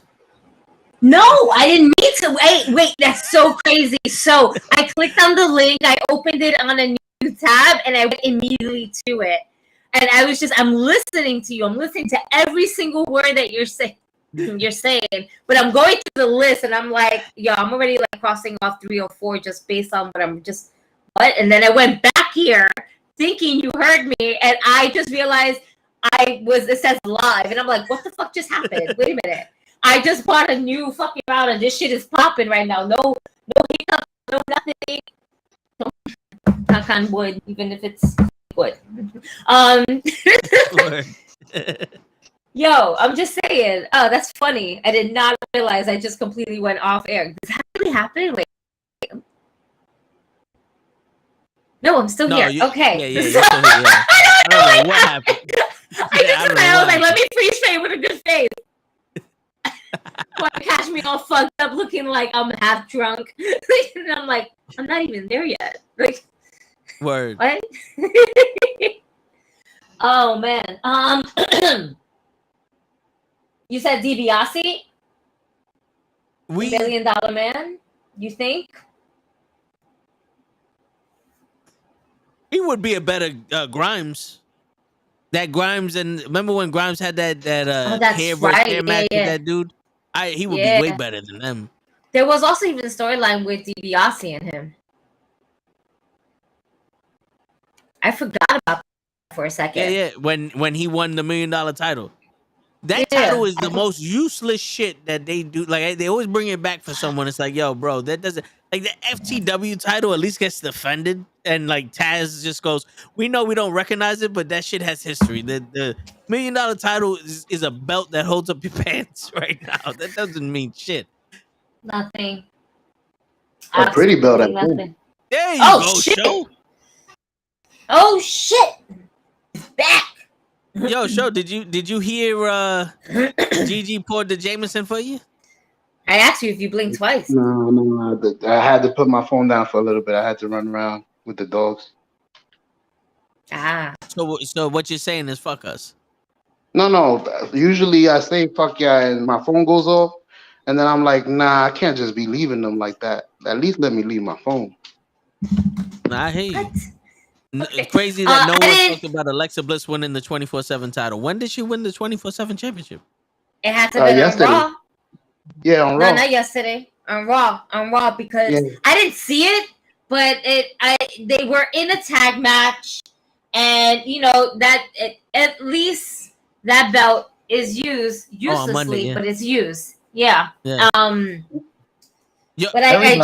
No, I didn't mean to. Wait, that's so crazy. So I clicked on the link, I opened it on a new tab, and I went immediately to it. And I'm listening to you. I'm listening to every single word that you're saying. But I'm going through the list, and I'm like, yo, I'm already like crossing off 304 just based on what? And then I went back here thinking you heard me, and I just realized it says live, and I'm like, what the fuck just happened? Wait a minute. I just bought a new fucking router, and this shit is popping right now. No hiccup, no nothing. Knock on wood, even if it's wood. Yo, I'm just saying. Oh, that's funny. I did not realize I just completely went off air. Does that really happen? Wait. No, I'm still here. Okay. Yeah, you're still here. Yeah. I don't know what happened. I was like, let me freeze frame with a good face. Want to catch me all fucked up, looking like I'm half drunk, and I'm like, I'm not even there yet. Like, word. What? Oh man. You said DiBiase, $1 million man. You think he would be a better Grimes? That Grimes, and remember when Grimes had that hair match with that dude? He would be way better than them. There was also even a storyline with DiBiase and him. I forgot about that for a second. Yeah. When he won the $1 million title. That title is the most useless shit that they do. Like, they always bring it back for someone. It's like, yo, bro, that doesn't, like, the FTW title at least gets defended. And like Taz just goes, we know we don't recognize it, but that shit has history. The $1 million title is a belt that holds up your pants right now. That doesn't mean shit. Nothing. A pretty belt, I think. Nothing. There you go, shit. Show. Oh shit! Back. Yo, Show, did you hear Gigi poured the Jameson for you? I asked you if you blinked twice. No. I had to put my phone down for a little bit. I had to run around with the dogs. So what you're saying is fuck us? No. Usually I say fuck yeah, and my phone goes off, and then I'm like, nah, I can't just be leaving them like that. At least let me leave my phone. Nah, I hear you. It's crazy that no one talked about Alexa Bliss winning the 24/7 title. When did she win the 24/7 championship? It had to be yesterday. on Raw. Yeah, on Raw. No, not yesterday. On Raw because I didn't see it, but they were in a tag match, and you know that at least that belt is used uselessly, Monday, but it's used. Yeah. But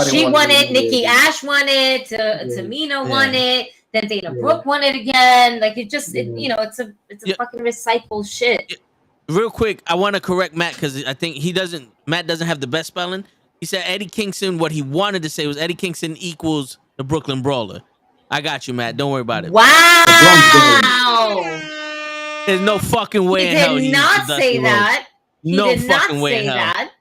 she won it. Nikki Ash won it. Tamina won it. Then Dana Brooke won it again. Like it just, it's a fucking recycled shit. Real quick, I want to correct Matt because I think Matt doesn't have the best spelling. He said Eddie Kingston. What he wanted to say was Eddie Kingston equals the Brooklyn Brawler. I got you, Matt. Don't worry about it. Wow. There's no fucking way in hell he did not say that. No fucking way in hell.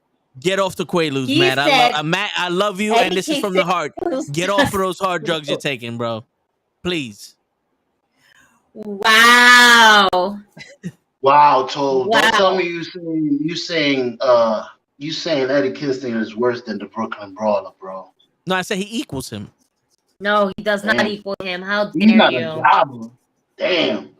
Get off the Quaaludes, Matt. Matt, I love you, and this is from the heart. Get off of those hard drugs you're taking, bro. Please. Wow. Wow, Toll. Wow. Don't tell me you saying Eddie Kingston is worse than the Brooklyn Brawler, bro. No, I said he equals him. No, he does not Damn. equal him. How He's dare not you? a jobber. Damn.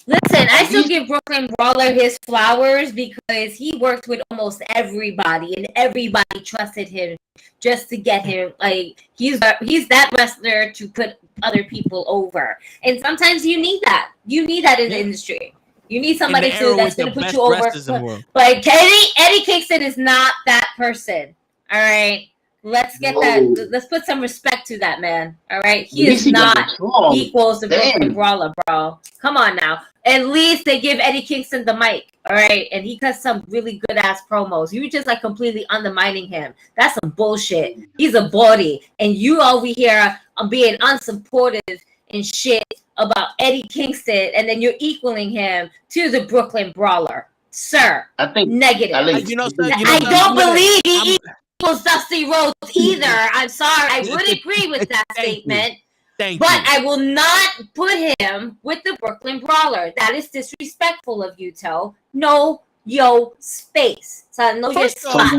Listen, I still give Brooklyn Brawler his flowers because he worked with almost everybody, and everybody trusted him just to get him. Like he's that wrestler to put other people over, and sometimes you need that. You need that in the industry. You need somebody that's going to put you over. Like Eddie Kingston is not that person. All right. Let's get that. Let's put some respect to that man. All right. He is not equals the Brooklyn Brawler, bro. Come on now. At least they give Eddie Kingston the mic. All right. And he cuts some really good ass promos. You just like completely undermining him. That's some bullshit. He's a body. And you over here being unsupportive and shit about Eddie Kingston. And then you're equaling him to the Brooklyn Brawler. Sir. I think negative. I don't believe he equals Dusty Rhodes either. I'm sorry. I would agree with that statement. But I will not put him with the Brooklyn Brawler. That is disrespectful of you, Toe. No, yo, space. So know your spot.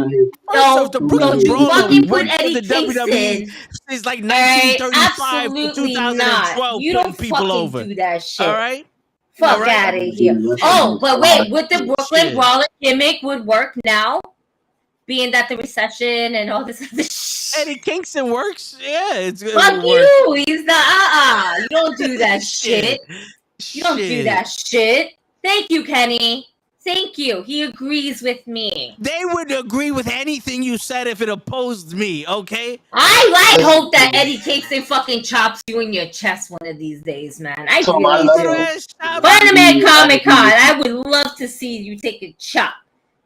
No, don't you fucking put Eddie Kingston. It's like 1935 to 2012 you don't people fucking over. do that shit. All right? Fuck out of here. Oh, but wait, with the Brooklyn Brawler gimmick would work now? Being that the recession and all this other shit. Eddie Kingston works. Yeah, it's good. Fuck you. He's the You don't do that shit. You don't do that shit. Thank you, Kenny. Thank you. He agrees with me. They would agree with anything you said if it opposed me, okay? I hope that Eddie Kingston fucking chops you in your chest one of these days, man. I really do. Spider-Man Comic-Con. I would love to see you take a chop.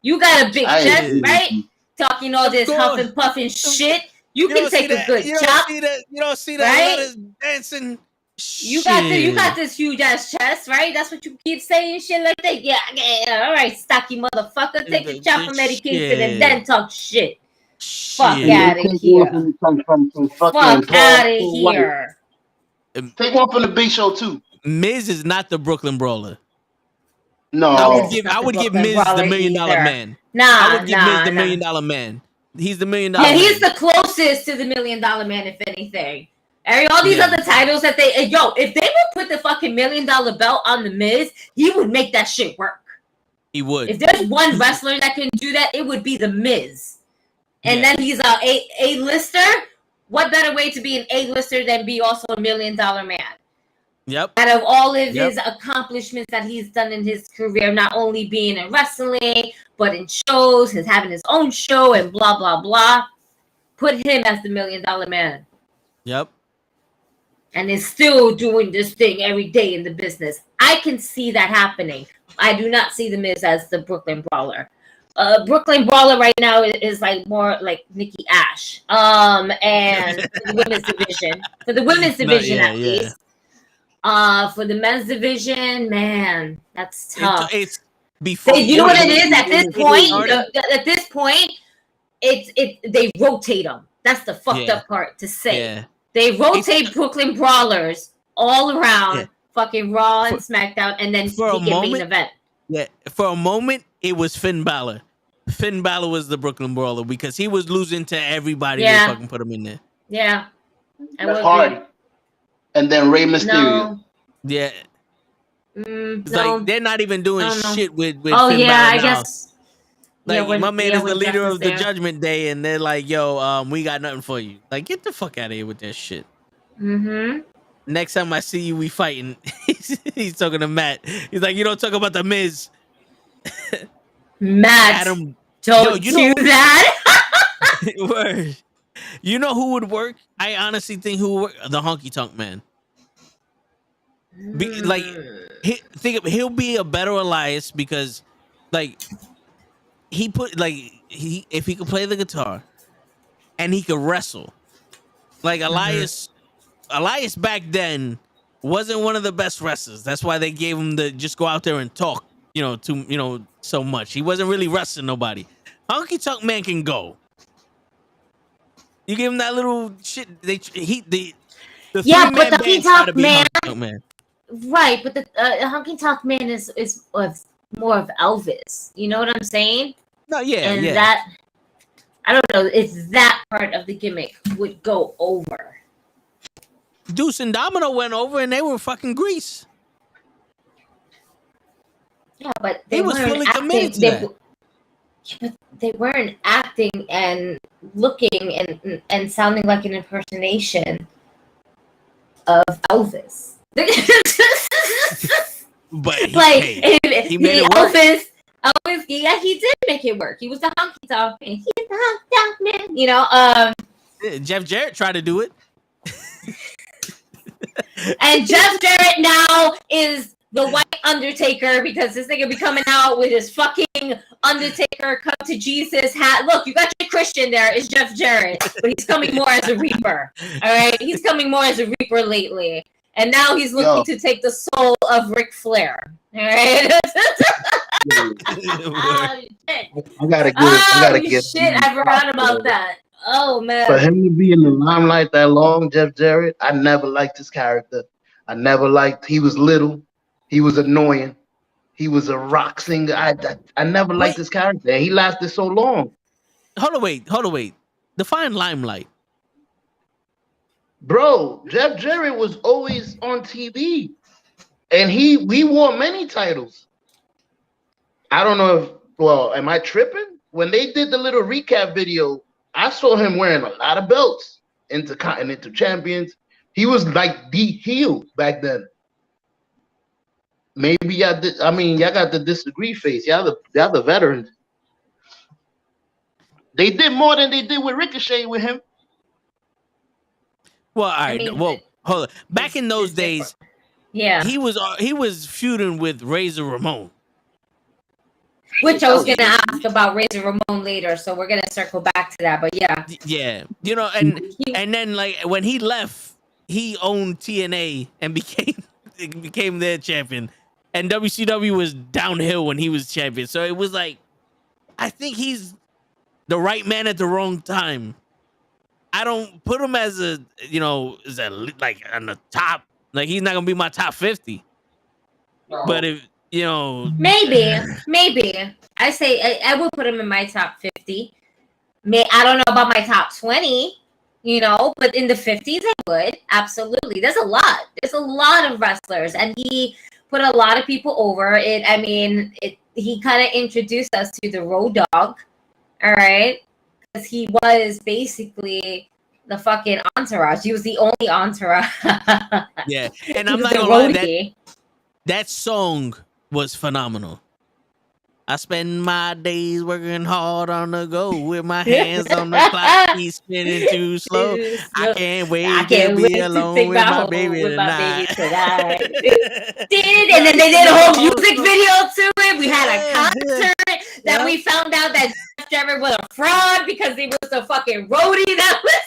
You got a big chest, right? Talking all this huff and puffing shit. You can take a good chop. You don't see that letters dancing. You got this huge ass chest, right? That's what you keep saying, shit like that. Yeah. All right, stocky motherfucker. Take a chop from Eddie Kingston and then talk shit. Fuck out of here. Fuck out of here. Take one from the Big Show too. Miz is not the Brooklyn Brawler. No, I would give Miz the $1 Million Man. I would give Miz the $1 Million Man. He's the $1 Million Man. He's the closest to the $1 Million Man, if anything. All these other titles that if they would put the fucking $1 Million belt on the Miz, he would make that shit work. He would. If there's one wrestler that can do that, it would be the Miz. And then he's a lister. What better way to be an A-lister than be also a $1 Million Man? Yep. Out of all of his accomplishments that he's done in his career, not only being in wrestling, but in shows, his having his own show and blah, blah, blah. Put him as the $1 Million Man. Yep. And is still doing this thing every day in the business. I can see that happening. I do not see the Miz as the Brooklyn Brawler. Brooklyn Brawler right now is like more like Nikki Ash. And the women's division. For the women's division, at least. For the men's division, man, that's tough. It's before. You know what it is at this point? At this point, they rotate them. That's the fucked up part to say. Yeah. They rotate Brooklyn Brawlers all around fucking Raw and SmackDown, and then for a main event. Yeah, for a moment, it was Finn Balor. Finn Balor was the Brooklyn Brawler because he was losing to everybody. They fucking put him in there. Yeah. That's hard. And then Rey Mysterio. No. Yeah. It's no. like they're not even doing shit with Finn Balor I now. Guess. Like my man is the leader of the Judgment Day, and they're like, "Yo, we got nothing for you." Like, get the fuck out of here with that shit. Mm-hmm. Next time I see you, we fighting. He's talking to Matt. He's like, "You don't talk about the Miz." Matt, Adam, don't do that. Word. You know who would work? I honestly think who would work? The Honky Tonk Man. He'll be a better Elias because, like, if he could play the guitar and he could wrestle, like Elias back then wasn't one of the best wrestlers. That's why they gave him the just go out there and talk, so much. He wasn't really wrestling nobody. Honky Tonk Man can go. You give him that little shit. But the Honky Tonk Man. Right, but the Honky Tonk Man is more of Elvis. You know what I'm saying? No, yeah, and yeah. that I don't know. It's that part of the gimmick would go over. Deuce and Domino went over, and they were fucking Grease. Yeah, but he was fully committed to that. But they weren't acting and looking and sounding like an impersonation of Elvis. But like he made it work. Elvis, yeah, he did make it work. He was the honky tonk man. He's the honky tonk man. You know, Jeff Jarrett tried to do it. And Jeff Jarrett now is the white Undertaker because this nigga be coming out with his fucking Undertaker come to Jesus hat. Look, you got your Christian there. It's Jeff Jarrett, but he's coming more as a Reaper. All right, he's coming more as a Reaper lately, and now he's looking to take the soul of Ric Flair. All right. I gotta get. Shit, I forgot about that. Oh man. For him to be in the limelight that long, Jeff Jarrett, I never liked his character. I never liked. He was little. He was annoying. He was a rock singer. I never liked his character. He lasted so long. Hold on, wait. Define limelight. Bro, Jeff Jarrett was always on TV. And we wore many titles. I don't know if, well, am I tripping? When they did the little recap video, I saw him wearing a lot of belts, Intercontinental Champions. He was like the heel back then. Maybe y'all did. I mean, y'all got the disagree face. Y'all the veterans. They did more than they did with Ricochet with him. Well, all right. Well, hold on. Back in those days, yeah, he was feuding with Razor Ramon. Which I was gonna ask about Razor Ramon later, so we're gonna circle back to that. But yeah, you know, and then like when he left, he owned TNA and became their champion, and WCW was downhill when he was champion. So it was like, I think he's the right man at the wrong time. I don't put him as a like on the top. Like he's not gonna be my top 50. No. But if you know, maybe I say I would put him in my top 50. I don't know about my top 20, you know, but in the 50s I would absolutely. There's a lot of wrestlers, and he put a lot of people over. He kind of introduced us to the Road Dogg, all right, because he was basically the fucking entourage. He was the only entourage. Yeah, and I'm not gonna lie, that song was phenomenal. I spend my days working hard on the go with my hands on the clock. He's spinning too slow. I can't wait to be alone with my baby tonight. And then they did a whole music video to it. We had a concert that we found out that Jeff Jarrett was a fraud because he was a fucking roadie that was.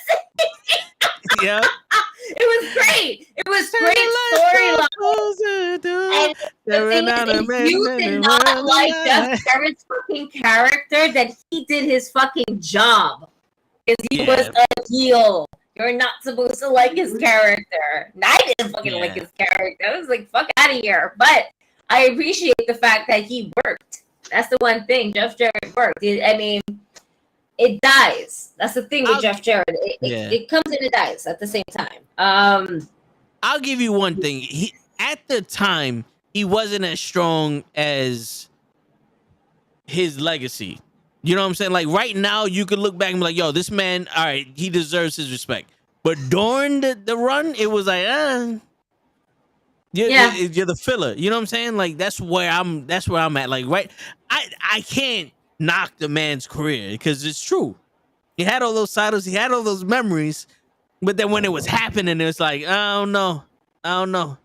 Yeah. It was great. It was great storyline. And the thing is, you did not like Jeff Jarrett's fucking character, that he did his fucking job. Because he was a heel. You're not supposed to like his character. And I didn't fucking like his character. I was like, fuck out of here. But I appreciate the fact that he worked. That's the one thing. Jeff Jarrett worked. It dies. That's the thing with Jeff Jarrett. It comes and it dies at the same time. I'll give you one thing. At the time, he wasn't as strong as his legacy. You know what I'm saying? Like right now, you could look back and be like, yo, this man, all right, he deserves his respect. But during the run, it was like, you're the filler. You know what I'm saying? Like that's where I'm at. Like, right. I can't knock the man's career because it's true. He had all those titles, he had all those memories, but then when it was happening, it's like, I don't know.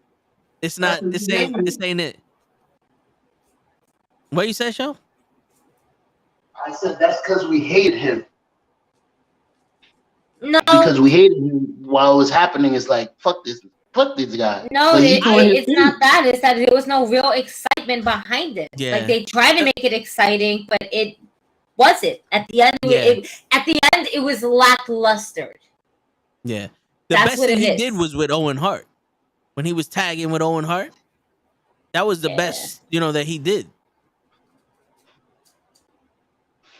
It's not. This ain't it. What you said, Show? I said that's because we hated him. No, because we hated him while it was happening. It's like fuck this guy. No, it's not that. It's that there was no real excitement behind it. Yeah. Like they tried to make it exciting, but it wasn't. At the end, it was lackluster. Yeah, the best thing he did was with Owen Hart. when he was tagging with Owen Hart. That was the best, that he did.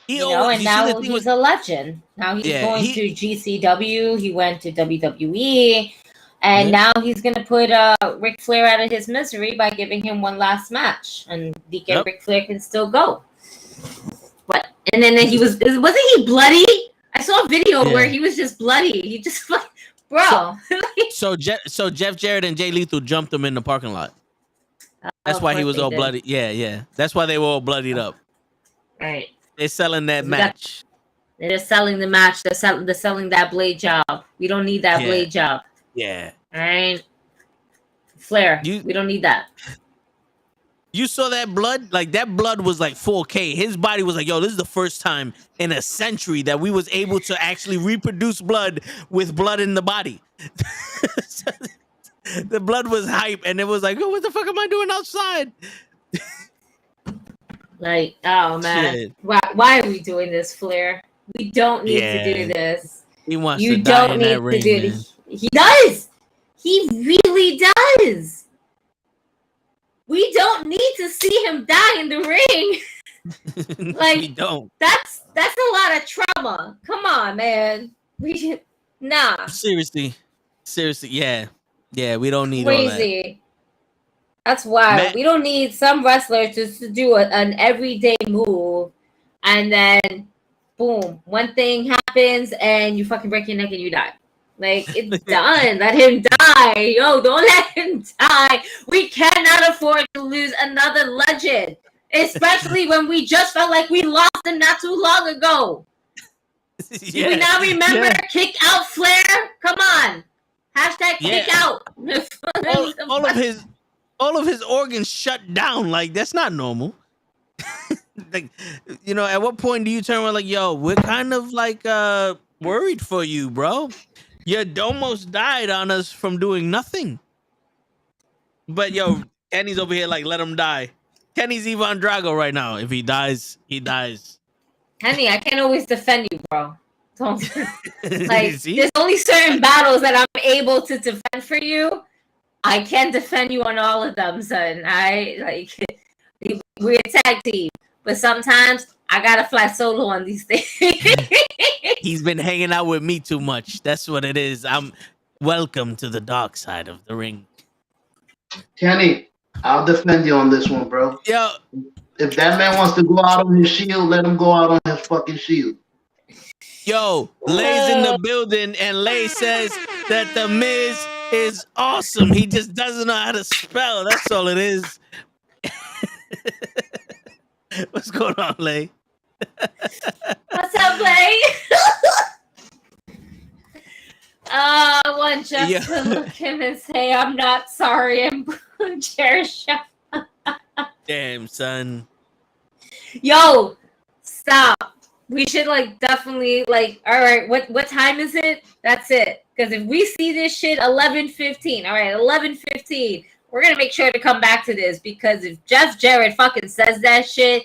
And now he's a legend. Now he's going to GCW. He went to WWE. And now he's going to put Ric Flair out of his misery by giving him one last match. And Ric Flair can still go. But and then wasn't he bloody? I saw a video where he was just bloody. He just like, bro. So Jeff Jarrett and Jay Lethal jumped him in the parking lot. That's why he was all bloody. Yeah. That's why they were all bloodied up. Right. They're selling that match. They're selling the match. They're selling that blade job. We don't need that blade job. Yeah. All right. Flair. We don't need that. You saw that blood? Like, that blood was like 4K. His body was like, yo, this is the first time in a century that we was able to actually reproduce blood with blood in the body. The blood was hype, and it was like, oh, what the fuck am I doing outside? Like, oh man, shit. Why are we doing this, Flair? We don't need to do this. He wants to die in that ring, man. He does. He really does. We don't need to see him die in the ring. Like, we don't. That's a lot of trauma. Come on, man. Seriously, yeah. Yeah, we don't need crazy. All that. That's why we don't need some wrestler to do an everyday move, and then boom, one thing happens and you fucking break your neck and you die. Like, it's done. Let him die. Yo, don't let him die. We cannot afford to lose another legend, especially when we just felt like we lost him not too long ago. Do we now remember Kick Out Flair? Come on. Hashtag Kick Out. all of his organs shut down. Like, that's not normal. Like, at what point do you turn around like, yo, we're kind of like worried for you, bro. You almost died on us from doing nothing. But yo, Kenny's over here like, let him die. Kenny's Ivan Drago right now. If he dies, he dies. Kenny, I can't always defend you, bro. There's only certain battles that I'm able to defend for you. I can't defend you on all of them, son. We're a tag team, but sometimes I gotta fly solo on these things. He's been hanging out with me too much. That's what it is. I'm welcome to the dark side of the ring. Kenny, I'll defend you on this one, bro. Yo, if that man wants to go out on his shield, let him go out on his fucking shield. Yo, Lay's in the building, and Lay says that the Miz is awesome. He just doesn't know how to spell. That's all it is. What's going on, Lay? What's up, Lay? I want Jeff to look him and say, I'm not sorry, and cherish him. Damn, son. Yo, stop. We should definitely all right, what time is it? That's it. Because if we see this shit 11:15, all right, 11:15, we're gonna make sure to come back to this, because if Jeff Jarrett fucking says that shit,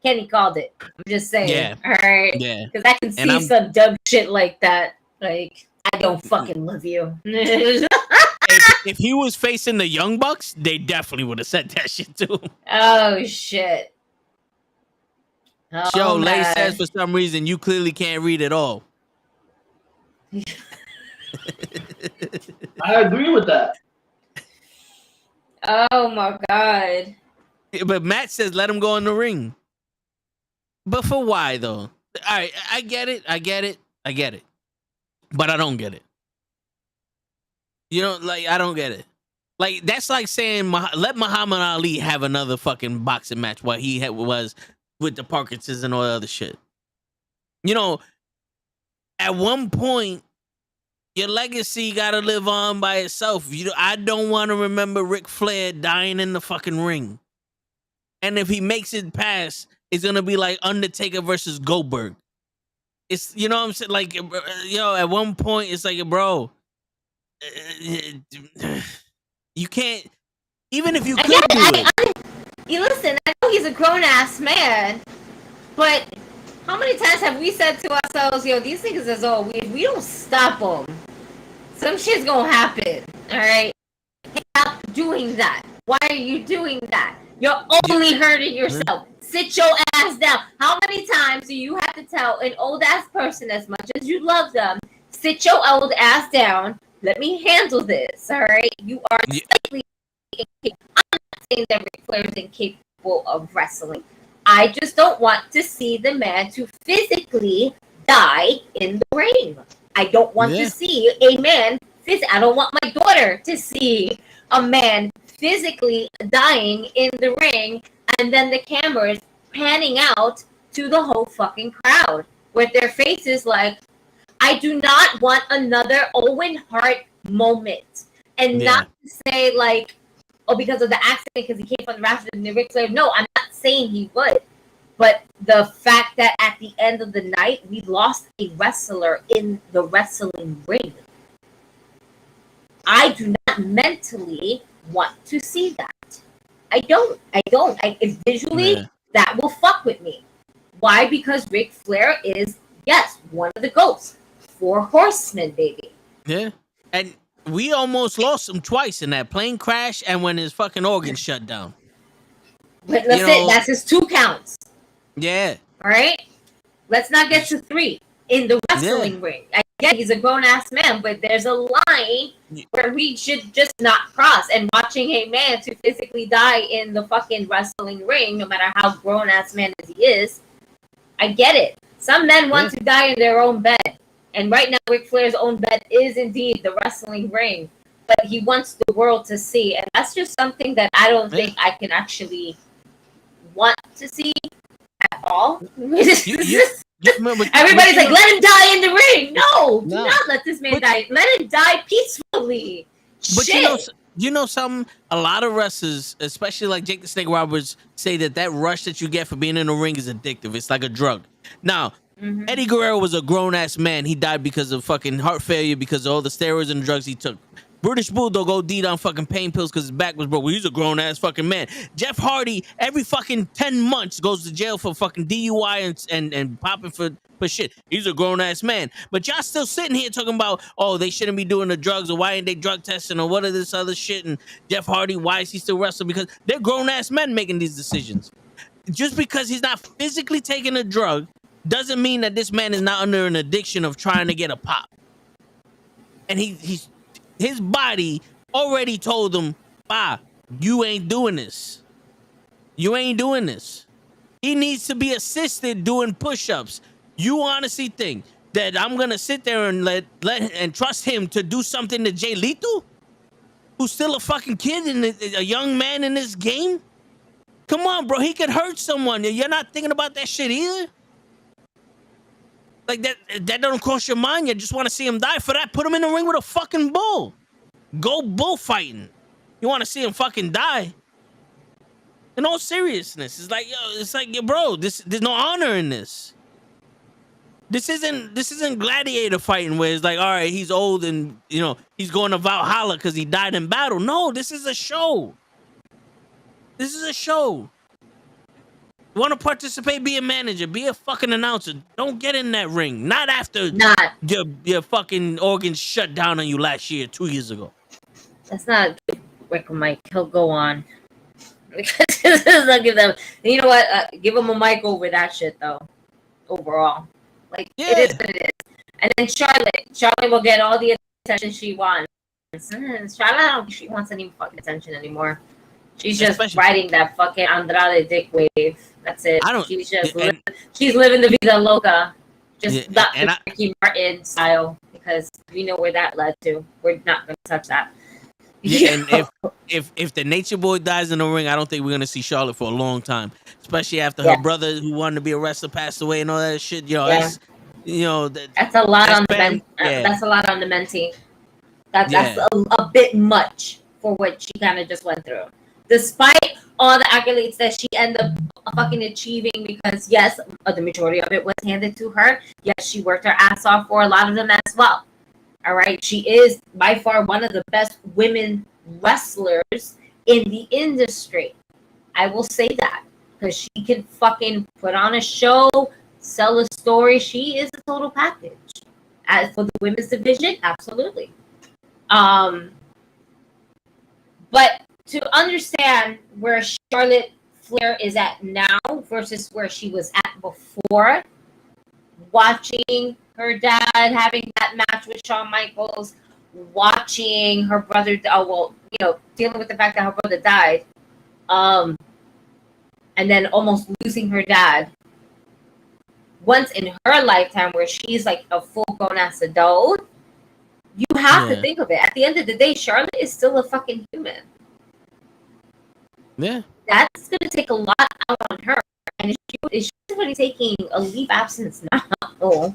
Kenny called it. I'm just saying. Yeah. All right. Yeah. Because I can see some dumb shit like that. Like, I don't fucking love you. if he was facing the Young Bucks, they definitely would have said that shit to him. Oh shit. Joe, Lay says for some reason you clearly can't read at all. I agree with that. Oh my god. But Matt says let him go in the ring. But for why though? All right, I get it. But I don't get it. I don't get it. Like, that's like saying let Muhammad Ali have another fucking boxing match while he was with the Parkinson's and all the other shit. At one point, your legacy gotta live on by itself. I don't want to remember Ric Flair dying in the fucking ring. And if he makes it past, it's gonna be like Undertaker versus Goldberg. It's, what I'm saying? Like, at one point, it's like, bro, you can't, even if you could do it. Listen, I know he's a grown-ass man, but how many times have we said to ourselves, yo, these niggas is old. If we don't stop them, some shit's gonna happen, all right? doing that? Why are you doing that? You're only hurting yourself. Sit your ass down. How many times do you have to tell an old ass person, as much as you love them, sit your old ass down, let me handle this, all right? You are slightly incapable. I'm not saying that Ric Flair is incapable of wrestling. I just don't want to see the man to physically die in the ring. I don't want to see a man I don't want my daughter to see a man physically dying in the ring, and then the cameras panning out to the whole fucking crowd with their faces like, I do not want another Owen Hart moment. And not to say like, oh, because of the accident, because he came from the Raptors and the Ric Flair. No, I'm not saying he would. But the fact that at the end of the night, we lost a wrestler in the wrestling ring. I do not mentally want to see that. I don't. Visually, that will fuck with me. Why? Because Ric Flair is, yes, one of the GOATs. 4 horsemen, baby. Yeah. And we almost lost him twice in that plane crash and when his fucking organs shut down. But listen, that's his 2 counts. Yeah. All right? Let's not get to 3 in the wrestling ring. Again, he's a grown-ass man, but there's a line where we should just not cross. And watching a man to physically die in the fucking wrestling ring, no matter how grown-ass man as he is, I get it. Some men want to die in their own bed. And right now, Ric Flair's own bed is indeed the wrestling ring. But he wants the world to see. And that's just something that I don't think I can actually want to see at all. Everybody's like, let him die in the ring. No, do not let this man die. Let him die peacefully. But you know something? A lot of wrestlers, especially like Jake the Snake Roberts, say that rush that you get for being in the ring is addictive. It's like a drug. Now, Eddie Guerrero was a grown-ass man. He died because of fucking heart failure because of all the steroids and the drugs he took. British Bulldog OD'd on fucking pain pills because his back was broke. Well, he's a grown-ass fucking man. Jeff Hardy, every fucking 10 months, goes to jail for fucking DUI and popping for shit. He's a grown-ass man. But y'all still sitting here talking about, oh, they shouldn't be doing the drugs, or why ain't they drug testing, or what are this other shit, and Jeff Hardy, why is he still wrestling? Because they're grown-ass men making these decisions. Just because he's not physically taking a drug doesn't mean that this man is not under an addiction of trying to get a pop. And his body already told him, you ain't doing this. You ain't doing this. He needs to be assisted doing push-ups. You honestly think that I'm going to sit there and let and trust him to do something to Jay Lethal? Who's still a fucking kid and a young man in this game? Come on, bro. He could hurt someone. You're not thinking about that shit either? Like, that don't cross your mind. You just want to see him die. For that, put him in the ring with a fucking bull. Go bullfighting. You want to see him fucking die? In all seriousness, it's like, yo, bro, there's no honor in this. This isn't gladiator fighting where it's like, all right, he's old and, he's going to Valhalla because he died in battle. No, this is a show. This is a show. You want to participate, be a manager, be a fucking announcer. Don't get in that ring. Not after your fucking organs shut down on you last year, 2 years ago. That's not Rick Mike. He'll go on. I'll give them. You know what? Give him a mic over that shit, though. Overall. Like, it is what it is. And then Charlotte will get all the attention she wants. Charlotte, I don't think she wants any fucking attention anymure. She's just riding that fucking Andrade dick wave. That's it. She's living the vida loca. Just not the Ricky Martin style, because we know where that led to. We're not going to touch that. Yeah, and if the Nature Boy dies in the ring, I don't think we're going to see Charlotte for a long time. Especially after her brother, who wanted to be a wrestler, passed away and all that shit. That's a lot on the that's a lot on the mentee. That's a bit much for what she kind of just went through. Despite all the accolades that she ended up fucking achieving, because yes, the majority of it was handed to her. Yes, she worked her ass off for a lot of them as well. All right, she is by far one of the best women wrestlers in the industry. I will say that, because she can fucking put on a show, sell a story. She is a total package. As for the women's division, absolutely. But to understand where Charlotte Flair is at now versus where she was at before, watching her dad having that match with Shawn Michaels, watching her brother, dealing with the fact that her brother died, and then almost losing her dad once in her lifetime, where she's like a full-grown ass adult. You have to think of it. At the end of the day, Charlotte is still a fucking human. Yeah. That's going to take a lot out on her. And she's really taking a leave absence now,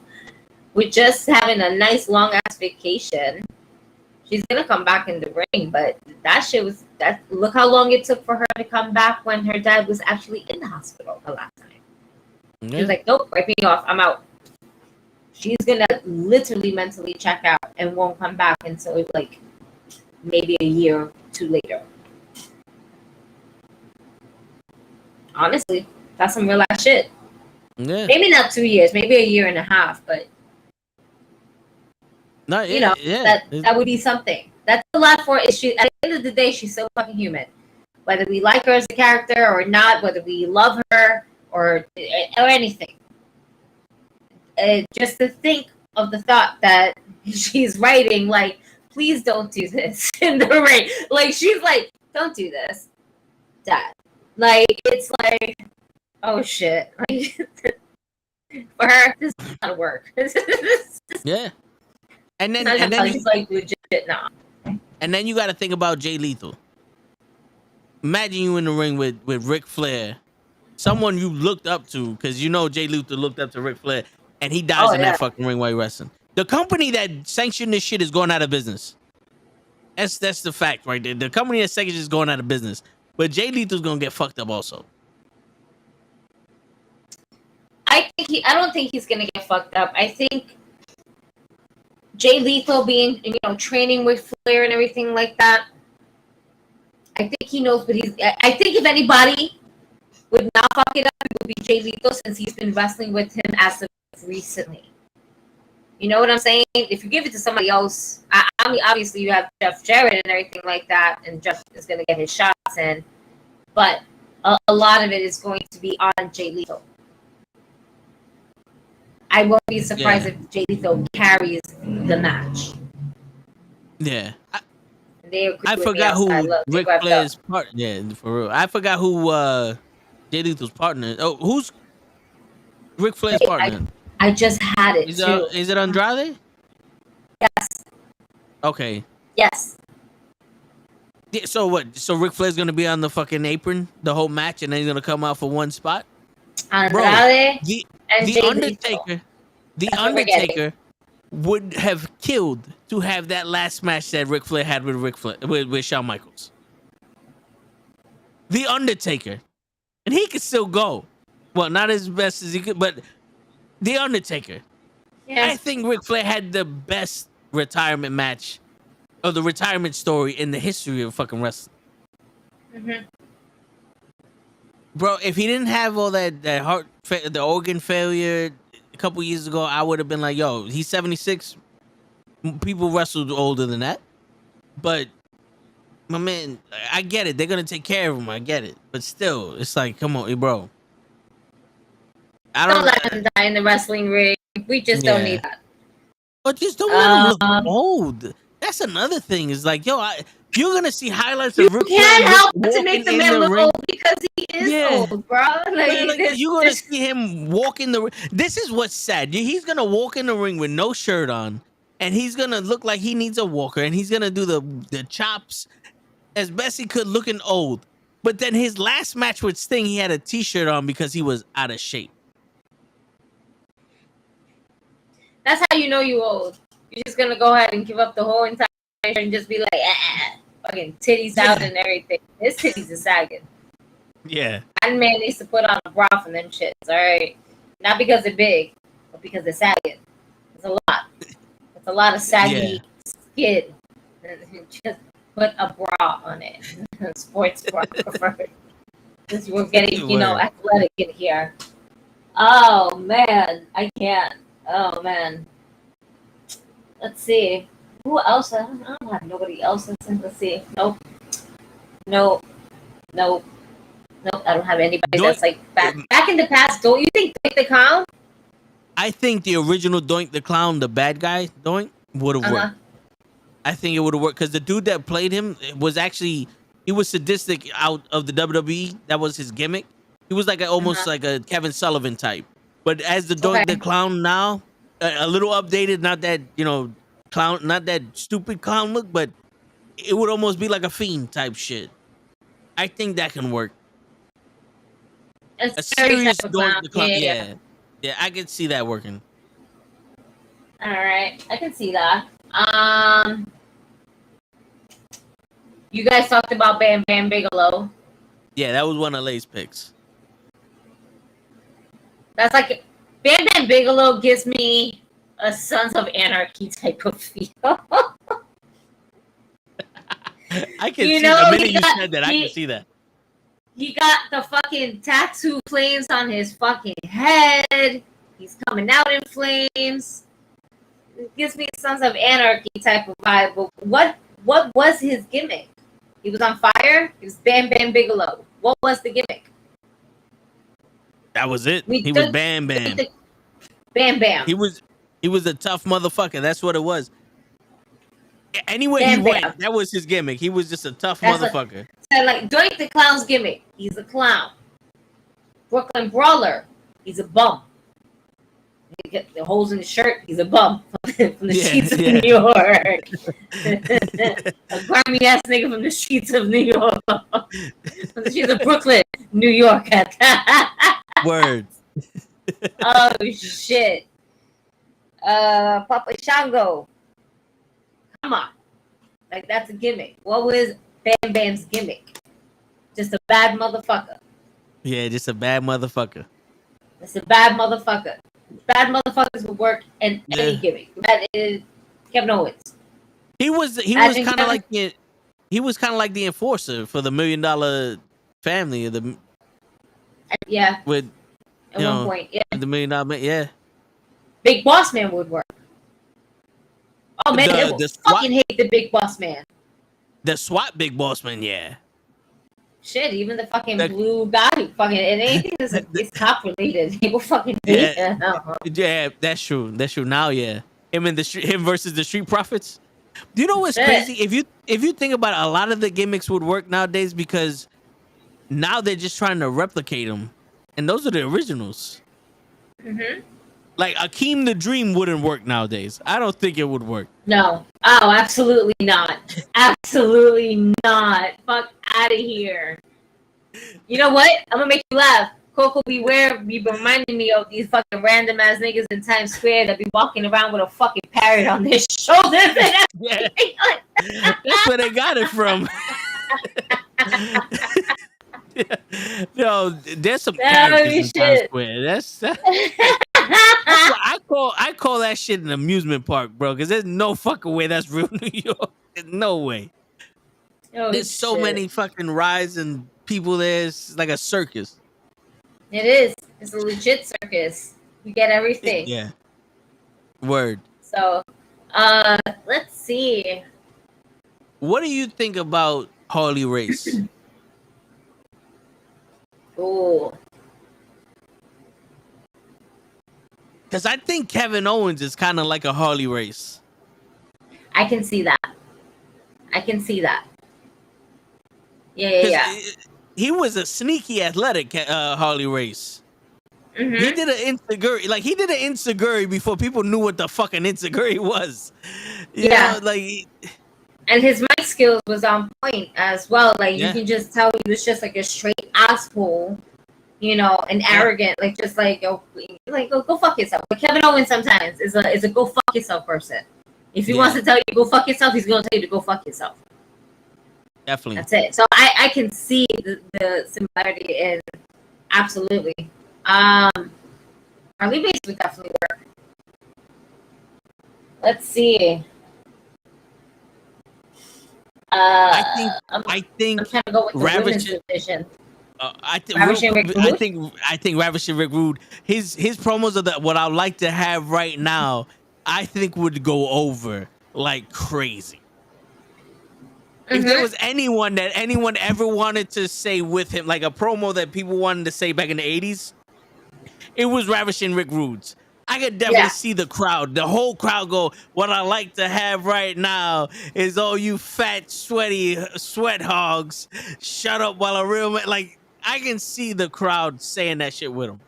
with just having a nice long-ass vacation. She's going to come back in the ring, but that shit was... Look how long it took for her to come back when her dad was actually in the hospital the last time. Yeah. She was like, nope, wipe me off. I'm out. She's going to literally mentally check out and won't come back until like maybe a year or two later. Honestly, that's some real ass shit. Yeah. Maybe not 2 years, maybe a year and a half, but no, that would be something. That's a lot for it. She, at the end of the day, she's still fucking human. Whether we like her as a character or not, whether we love her or anything. Just to think of the thought that she's writing, like, please don't do this in the ring. Like, she's like, don't do this, Dad. Like, it's like, oh shit. Like, for her, this is not work. Yeah. And then she's like legit now. And then you got to think about Jay Lethal. Imagine you in the ring with Ric Flair, someone you looked up to, because you know Jay Lethal looked up to Ric Flair, and he dies in that fucking ring while you're wrestling. The company that sanctioned this shit is going out of business. That's the fact right there. The company that sanctioned is going out of business. But Jay Lethal's gonna get fucked up also. I don't think he's gonna get fucked up. I think Jay Lethal being, training with Flair and everything like that, I think he knows what he's... I think if anybody would not fuck it up, it would be Jay Lethal, since he's been wrestling with him as of recently. You know what I'm saying? If you give it to somebody else, I mean, obviously you have Jeff Jarrett and everything like that, and Jeff is going to get his shots in, but a lot of it is going to be on Jay Lethal. I won't be surprised if Jay Lethal carries the match. Yeah. I forgot who Ric Flair's partner. Yeah, for real. I forgot who Jay Lethal's partner. Oh, who's Ric Flair's partner? I just had it. Is it Andrade? Yes. Okay. Yes. Yeah, so what? So Ric Flair's gonna be on the fucking apron the whole match, and then he's gonna come out for one spot. Andrade. The Undertaker. The Undertaker would have killed to have that last match that Ric Flair had with Shawn Michaels. The Undertaker, and he could still go. Well, not as best as he could, but The Undertaker. Yeah. I think Ric Flair had the best retirement match, or the retirement story in the history of fucking wrestling. Mm-hmm. Bro, if he didn't have all the organ failure a couple years ago, I would have been like, yo, he's 76. People wrestled older than that. But, my man, I get it. They're going to take care of him. I get it. But still, it's like, come on, bro. Don't let him die in the wrestling ring. We just don't need that. But just don't let him look old. That's another thing. Is like, yo, you're gonna see highlights of Ric Flair. You can't help but to make the man look old because he is old, bro. You're gonna see him walk in the ring. This is what's sad. He's gonna walk in the ring with no shirt on, and he's gonna look like he needs a walker, and he's gonna do the chops as best he could, looking old. But then his last match with Sting, he had a t-shirt on because he was out of shape. That's how you know you old. You're just gonna go ahead and give up the whole entire and just be like, fucking titties out and everything. His titties are sagging. Yeah. That man needs to put on a bra for them shits, alright? Not because they're big, but because they're sagging. It's a lot. It's a lot of saggy skin. Just put a bra on it. Sports bra preferred. Since we're getting, athletic in here. Oh, man. I can't. Oh, man. Let's see. Who else? I don't have nobody else. Let's see. Nope. No. Nope. I don't have anybody that's like back in the past. Don't you think Doink the Clown? I think the original Doink the Clown, the bad guy Doink, would have worked. I think it would have worked because the dude that played him was actually, he was sadistic out of the WWE. That was his gimmick. He was like almost like a Kevin Sullivan type. But as the Doink the Clown now, a little updated, not that, clown, not that stupid clown look, but it would almost be like a fiend type shit. I think that can work. A serious Doink the Clown. Yeah, I can see that working. All right, I can see that. You guys talked about Bam Bam Bigelow. Yeah, that was one of Lay's picks. That's like Bam Bam Bigelow gives me a Sons of Anarchy type of feel. I can see the minute you said that. I can see that. He got the fucking tattoo flames on his fucking head. He's coming out in flames. It gives me a Sons of Anarchy type of vibe. But what was his gimmick? He was on fire. He was Bam Bam Bigelow. What was the gimmick? That was it. He was Bam Bam. Bam Bam. He was a tough motherfucker. That's what it was. Anywhere he went, that was his gimmick. He was just a tough motherfucker. Like Doink the Clown's gimmick, he's a clown. Brooklyn Brawler, he's a bum. He get the holes in his shirt, he's a bum from the streets of New York. A grimy ass nigga from the streets of New York. From the streets of Brooklyn, New York. Word. Oh shit. Papa Shango. Come on. Like, that's a gimmick. What was Bam Bam's gimmick? Just a bad motherfucker. Yeah, just a bad motherfucker. It's a bad motherfucker. Bad motherfuckers would work in any gimmick. That is Kevin Owens. He was kind of like the enforcer for the $1 Million Family of the. Yeah. With at one point, yeah. The $1 Million Man, yeah. Big Boss Man would work. Oh man, they will fucking hate the Big Boss Man. The SWAT Big Boss Man, yeah. Shit, even the fucking blue guy, fucking anything is cop related. He will fucking hate him. Yeah, that's true. That's true. Now, yeah, him versus the Street Profits. Do you know what's crazy? If you think about it, a lot of the gimmicks would work nowadays because now they're just trying to replicate them, and those are the originals. Mm-hmm. Like Akeem the Dream wouldn't work nowadays. I don't think it would work. No. Oh, absolutely not. Absolutely not. Fuck out of here. You know what? I'm gonna make you laugh. Coco Beware be reminding me of these fucking random ass niggas in Times Square that be walking around with a fucking parrot on their shoulders. Yeah. That's where they got it from. No, there's some characters in Times Square. That's I call that shit an amusement park, bro. Because there's no fucking way that's real New York. There's no way. There's so many fucking rides and people there. It's like a circus. It is. It's a legit circus. You get everything. Yeah. Word. So, let's see. What do you think about Harley Race? Oh. Because I think Kevin Owens is kind of like a Harley Race. I can see that. Yeah. He was a sneaky athletic Harley Race. Mm-hmm. He did an Insaguri. Like, he did an Insaguri before people knew what the fucking Insaguri was. You know, like... And his mic skills was on point as well. Like, you can just tell he was just like a straight asshole, you know, and arrogant. Like, just like, go fuck yourself. But Kevin Owens sometimes is a go fuck yourself person. If he wants to tell you to go fuck yourself, he's going to tell you to go fuck yourself. Definitely. That's it. So I can see the similarity in absolutely. Harley Race would definitely work. Let's see. I think I'm trying to go with the women's division. I think Ravishing Rick Rude. His promos are what I like to have right now. I think would go over like crazy. if there was anyone that anyone ever wanted to say with him, like a promo that people wanted to say back in the 80s, it was Ravishing Rick Rude's. I could definitely see the crowd, the whole crowd go, what I like to have right now is all you fat, sweaty sweat hogs. Shut up while a real man. Like, I can see the crowd saying that shit with him.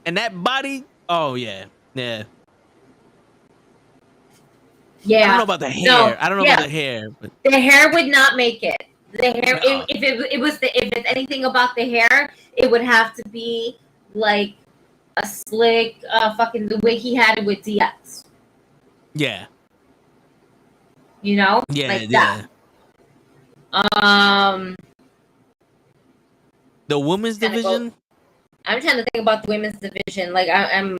And that body, oh, yeah. Yeah. Yeah. I don't know about the hair. No, I don't know about the hair. But the hair would not make it. The hair, if it's anything about the hair, it would have to be like a slick, fucking the way he had it with DX. Yeah. You know? Yeah, like that. The women's division? I'm trying to think about the women's division. Like I'm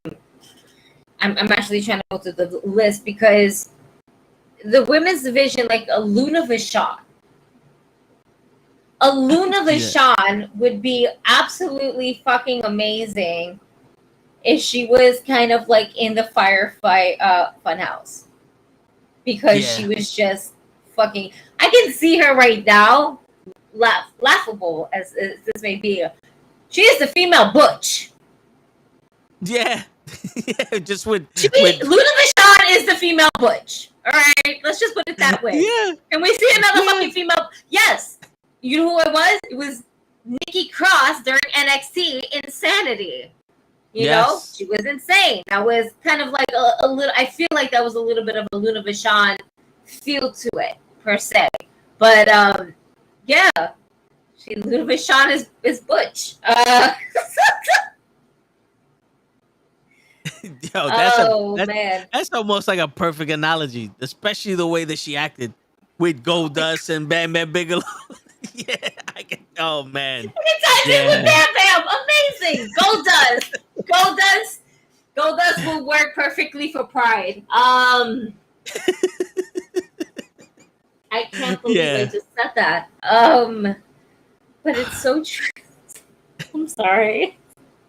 actually trying to go through the list because the women's division, like a Luna Vachon. A Luna Vachon would be absolutely fucking amazing if she was kind of like in the Firefight Funhouse. Because she was just fucking... I can see her right now, laughable as this may be. She is the female Butch. Yeah. Yeah, just with... Luna Vachon is the female Butch. All right? Let's just put it that way. Yeah. And we see another fucking female... Yes. You know who it was? It was Nikki Cross during NXT Insanity. You know? She was insane. That was kind of like a little... I feel like that was a little bit of a Luna Vachon feel to it, per se. But, yeah. Luna Vachon is Butch. Yo, that's almost like a perfect analogy, especially the way that she acted with Goldust and Bam Bam Bigelow. Yeah, I can. Oh man, with Bam Bam, amazing. Goldust will work perfectly for Pride. I can't believe I just said that. But it's so true. I'm sorry.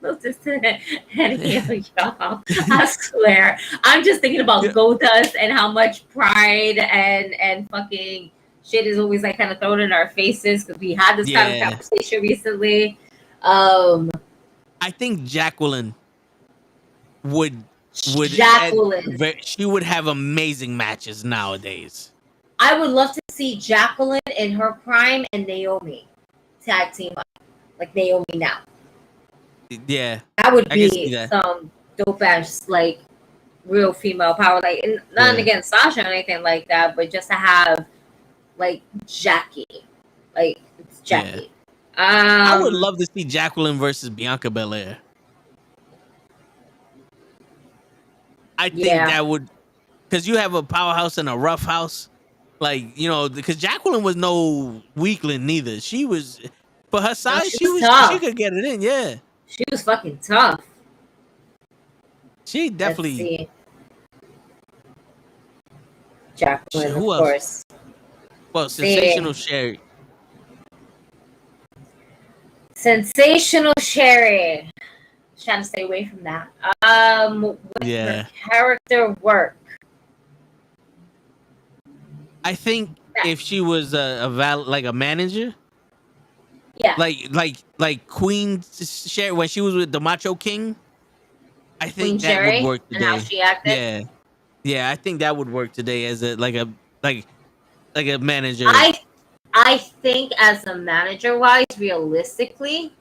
Any of y'all. I swear. I'm just thinking about Goldust and how much pride and fucking shit is always like kind of thrown in our faces because we had this kind of conversation recently. I think Jacqueline would she would have amazing matches nowadays. I would love to see Jacqueline in her prime and Naomi tag team up, like Naomi now. Yeah, that would be some dope ass like real female power. Like not against Sasha or anything like that, but just to have like Jackie, like it's Jackie. I would love to see Jacqueline versus Bianca Belair. I think that would, because you have a powerhouse and a rough house. Like, you know, because Jacqueline was no weakling neither. She was, for her size, she could get it in, yeah. She was fucking tough. She definitely. Jacqueline, of course. Well, Sensational Sherry. Sensational Sherry. Trying to stay away from that. Her character work. I think if she was a manager, like Queen Sherry when she was with the Macho King, I think that would work today. And how she acted. Yeah, I think that would work today as a manager. I think as a manager wise, realistically,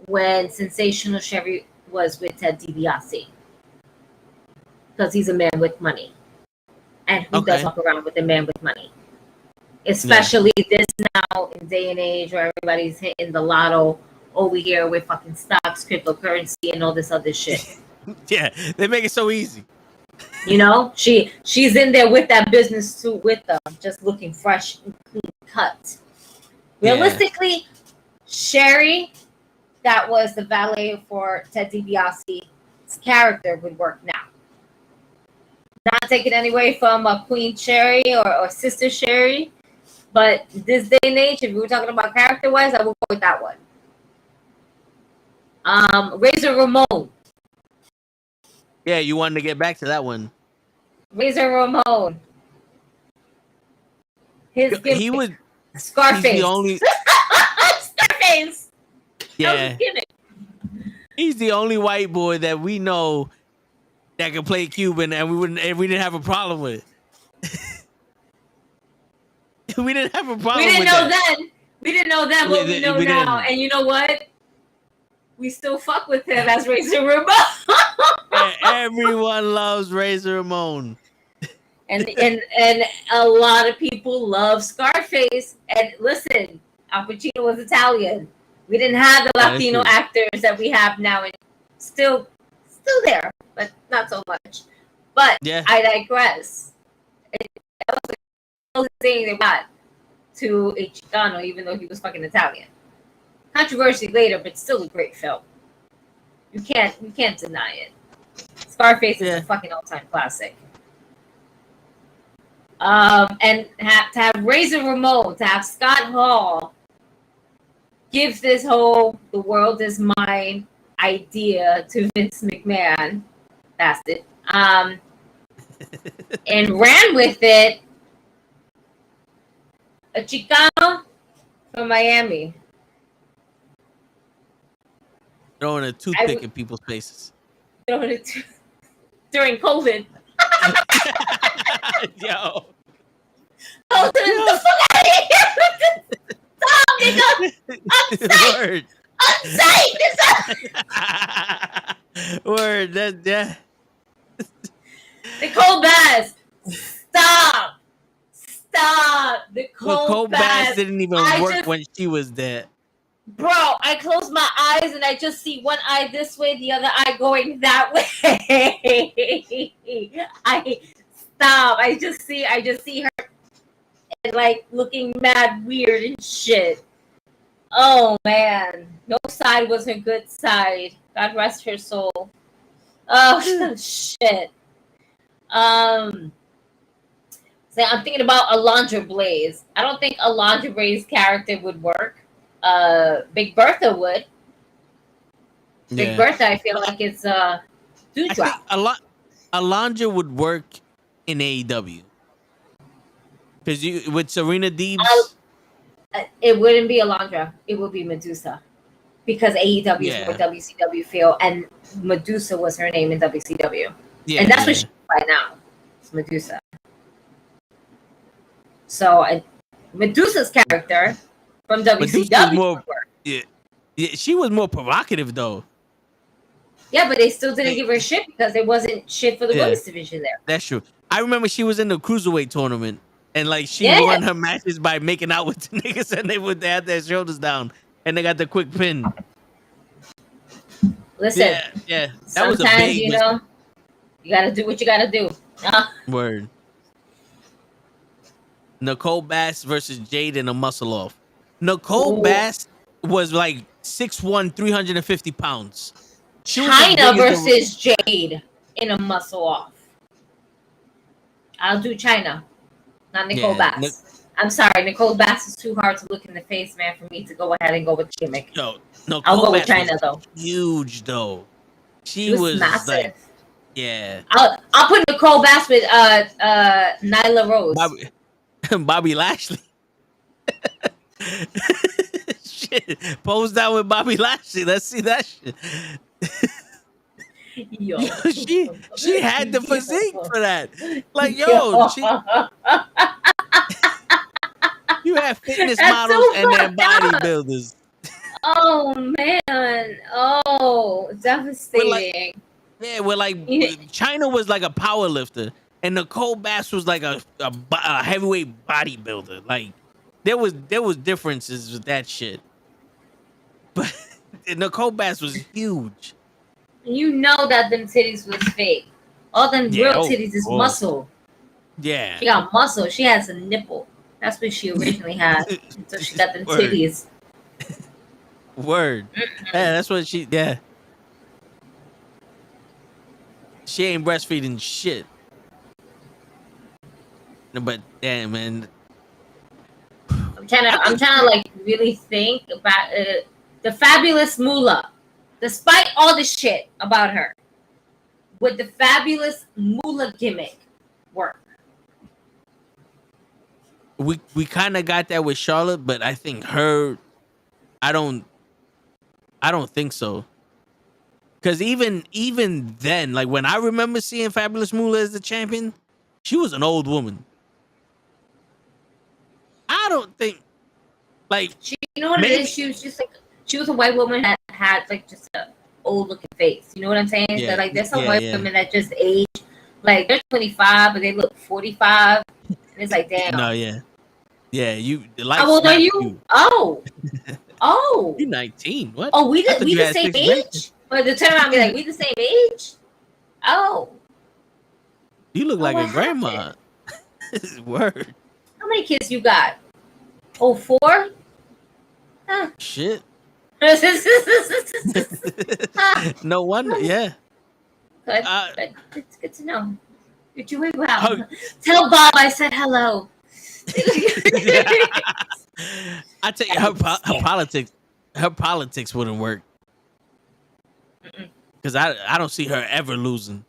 when Sensational Sherry was with Ted DiBiase, because he's a man with money. And who does walk around with a man with money? Especially this now in day and age where everybody's hitting the lotto over here with fucking stocks, cryptocurrency, and all this other shit. Yeah, they make it so easy. You know, she's in there with that business suit with them, just looking fresh and clean cut. Realistically, Sherry, that was the valet for Ted DiBiase's character, would work now. Not taking any away from Queen Sherry or Sister Sherry, but this day and age, if we were talking about character-wise, I would go with that one. Razor Ramon. Yeah, you wanted to get back to that one. Razor Ramon. His gimmick. He was Scarface. He's the only. Scarface. Yeah. He's the only white boy that we know that can play Cuban, and we didn't have a problem with it. We didn't have a problem. We didn't with know that. then. We didn't know then what we know now. And you know what? We still fuck with him as Razor Ramon. Everyone loves Razor Ramon. And a lot of people love Scarface. And listen, Al Pacino was Italian. We didn't have the Latino actors that we have now, and still there, but not so much. But I digress. That was the closest thing they got to a Chicano, even though he was fucking Italian. Controversy later, but still a great film. You can't deny it. Scarface is a fucking all-time classic. And to have Razor Ramon, to have Scott Hall give this whole "the world is mine" idea to Vince McMahon, bastard, and ran with it. A Chicano from Miami. Throwing a toothpick in people's faces. Throwing it during COVID. Yo. Oh, the fuck out of here! Stop, nigga! I'm safe! I'm safe! Word, that. Nicole Bass, stop! Nicole Bass didn't even work when she was there. Bro, I close my eyes and I just see one eye this way, the other eye going that way. I just see her like looking mad weird and shit. Oh man, no side was her good side. God rest her soul. Oh shit. So I'm thinking about Alondra Blaze. I don't think Alondra Blaze's character would work. Big Bertha would. Big Bertha, I feel like it's dewdrop. Alondra would work in AEW. Because with Serena Deebs, it wouldn't be Alondra. It would be Medusa. Because AEW is more WCW feel, and Medusa was her name in WCW. Yeah, and that's what she's right now. It's Medusa. So Medusa's character from WCW. She was more provocative though. Yeah, but they still didn't give her shit because there wasn't shit for the women's division there. That's true. I remember she was in the cruiserweight tournament and like she won her matches by making out with the niggas and they had their shoulders down and they got the quick pin. Listen, that sometimes was a big you know you gotta do what you gotta do. Word. Nicole Bass versus Jade in a muscle off. Nicole Bass was like 6'1", 350 pounds. China versus Jade in a muscle off. I'll do China, not Nicole Bass. I'm sorry, Nicole Bass is too hard to look in the face, man, for me to go ahead and go with gimmick. No, I'll go with China though. Huge though. She was massive. Like, yeah. I'll put Nicole Bass with Nyla Rose. Bobby Lashley. Shit. Pose down with Bobby Lashley. Let's see that shit. Yo. she had the physique for that. Like, yo, you have fitness models and then bodybuilders. Oh man. Oh, devastating. China was like a power lifter. And Nicole Bass was like a heavyweight bodybuilder. Like there was differences with that shit. But Nicole Bass was huge. You know that them titties was fake. All them real titties is muscle. Yeah. She got muscle. She has a nipple. That's what she originally had. So she got them titties. Word. Yeah, that's what she. Yeah. She ain't breastfeeding shit. But damn, man. I'm trying to like really think about the fabulous Moolah. Despite all the shit about her, would the fabulous Moolah gimmick work? we kind of got that with Charlotte, but I think her, I don't think so. Because even then, like when I remember seeing Fabulous Moolah as the champion, she was an old woman. I don't think like you know what it is. She was just like she was a white woman that had like just an old looking face. You know what I'm saying? Yeah, So like there's some white women that just age like they're 25 but they look 45. And it's like damn. No, yeah. You. How old are you? Oh, oh. You're 19. What? Oh, we the same age? Or the turn around and be like, we the same age? Oh. You look like a grandma. Word. How many kids you got? Oh, 4? Huh. Shit. No wonder. Yeah. Good. Good. It's good to know. You're doing well. Tell Bob I said hello. I tell you, her politics wouldn't work. Because I don't see her ever losing.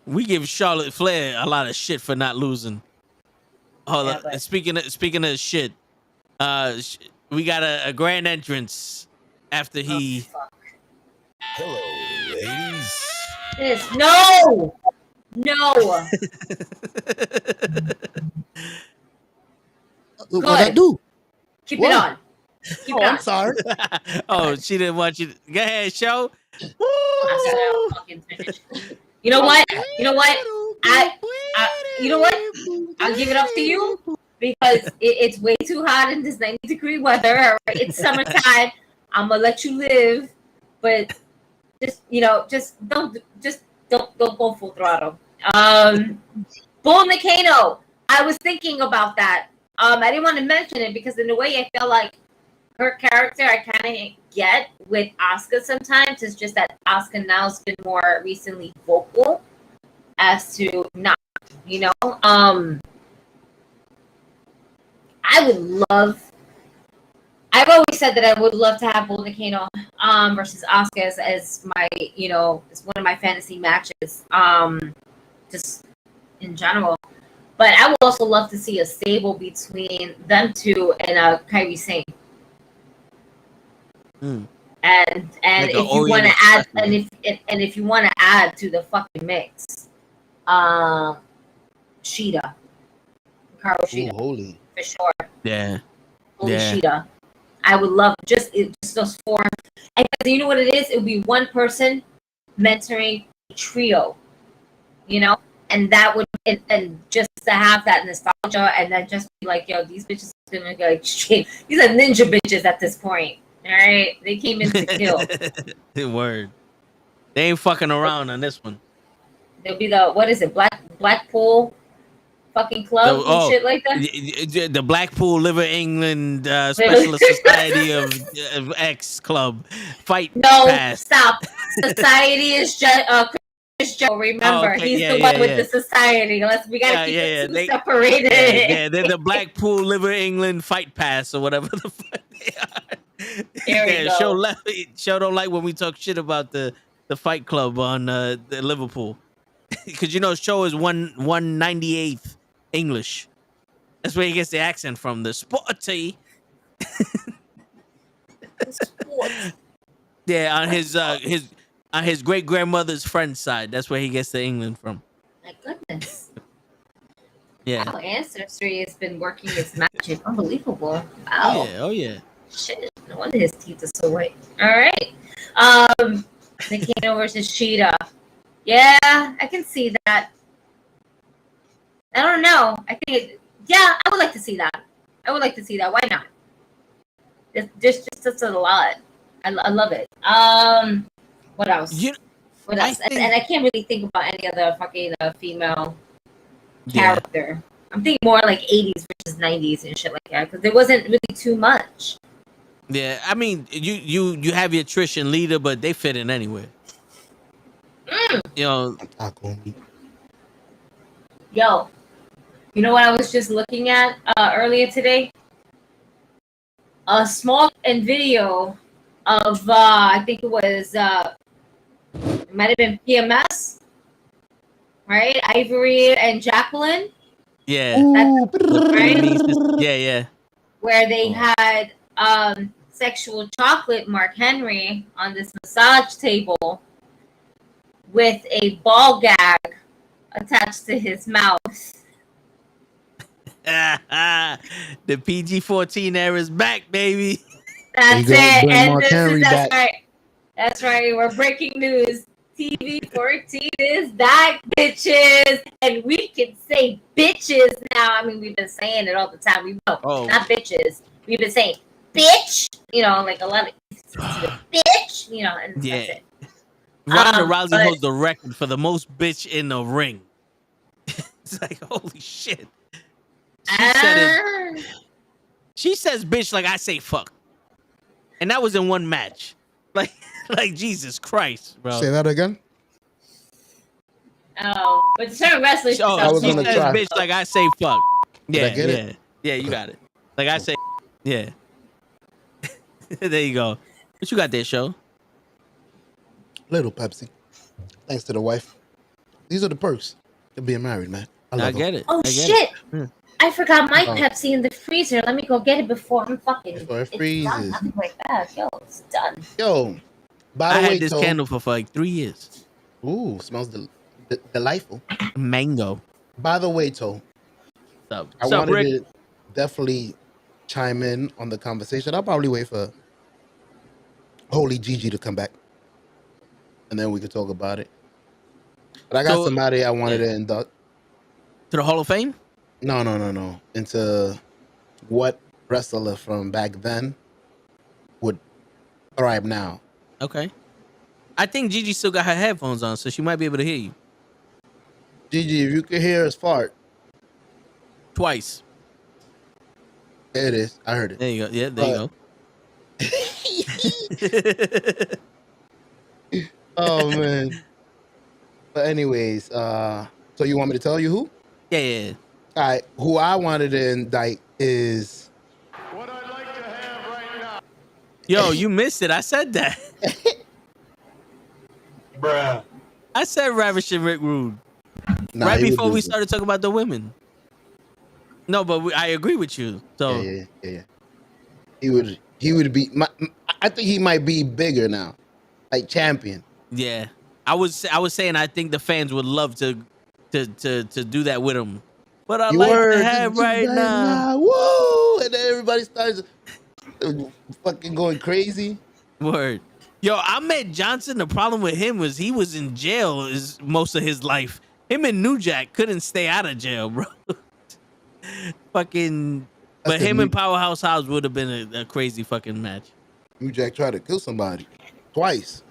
We give Charlotte Flair a lot of shit for not losing. Hold on. Speaking of shit, we got a grand entrance after he. Oh, hello, ladies. No. What'd I do? Keep it on. Keep it on. I'm sorry. Oh, she didn't want you to go ahead, show. I fucking finish. You know what? You know what? You know what? I'll give it up to you because it's way too hot in this 90-degree weather. All right? It's summertime. I'm gonna let you live, but just don't go full throttle. Bull Nakano. I was thinking about that. I didn't want to mention it because in a way I feel like her character I kind of get with Asuka sometimes. It's just that Asuka now's been more recently vocal as to not, I've always said that I would love to have Bull Nakano versus Asuka as my, as one of my fantasy matches, just in general. But I would also love to see a stable between them two and Kairi Sane. And like if you want to add, if you want to add to the fucking mix, Shida, Hikaru Shida, holy for sure. Yeah, holy Shida. I would love just those 4. And you know what it is? It would be one person mentoring a trio, and that would and just to have that nostalgia, and then just be like, yo, these bitches are gonna go like straight. These are ninja bitches at this point. All right, they came in to kill. Word. They ain't fucking around on this one. There'll be what is it, Blackpool fucking club and shit like that. The Blackpool Liver England Specialist Society of X Club Fight Pass. Stop. Society is just Joe. Remember, he's the one with the society. We gotta keep it separated. Yeah, they're the Blackpool Liver England Fight Pass or whatever the fuck they are. There we go. Show don't like when we talk shit about the Fight Club on the Liverpool, because show is 198th English. That's where he gets the accent from. The sporty. Yeah, on his great grandmother's friend's side. That's where he gets the England from. My goodness. Yeah. Wow, Ancestry has been working its magic. Unbelievable. Wow. Oh yeah. Shit. No wonder his teeth are so white. All right. Nakano versus Shida. Yeah, I can see that. I don't know. I think I would like to see that. Why not? There's just a lot. I love it. What else? What else? And I can't really think about any other fucking female character. I'm thinking more like 80s versus 90s and shit like that because there wasn't really too much. Yeah, I mean, you have your Trish and Lita, but they fit in anywhere. Yo, you know what I was just looking at earlier today? A small video of I think it was it might have been PMS, right? Ivory and Jacqueline Yeah. Ooh, Yeah. Where they had sexual chocolate Mark Henry on this massage table with a ball gag attached to his mouth. The PG-14 era is back, baby. That's go, it. bring And Mark Henry that's back. right. That's right. We're breaking news. TV-14 is back, bitches. And we can say bitches now. I mean, we've been saying it all the time. We know. Not bitches. We've been saying bitch. You know, like a lot of bitch. You know, and that's it. Ronda Rousey holds the record for the most bitch in the ring. It's like, holy shit. She says bitch like I say fuck. And that was in one match. Like Jesus Christ, bro. Say that again. Oh, but certain wrestlers. She says bitch like I say fuck. Yeah, Did I get it? Yeah, you got it. Like I say, yeah. There you go. What you got there, show? Little Pepsi. Thanks to the wife. These are the perks of being married, man. I get it. Oh shit! I forgot my Pepsi in the freezer. Let me go get it before I'm fucking. Before it It's freezes. done. Nothing like that. Yo, it's done. Yo, by the I way, had this candle for like 3 years. Ooh, smells delightful. Mango. By the way, Toe, I wanted to definitely chime in on the conversation. I'll probably wait for Holy Gigi to come back, and then we could talk about it. But I got somebody I wanted to induct to the Hall of Fame. No. Into what wrestler from back then would thrive now? Okay. I think Gigi still got her headphones on, so she might be able to hear you. Gigi, if you could hear us fart. Twice. There it is. I heard it. There you go. Yeah, there you go. Oh, man. But anyways, so you want me to tell you who? Yeah. All right. Who I wanted to indict is... What I'd like to have right now. Yo, you missed it. I said that. Bruh. I said Ravishing Rick Rude. Nah, right he before was we good. started talking about the women. No, but I agree with you. So Yeah. He would be... I think he might be bigger now. Like champion. Yeah. I was saying I think the fans would love to do that with him. But I like to have right now. Woo! And then everybody starts fucking going crazy. Word. Yo, Ahmed Johnson, the problem with him was he was in jail most of his life. Him and New Jack couldn't stay out of jail, bro. Fucking... But him and Powerhouse Hobbs would have been a crazy fucking match. New Jack tried to kill somebody. Twice.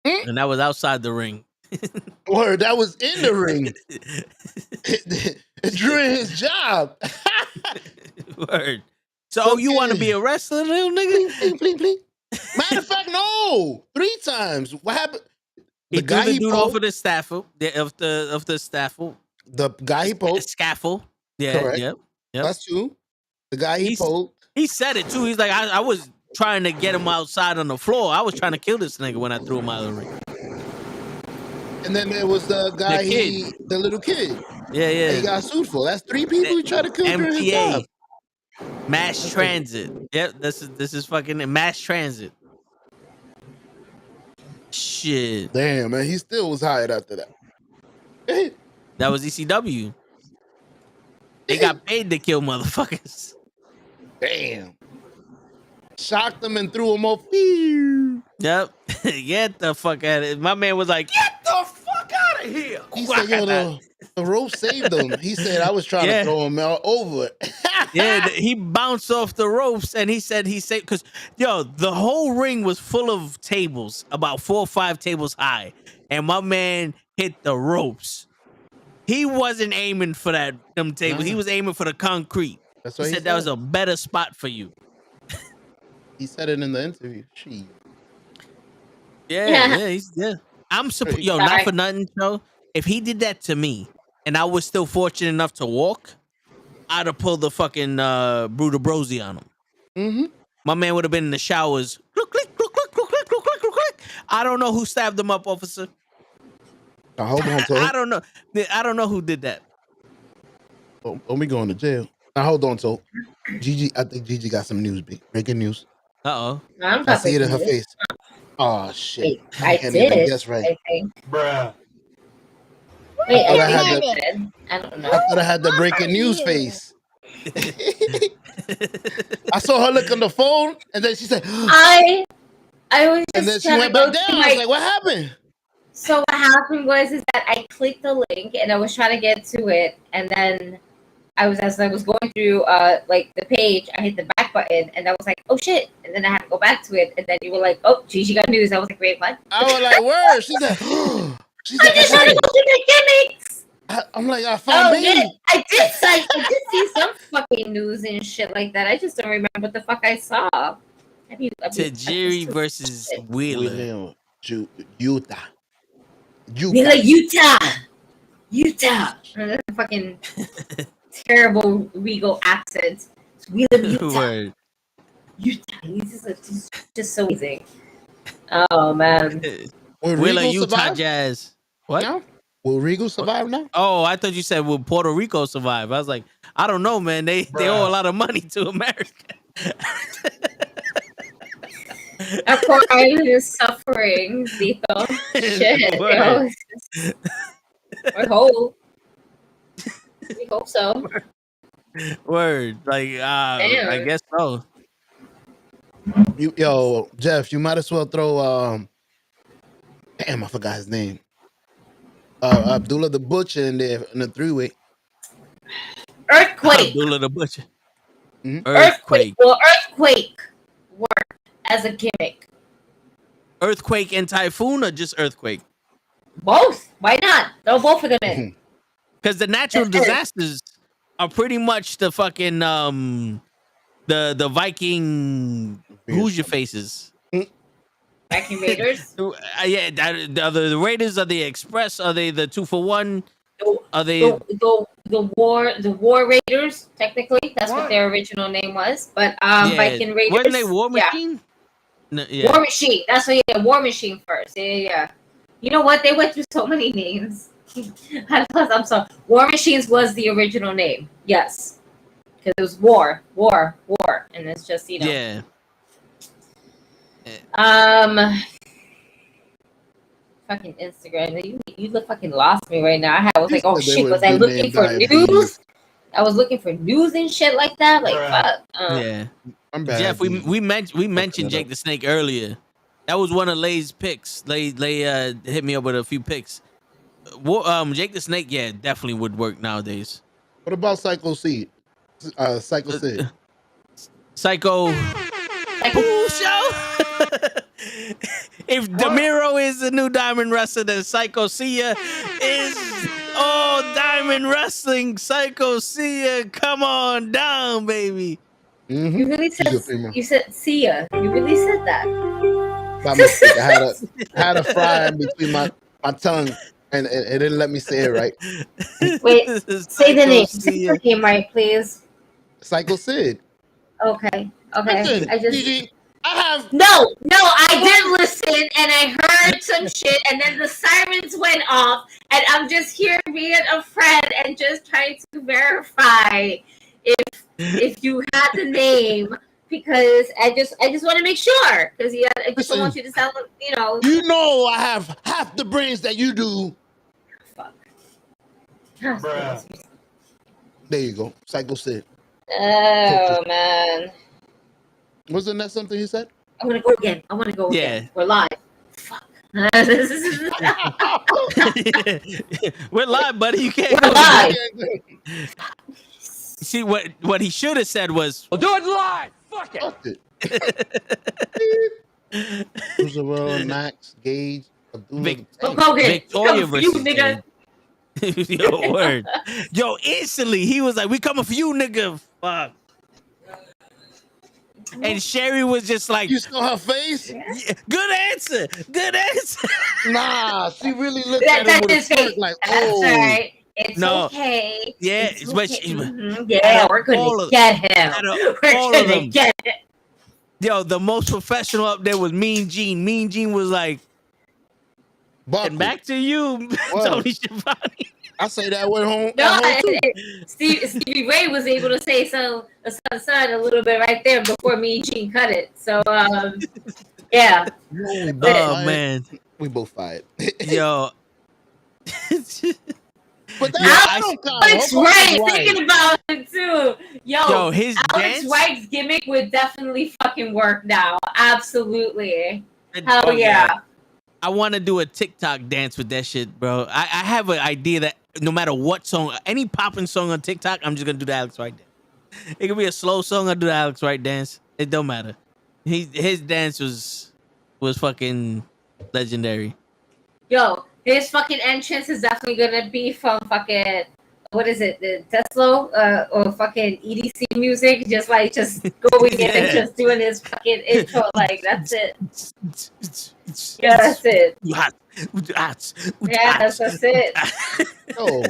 And that was outside the ring. Word, that was in the ring. During his job. Word. So you want to be a wrestler, little nigga? Please. Matter of fact, no. 3 times. What happened? He threw the dude off of the scaffold. Of the scaffold. The guy he poked. Scaffold. Yeah. Correct. Yep. That's 2. The guy he poked. He said it too. He's like, I was trying to get him outside on the floor. I was trying to kill this nigga when I threw him out of the ring. And then there was the guy, the little kid. Yeah. He got sued for. That's 3 people he tried to kill during his job. Mass transit. Yep, this is fucking mass transit. Shit. Damn, man, he still was hired after that. That was ECW. They got paid to kill motherfuckers. Damn. Shocked them and threw them off. Yep. Get the fuck out of it. My man was like, get the fuck out of here. He said, yo, the rope saved him. He said, I was trying to throw him out over it. Yeah, he bounced off the ropes and he said he saved, because, yo, the whole ring was full of tables, about 4 or 5 tables high. And my man hit the ropes. He wasn't aiming for them tables. He was aiming for the concrete. That's what he said that was a better spot for you. He said it in the interview. She. Yeah. I'm surprised. Yo, not for nothing, though. If he did that to me, and I was still fortunate enough to walk, I'd have pulled the fucking Brutal Brosy on him. Mm-hmm. My man would have been in the showers. Click, click, click, click, click, click, click, click, click. I don't know who stabbed him up, officer. Now, hold on, I don't know. I don't know who did that. Don't be going to jail. Now hold on, so Gigi, I think Gigi got some news. Breaking news. Uh-oh. I see it in her face. Oh shit! Wait, I can't even guess right. I think. Bruh. Wait, I don't know. I thought I had the breaking news face. I saw her look on the phone, and then she said, I was just and then she went back down. I was like, what happened? So what happened was that I clicked the link and I was trying to get to it, and then as I was going through like the page, I hit the back button and I was like, oh shit, and then I had to go back to it, and then you were like, oh, Gigi got news. I was like, wait, what? I was like, word. She's like, I just trying to go through the gimmicks. I'm like, I found baby. Yeah, I did see some fucking news and shit like that. I just don't remember what the fuck I saw. Tajiri versus Wheeler. Utah. Utah. Fucking terrible Regal accent. Wheeler, Utah. Utah. He's just so amazing. Oh man. Wheeler, Utah Jazz. What? No? Will Regal survive now? Oh, I thought you said will Puerto Rico survive. I was like, I don't know, man. They owe a lot of money to America. Our poor island is suffering, Lethal. Shit. We're whole. We hope so. Word. Like, I guess so. Yo, Jeff, you might as well throw damn, I forgot his name. Abdullah the Butcher in there in the three-way. Earthquake. Abdullah the Butcher. Mm-hmm. Earthquake. Well, Earthquake worked as a gimmick. Earthquake and Typhoon, or just Earthquake? Both. Why not? Throw both of them in. Because the natural disasters are pretty much the fucking the Viking Who's Your Faces. Viking Raiders? Yeah, are the Raiders, are they Express? Are they the 2-for-1? Are they the War Raiders? Technically, that's what their original name was. But Viking Raiders. Wasn't they War Machine? Yeah. No, yeah. War Machine. That's what. Yeah, War Machine first. Yeah. You know what? They went through so many names. I'm sorry. War Machines was the original name. Yes, because it was war, and it's just Yeah. Fucking Instagram. You look fucking lost me right now. I was like, oh shit, was I looking for news? I was looking for news and shit like that. Like, fuck. Yeah. Jeff, we mentioned Jake the Snake earlier. That was one of Lay's picks. Lay hit me up with a few picks. Jake the Snake, yeah, definitely would work nowadays. What about Psycho Sid? Psycho Sid. Psycho. Who show? If Demiro is the new Diamond Wrestler, then Psycho Sia is Diamond Wrestling. Psycho Sia, come on down, baby. Mm-hmm. You really said Sia. You really said that. I had a fry in between my tongue, and it didn't let me say it right. Wait, say the name. Say the name right, please. Psycho Sid. Okay. Listen, I just. Gigi, I have No, I did listen, and I heard some shit, and then the sirens went off, and I'm just here being a friend and just trying to verify if you had the name, because I just want to make sure, because I just don't want you to sound like, You know I have half the brains that you do. Fuck. Bruh. There you go, Psycho Sid. Oh man. Wasn't that something he said? I want to go again. Again. We're live. Fuck. We're live, buddy. You can't. We're live. See what he should have said was, "We'll do it live." Fuck it. Roosevelt, Max, Gage, Victoria versus Gage. Yo, word. Yo, instantly he was like, "We come for you, nigga." Fuck. And Sherry was just like, "You saw her face? Yeah, good answer. Nah, she really looked at him with a smirk like, "Oh, that's right. It's okay." Yeah, it's but okay. Yeah, we're gonna get him. We're gonna get him. Yo, the most professional up there was Mean Gene. Mean Gene was like, and back to you, Tony Schiavone. I say that with home. No, Stevie Ray was able to say son a little bit right there before me and Gene cut it. So yeah. Man, we both fired. Yo. But Alex Wright, thinking about it too. Yo, his Alex dance? Wright's gimmick would definitely fucking work now. Absolutely. Hell Oh, yeah. I want to do a TikTok dance with that shit, bro. I have an idea that no matter what song, any popping song on TikTok, I'm just gonna do the Alex Wright dance. It could be a slow song, I'll do the Alex Wright dance. It don't matter. His dance was fucking legendary. Yo, his fucking entrance is definitely gonna be from fucking what is it, the Tesla or fucking EDC music, just going in and just doing his fucking intro, like that's it. Yeah, that's it. Yeah, that's it. Oh,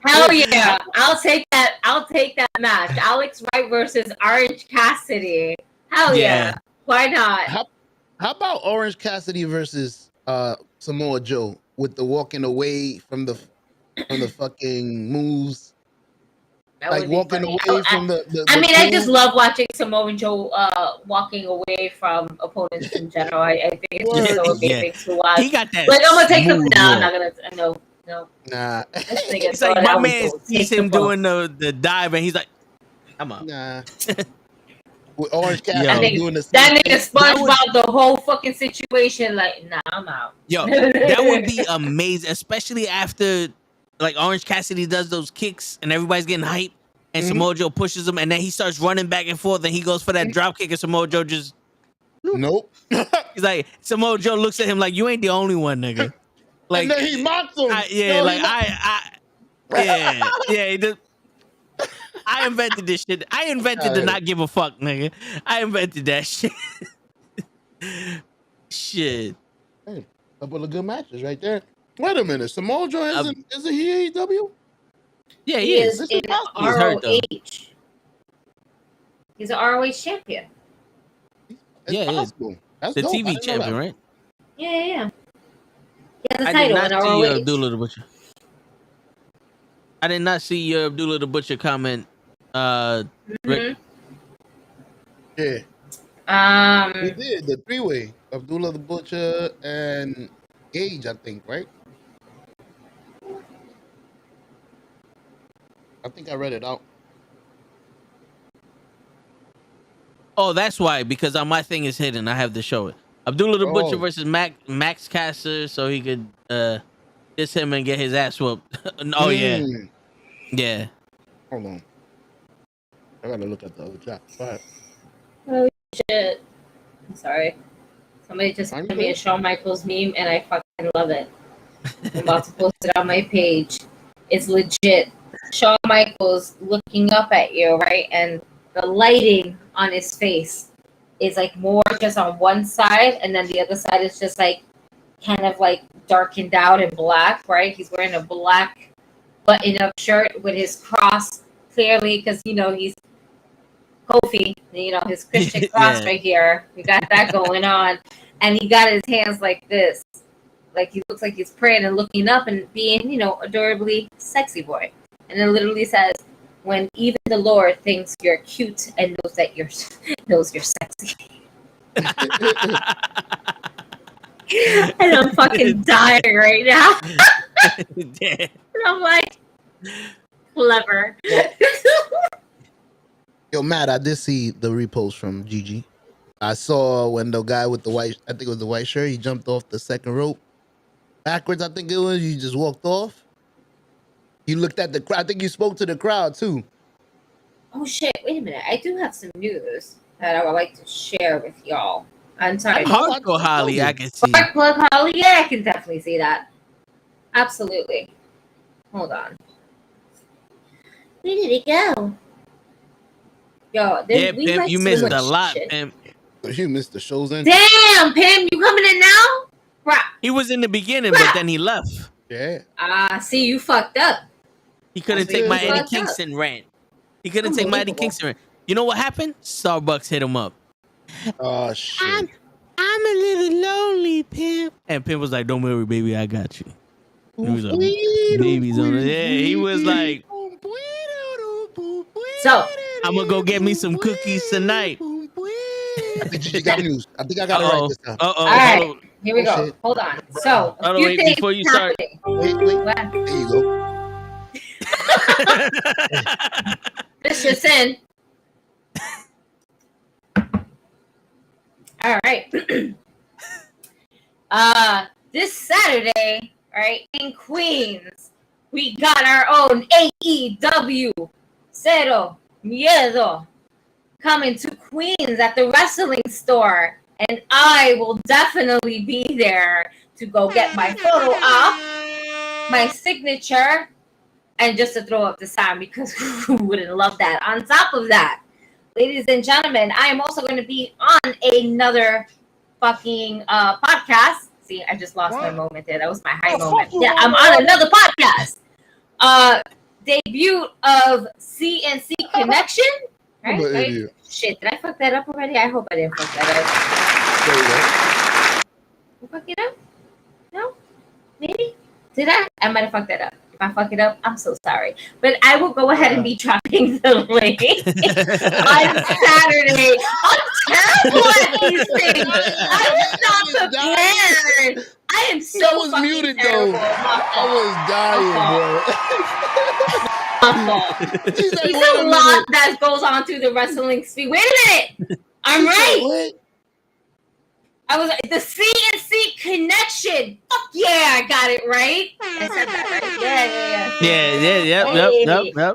hell yeah! I'll take that match. Alex Wright versus Orange Cassidy. Hell yeah! Why not? How about Orange Cassidy versus Samoa Joe with the walking away from the fucking moves? Like walking away from the I mean, I just love watching Samoa Joe walking away from opponents in general. I think it's just so amazing to watch. He got that. Like, I'm gonna take him. No, I'm not gonna. No. Nah. It's like my man sees him doing the dive, and he's like, "Come on." Nah. With Orange Cassidy doing the that nigga SpongeBob the whole fucking situation. Like, nah, I'm out. Yo, that would be amazing, especially after like Orange Cassidy does those kicks and everybody's getting hyped, and Samoa Joe pushes him, and then he starts running back and forth, and he goes for that drop kick, and Samoa Joe just nope. He's like, Samoa Joe looks at him like, "You ain't the only one, nigga." Like, and then he mocks him. He does. I invented this shit. I invented to not give a fuck, nigga. I invented that shit. Shit. Hey, couple of good matches right there. Wait a minute, Samoa Joe isn't he AEW? Yeah, he is. In ROH. He's an ROH champion. Yeah, possible. That's the dope. TV champion, right? Yeah. He has a I title did in not ROH. see Abdullah the Butcher. I did not see Abdullah the Butcher comment. Rick. Yeah. We did the three-way. Abdullah the Butcher and Gage, I think, right? I think I read it out. Oh, that's why, because my thing is hidden. I have to show it. Abdullah the Butcher versus Max Caster, so he could diss him and get his ass whooped. Oh yeah. Yeah. Hold on. I gotta look at the other chat. Go ahead. Oh shit. I'm sorry. Somebody just sent me a Shawn Michaels meme and I fucking love it. I'm about to post it on my page. It's legit. Shawn Michaels looking up at you, right? And the lighting on his face is like more just on one side, and then the other side is just like kind of like darkened out and black, right? He's wearing a black button-up shirt with his cross clearly, because he's Kofi, his Christian cross right here. We got that going on, and he got his hands like this, like he looks like he's praying and looking up and being, adorably sexy boy. And it literally says, "When even the Lord thinks you're cute and knows you're sexy." And I'm fucking dying right now. And I'm like, clever. Yo, Matt, I did see the repost from Gigi. I saw when the guy with the white, I think it was the white shirt, he jumped off the second rope. Backwards, I think it was. You just walked off. You looked at the crowd. I think you spoke to the crowd, too. Oh, shit. Wait a minute. I do have some news that I would like to share with y'all. I'm sorry. Hardcore Holly, I can see. Hardcore Holly? Yeah, I can definitely see that. Absolutely. Hold on. Where did it go? Yo, yeah, Pimp, you missed a lot, Pimp. You missed the show's end. Damn, Pimp, you coming in now? Bruh. He was in the beginning, but then he left. Yeah. See, you fucked up. He couldn't take my Eddie Kingston rant. He couldn't take my Eddie Kingston rant. You know what happened? Starbucks hit him up. Oh, shit. I'm a little lonely, Pimp. And Pimp was like, "Don't worry, baby, I got you." He was a baby zone. Yeah, he was like, so I'm gonna go get me some cookies tonight. I think you got news. I think I got it right this time. All right, here we go. Shit. Hold on. So a Hold on, few wait, things before you start. Wait. There you go. Mr. Sin. All right. This Saturday, right, in Queens, we got our own AEW Cero Miedo coming to Queens at the wrestling store. And I will definitely be there to go get my photo op, my signature, and just to throw up the sign because who wouldn't love that? On top of that, ladies and gentlemen, I am also going to be on another fucking podcast. See, I just lost my moment there. That was my high moment. Yeah, I'm on another podcast. Debut of CNC Connection. Right? Shit, did I fuck that up already? I hope I didn't fuck that up. Did I fuck it up? No? Maybe? Did I? I might have fucked that up. If I fuck it up, I'm so sorry. But I will go ahead and be dropping the link on Saturday. I'm terrible at these things. I was not prepared. I am so that was fucking muted terrible. though. I was dying, bro. There's a lot that goes on through the wrestling speed. Wait a minute. I'm right. I was the CNC Connection. Fuck yeah, I got it right. I said that right. Yeah.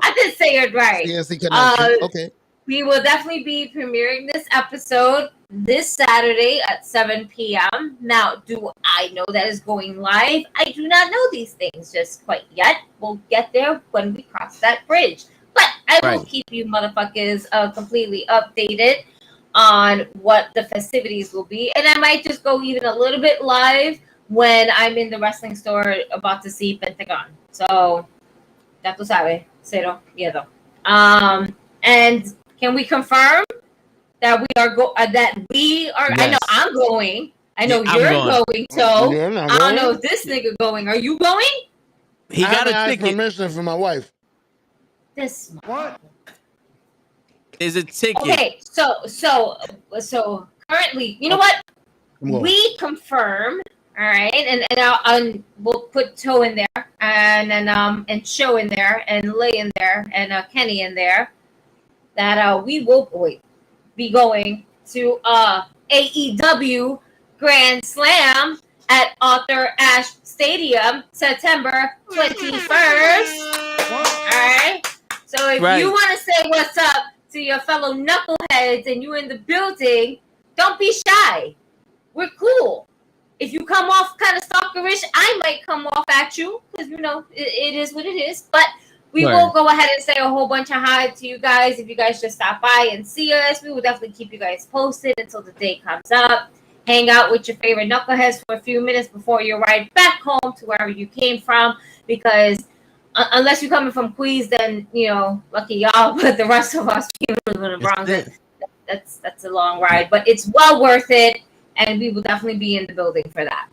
I did say it right. CNC Connection. Okay. We will definitely be premiering this episode this Saturday at 7 p.m. Now, do I know that is going live? I do not know these things just quite yet. We'll get there when we cross that bridge. But I will keep you motherfuckers completely updated on what the festivities will be. And I might just go even a little bit live when I'm in the wrestling store about to see Pentagon. So, ya tú sabes, cero miedo. And can we confirm that we are? Yes. I know I'm going. I know you're going. So I don't know if this nigga going. Are you going? He got a ticket. Permission from my wife. This what? Is a ticket. Okay, so currently, you know what? We confirm. All right, and we'll put Toe in there, and then and Show in there, and Lay in there, and Kenny in there. That we will be going to AEW Grand Slam at Arthur Ashe Stadium September 21st. All right. So if you want to say what's up to your fellow knuckleheads and you in the building, don't be shy. We're cool. If you come off kind of stalkerish, I might come off at you because, it is what it is. But we will go ahead and say a whole bunch of hi to you guys. If you guys just stop by and see us, we will definitely keep you guys posted until the day comes up. Hang out with your favorite knuckleheads for a few minutes before you ride back home to wherever you came from. Because unless you're coming from Queens, then, lucky y'all. But the rest of us, people who live in the Bronx, that's a long ride. But it's well worth it. And we will definitely be in the building for that.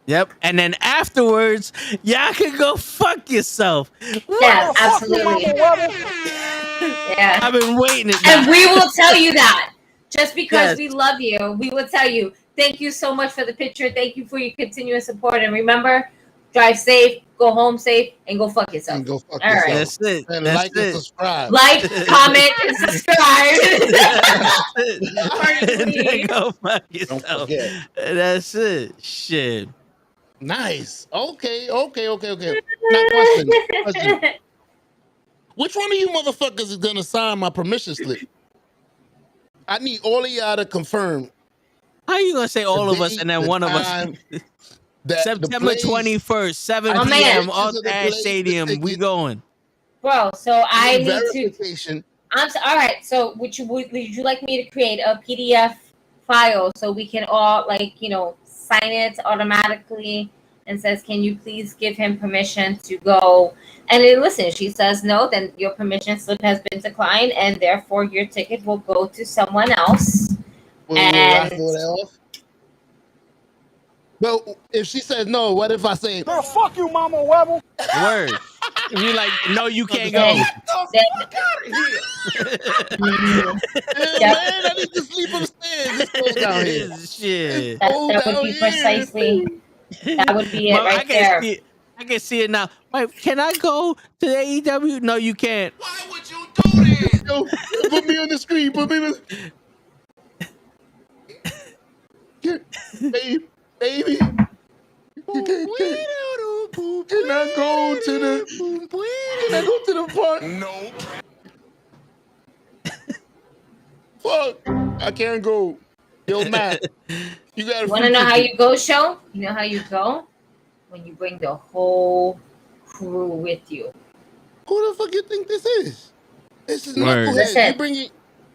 Yep. And then afterwards, y'all can go fuck yourself. Yeah, absolutely. Yeah. I've been waiting. And we will tell you that. Just because we love you, we will tell you. Thank you so much for the picture. Thank you for your continuous support. And remember, drive safe, go home safe, and go fuck yourself. And go fuck yourself. Right. That's it. And That's like it. and subscribe. Like, comment, and subscribe. Then go fuck yourself. Don't forget. That's it. Shit. Nice. Okay. Now, question. Which one of you motherfuckers is gonna sign my permission slip? I need all of y'all to confirm. How you gonna say all of us and then one of us? September 21st, 7 p.m. Arthur Ashe Stadium. We going. Bro, so I need verification. All right. So would you like me to create a PDF file so we can all sign it automatically and says, can you please give him permission to go? And then listen, she says no, then your permission slip has been declined and therefore your ticket will go to someone else. Will I fill that off? What? What? But if she says no, what if I say, "Girl, fuck you, Mama Webble"? Word. If you like, no, you can't Then- go. Get the fuck out of here! man, I need to sleep upstairs. It's cold down here. Shit. That would be precisely. That would be it Mom, right there. I can see it now. Wait, can I go to the AEW? No, you can't. Why would you do this? Yo, put me on the screen. Put me on the... Baby. Can I go to the park? No. Fuck. I can't go. Yo, Matt. You got Want to know how you go, show? You know how you go? When you bring the whole crew with you. Who the fuck you think this is? This is Word. knucklehead. You bringing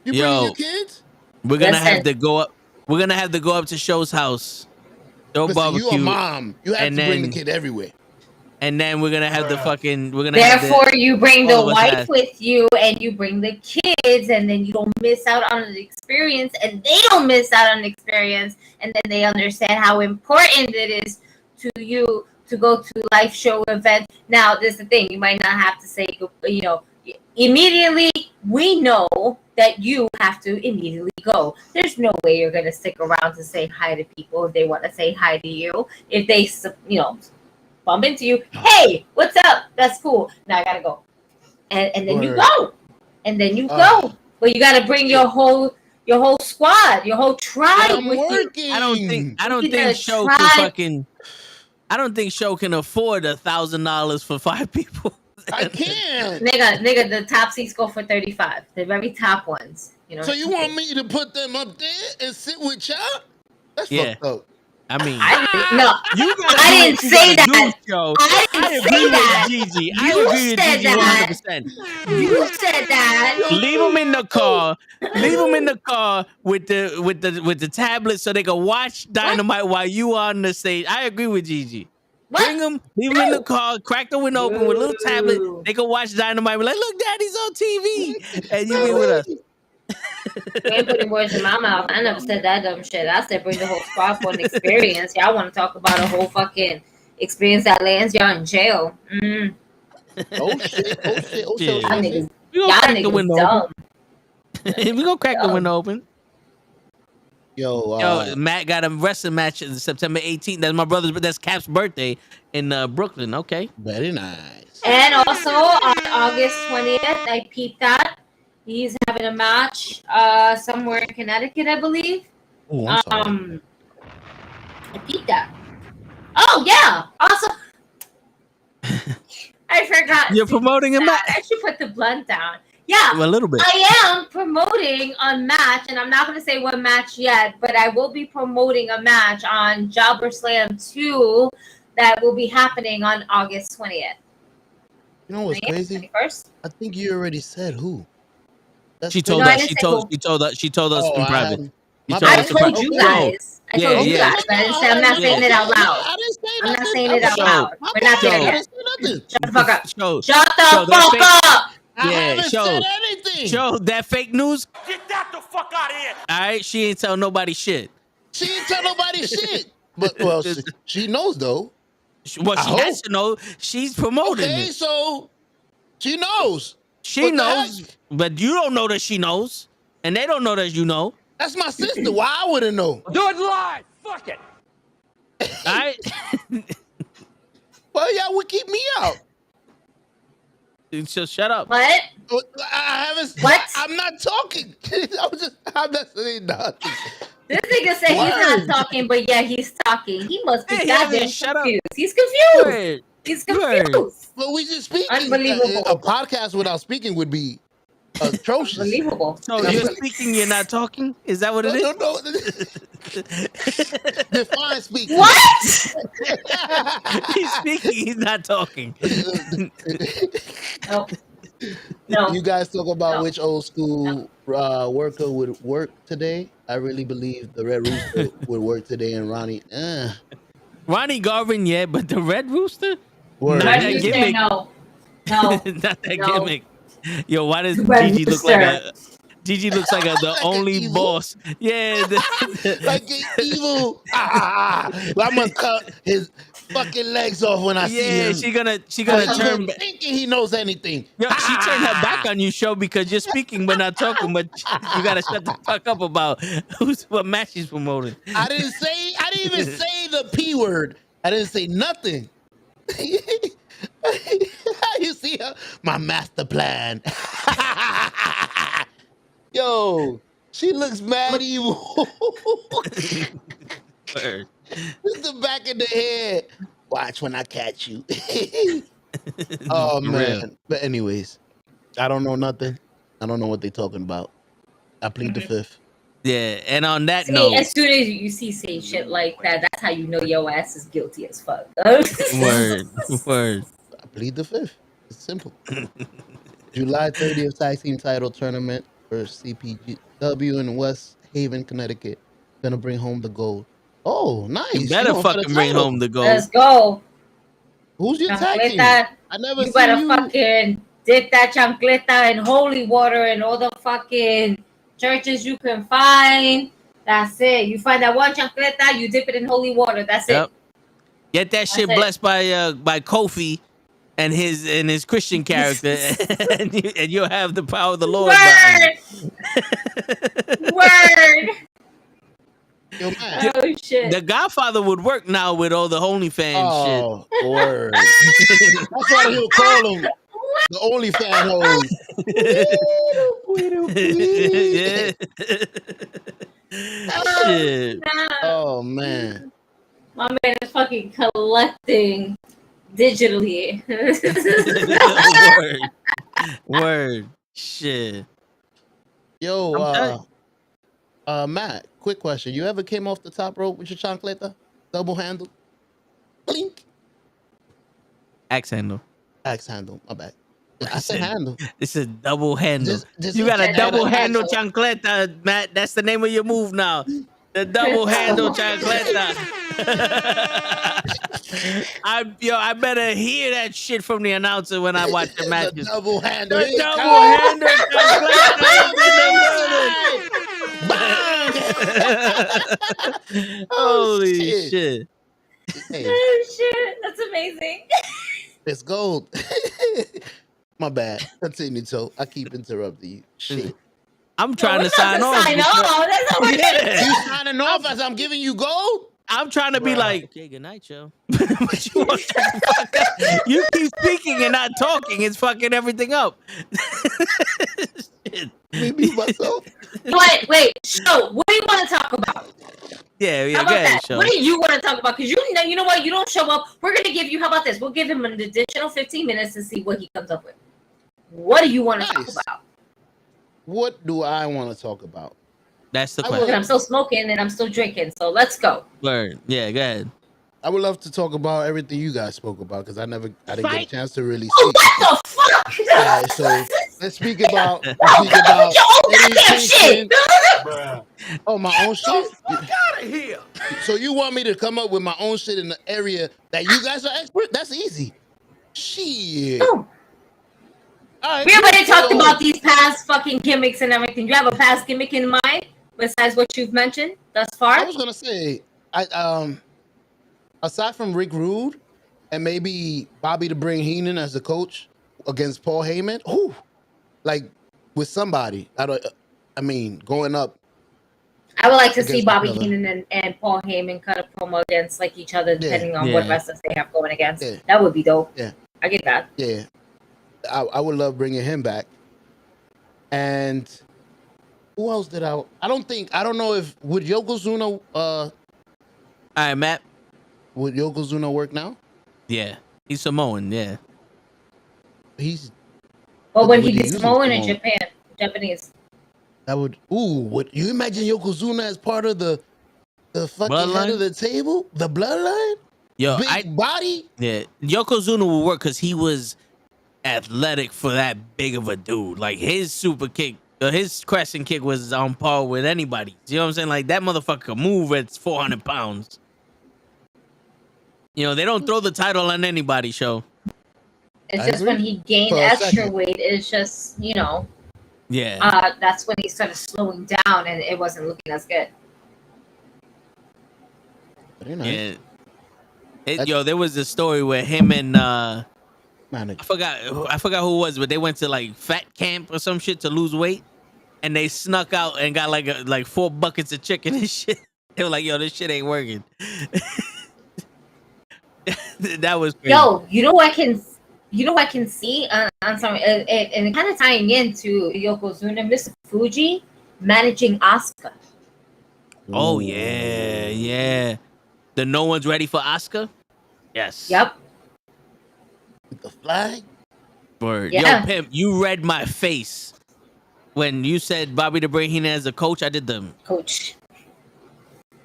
your kids? We're gonna have to go up. We're gonna have to go up to Show's house. Throw Listen, barbecue. you a mom. You have to bring the kid everywhere. And then we're gonna have the fucking. Therefore, you bring the wife with you, and you bring the kids, and then you don't miss out on an experience, and they don't miss out on an experience, and then they understand how important it is to you to go to live show events. Now, this is the thing: you might not have to say, immediately. We know that you have to immediately go. There's no way you're gonna stick around to say hi to people if they want to say hi to you. If they, bump into you, hey, what's up? That's cool. Now I gotta go, and then you go, and then you go. But you gotta bring your whole squad, your whole tribe with you. I don't think Show can fucking. I don't think Show can afford $1,000 for 5 people. I can't. Nigga, the top seats go for 35. The very top ones. So you want me to put them up there and sit with y'all? That's fucked up. I mean, I didn't say that. I agree with Gigi. I agree with Gigi 100%. You said that. Leave them in the car. Leave them in the car with the tablet so they can watch Dynamite while you are on the stage. I agree with Gigi. Bring them, leave them in the car, crack the window open with a little tablet. They can watch Dynamite. Be like, look, Daddy's on TV, and you be with us. You ain't putting words in my mouth. I never said that dumb shit. I said bring the whole squad for an experience. Y'all want to talk about a whole fucking experience that lands y'all in jail. Oh shit! We gonna crack the window open. We gonna crack the window open. Yo, Matt got a wrestling match on September 18th. That's my brother's, but that's Cap's birthday in Brooklyn. Okay, very nice. And also on August 20th, I peeped that. He's having a match somewhere in Connecticut, I believe. Oh, I'm sorry. I peeped that. Oh, yeah. Also, I forgot. You're promoting a match? I should put the blunt down. Yeah. A little bit. I am promoting a match, and I'm not going to say what match yet, but I will be promoting a match on Jobber Slam 2 that will be happening on August 20th. You know what's crazy? 21st? I think you already said who. She told us in private. I told you guys. I told you guys. I'm not saying it out loud. I'm not saying it out loud. We're not there yet. Shut the fuck up. Shut the fuck up. Yeah, show that fake news. Get that the fuck out of here. All right, she ain't tell nobody shit. She ain't tell nobody shit. But well, she knows though. Well, she has to know. She's promoting it. So she knows. She knows, but you don't know that she knows, and they don't know that you know. That's my sister. Why I wouldn't know? Do it live. Fuck it. All right. Well, y'all would keep me out. So shut up. What? I haven't. What? I'm not talking. I'm not saying nothing. This nigga said he's not talking, but yeah, he's talking. He must be goddamn confused. He's confused. He's confused. But we just speak. Unbelievable. A podcast without speaking would be atrocious. Unbelievable. So you're speaking, you're not talking? Is that what it is? No. Define speaking. What? He's speaking, he's not talking. No. You guys talk about which old school worker would work today. I really believe the Red Rooster would work today, and Ronnie. Ronnie Garvin, yeah, but the Red Rooster? Word. Not that Rooster, gimmick. no. Not that gimmick. Yo, why does Gigi look like a Gigi looks like the Like only boss. Yeah. Like an evil. I must cut his fucking legs off when I see him. She gonna Not turn even thinking he knows anything. Yo, she turned her back on you, show, because you're speaking but not talking. But you gotta shut the fuck up about what match she's promoting. I didn't even say the P word. I didn't say nothing. You see her? My master plan. Yo, she looks mad evil. Word. With the back of the head. Watch when I catch you. Oh man. Real. But anyways, I don't know nothing. I don't know what they're talking about. I plead the fifth. Yeah, and on that See, note, as soon as you see say shit like that, that's how you know your ass is guilty as fuck. word. I plead the fifth. It's simple. July 30th tag team title tournament for CPGW in West Haven, Connecticut. Gonna bring home the gold. Oh, nice. You better fucking bring home the gold. Let's go. Who's your tag team? Chancleta, I never you seen better you. fucking dip that chancleta in holy water and all the fucking churches you can find. That's it. You find that one chancleta, you dip it in holy water. That's it. Get that shit blessed by Kofi and his Christian character, and you'll have the power of the Lord. Word. Yo, oh shit. The Godfather would work now with all the OnlyFans shit. Oh, word. That's why he'll call them the OnlyFans hoes. Shit. Oh man. My man is fucking collecting digitally. Word. Shit. Yo, Matt, quick question. You ever came off the top rope with your chancleta? Double handle? Blink. Axe handle. Axe handle. My bad. I said handle. It's a double handle. Just You got a double handle axle. chancleta, Matt. That's the name of your move now. The double handle chancleta. I better hear that shit from the announcer when I watch the matches. Double handle. The double handle chancleta. Holy shit. Hey, Oh shit, that's amazing. it's gold. My bad. Continue, so I keep interrupting you. Shit. I'm trying to sign off. Sign off. That's not what You signing off as I'm giving you gold? I'm trying to be like, okay, good night, Joe. But you want to fuck up. You keep speaking and not talking. It's fucking everything up. Maybe myself. Wait, show. What do you want to talk about? Yeah, How about go ahead, that? Show. What do you want to talk about? Because you know what? You don't show up. We're gonna give you. How about this? We'll give him an additional 15 minutes to see what he comes up with. What do you want to talk about? What do I want to talk about? That's the Because question. I'm still smoking and I'm still drinking. So let's go. Word. Yeah, go ahead. I would love to talk about everything you guys spoke about because I didn't get a chance to really Oh, speak. what the fuck? All right, so let's speak about Your own goddamn shit. Oh, my own shit? Fuck out of here. So you want me to come up with my own shit in the area that you guys are expert? That's easy. Shit. Oh. All right, We already cool. talked about these past fucking gimmicks and everything. Do you have a past gimmick in mind besides what you've mentioned thus far? I was gonna say, aside from Rick Rude and maybe Bobby the Brain Heenan as the coach against Paul Heyman, like with somebody. I mean, going up. I would like to see against Bobby each other. Heenan and Paul Heyman cut a promo against like each other, depending on Yeah. what wrestlers they have going against. Yeah. That would be dope. Yeah. I get that. Yeah, I would love bringing him back. And who else did I don't know if would Yokozuna All right, Matt. would Yokozuna work now? Yeah. He's Samoan, yeah. He's But when would he you did use Samoan him in for? Japanese. That would would you imagine Yokozuna as part of the fucking head Bloodline? of the table? The bloodline? Yo, Big body? yeah. Yokozuna will work because he was athletic for that big of a dude. Like his super kick, his crescent kick was on par with anybody. You know what I'm saying? Like that motherfucker can move at 400 pounds. You know, they don't throw the title on anybody, Show. It's I just agree. when he gained For a extra second. weight, it's just, you know, Yeah. That's when he started slowing down, and it wasn't looking as good. Very nice. Yeah. There was a story where him and I forgot who it was, but they went to like fat camp or some shit to lose weight, and they snuck out and got like 4 buckets of chicken and shit. They were like, "Yo, this shit ain't working." That was crazy. Yo, you know what I can see on some, and kind of tying into Yokozuna, Mr. Fuji managing Asuka. Oh yeah. The no one's ready for Asuka. Yes. Yep. With the flag. Word. Yeah. Yo, Pimp, you read my face when you said Bobby the Brain Heenan as a coach. I did the coach.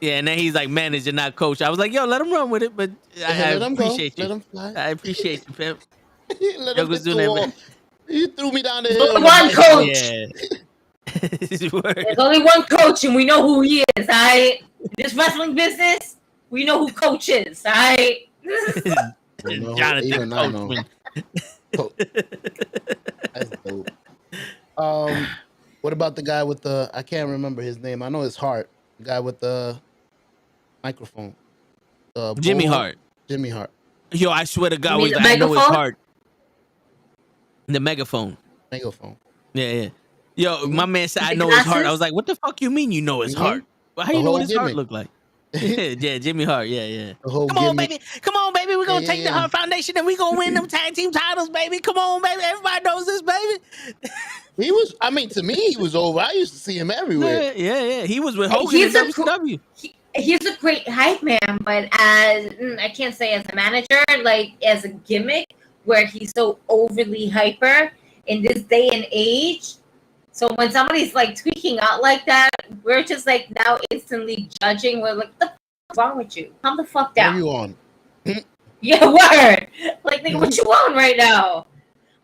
Yeah, and then he's like manager, not coach. I was like, yo, let him run with it, but I appreciate you. Let him fly. I appreciate you, Pimp. Let him hit the wall. You threw me down the hill. Only one coach. Yeah. There's only one coach, and we know who he is. All right, this wrestling business, we know who coach is. All right. Jonathan Coachman. That's dope. What about the guy with the? I can't remember his name. I know it's Hart. The guy with the microphone. Jimmy Hart. Jimmy Hart. Yo, I swear to God, I know it's Hart. The megaphone. Megaphone. Yeah. Yo, my man said, I know it's Hart. I was like, what the fuck you mean you know it's Hart? Well, how you know what his heart look like? Yeah, Jimmy Hart. Yeah. Come on, baby. We're going to take the Hart Foundation and we're going to win them tag team titles, baby. Come on, baby. Everybody knows this, baby. To me, he was over. I used to see him everywhere. Yeah. He was with Hogan in WCW. He's a great hype man, but as I can't say as a manager, like as a gimmick where he's so overly hyper in this day and age. So when somebody's like tweaking out like that, we're just like now instantly judging. We're like, what the fuck is wrong with you? Calm the fuck down. What are you on? Yeah, word. Like, nigga, what you on right now?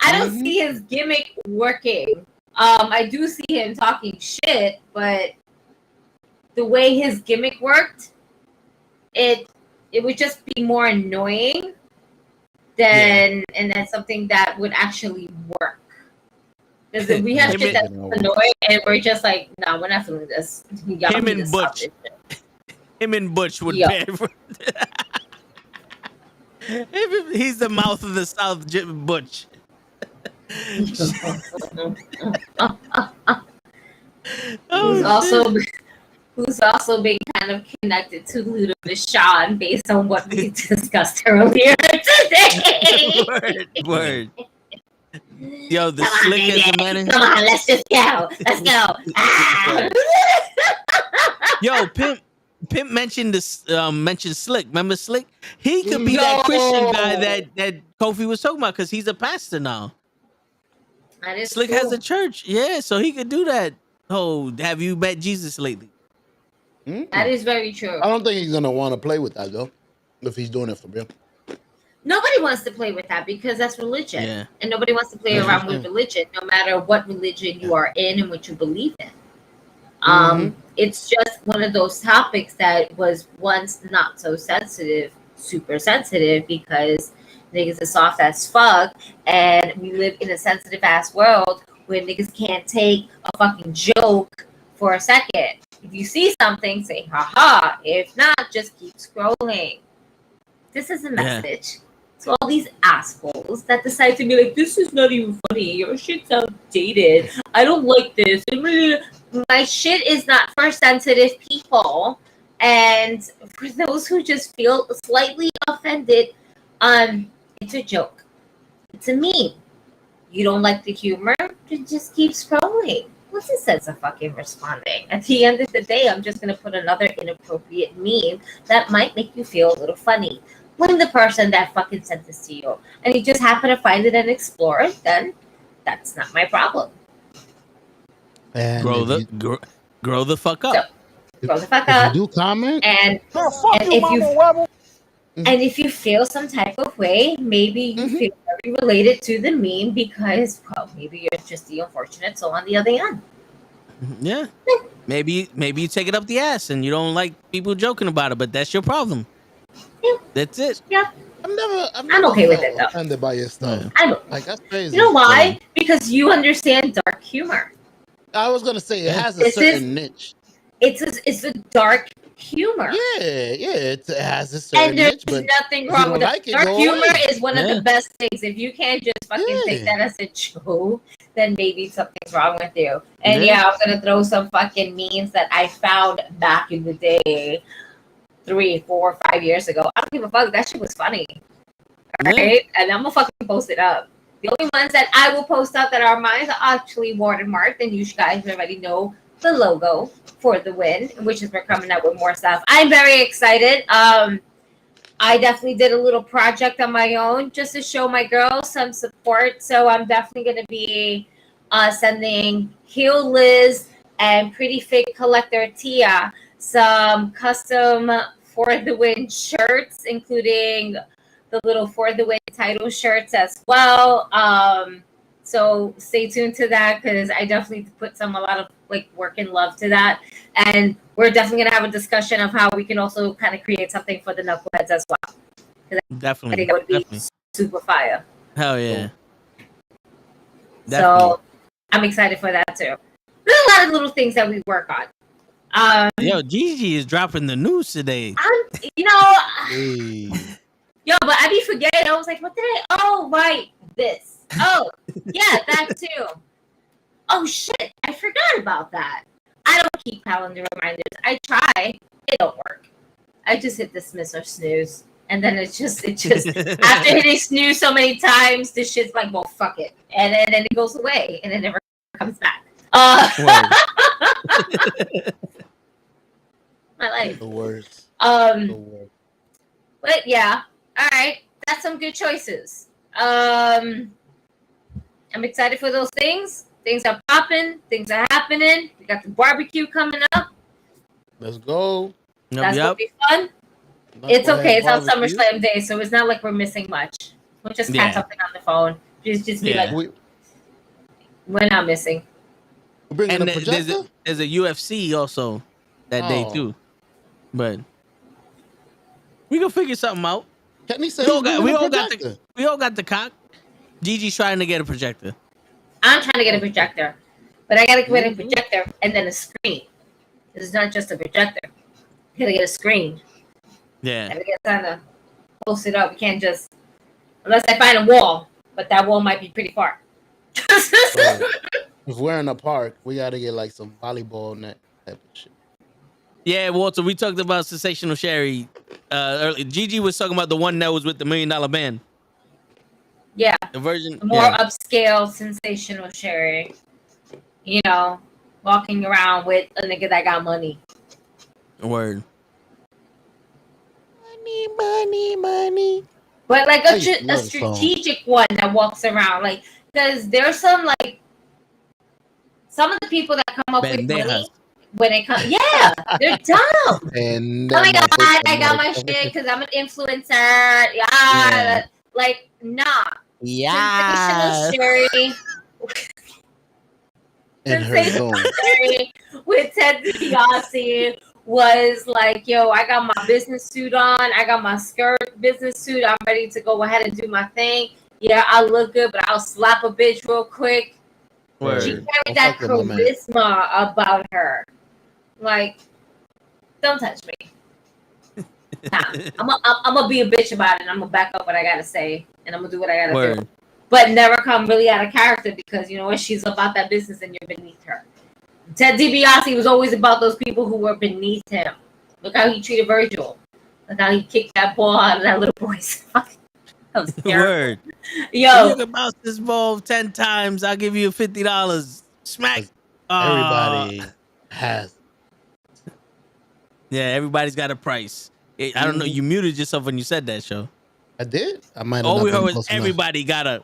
I don't see his gimmick working. I do see him talking shit, but the way his gimmick worked, it would just be more annoying than and then something that would actually work. Because we have shit that's annoying, and we're just like, no, we're not feeling this. Him and Butch. Him and Butch would pay for He's the mouth of the South, Butch. Who's also been kind of connected to Ludovic Shawn based on what we discussed earlier today. Word. Yo, the Slick is the manager. Come on, let's just go. Let's go. Yo, Pimp mentioned this. Mentioned Slick. Remember Slick? He could be that Christian guy that Kofi was talking about because he's a pastor now. That is Slick has a church. Yeah, so he could do that. Oh, have you met Jesus lately? That is very true. I don't think he's gonna want to play with that though, if he's doing it for real. Nobody wants to play with that because that's religion, and nobody wants to play around with religion, no matter what religion you are in and what you believe in. It's just one of those topics that was once not so sensitive, super sensitive, because niggas are soft as fuck, and we live in a sensitive ass world where niggas can't take a fucking joke for a second. If you see something, say haha. If not, just keep scrolling. This is a message to all these assholes that decide to be like, this is not even funny. Your shit's outdated. I don't like this. My shit is not for sensitive people. And for those who just feel slightly offended, it's a joke. It's a meme. You don't like the humor? Then just keep scrolling. What's the sense of fucking responding? At the end of the day, I'm just going to put another inappropriate meme that might make you feel a little funny. When the person that fucking sent this to you and you just happen to find it and explore it, then that's not my problem. And grow the fuck up. So, grow the fuck up. You do comment and if you feel some type of way, maybe you feel very related to the meme because, well, maybe you're just the unfortunate soul on the other end. Yeah. Maybe you take it up the ass and you don't like people joking about it, but that's your problem. Yeah. That's it. Yeah. I'm okay with it though. Offended by your stuff. I don't. Like that's crazy. You know why? Because you understand dark humor. I was gonna say it has a certain niche. It's a dark humor. Yeah, it has a And certain there's niche, but nothing if you wrong with don't it. like it, Dark go humor away. is one of the best things. If you can't just fucking take that as a joke, then maybe something's wrong with you. And yeah, I was gonna throw some fucking memes that I found back in the day, 3, 4, 5 years ago. I don't give a fuck. That shit was funny. Alright? And I'm gonna fucking post it up. The only ones that I will post up that are mine are actually watermarked, and you guys already know the logo for the win, which is we're coming up with more stuff. I'm very excited. I definitely did a little project on my own just to show my girls some support. So I'm definitely going to be sending Heal Liz and Pretty Fake Collector Tia some custom For the Win shirts, including the little For the Win title shirts as well. So stay tuned to that because I definitely put a lot of like work and love to that. And we're definitely going to have a discussion of how we can also kind of create something for the knuckleheads as well. Definitely. I think that would be super fire. Hell yeah. So I'm excited for that too. There's a lot of little things that we work on. Yo, Gigi is dropping the news today. Yo, but I be forgetting. I was like, what did I? Oh, right. This. Oh, yeah, that too. Oh, shit. I forgot about that. I don't keep calendar reminders. I try. It don't work. I just hit dismiss or snooze. And then it just after hitting snooze so many times, this shit's like, well, fuck it. And then it goes away and it never comes back. My life. The worst. But yeah. All right. That's some good choices. I'm excited for those things. Things are popping. Things are happening. We got the barbecue coming up. Let's go. That's gonna be fun. It's okay. It's on SummerSlam Day, so it's not like we're missing much. We'll just catch something on the phone. Just be like, we're not missing. And there's a UFC also that day too, but we gonna figure something out. We all got the cock. Gigi's trying to get a projector. I'm trying to get a projector, but I gotta get a projector and then a screen. It's not just a projector. You gotta get a screen. Yeah. Gotta get time to post it up. We can't just unless I find a wall, but that wall might be pretty far. If we're in a park, we gotta get like some volleyball net type of shit. Yeah, Walter, we talked about Sensational Sherry earlier. Gigi was talking about the one that was with the $1 Million Band. Yeah. The version more upscale, sensational Sherry. You know, walking around with a nigga that got money. Word. Money. But like a strategic one that walks around. Like, because there's some of the people that come up with money when it comes. Yeah, they're dumb. And oh my God, I got my shit because I'm an influencer. Yeah. Like, nah. Yeah. Sensational Sherry. In her zone. Sherry with Ted DiBiase was like, yo, I got my business suit on. I got my skirt business suit. I'm ready to go ahead and do my thing. Yeah, I look good, but I'll slap a bitch real quick. Word. She carried that charisma about her. Like, don't touch me. Nah, I'm gonna be a bitch about it. I'm gonna back up what I gotta say, and I'm gonna do what I gotta do. But never come really out of character because you know what? She's about that business, and you're beneath her. Ted DiBiase was always about those people who were beneath him. Look how he treated Virgil. Look how he kicked that ball out of that little boy's. That was terrible. Word. Yo, you can bounce this ball 10 times. I'll give you $50. Smack. Everybody has. Yeah, everybody's got a price. I don't know. You muted yourself when you said that, show. I did. I might have. All we heard was everybody got a.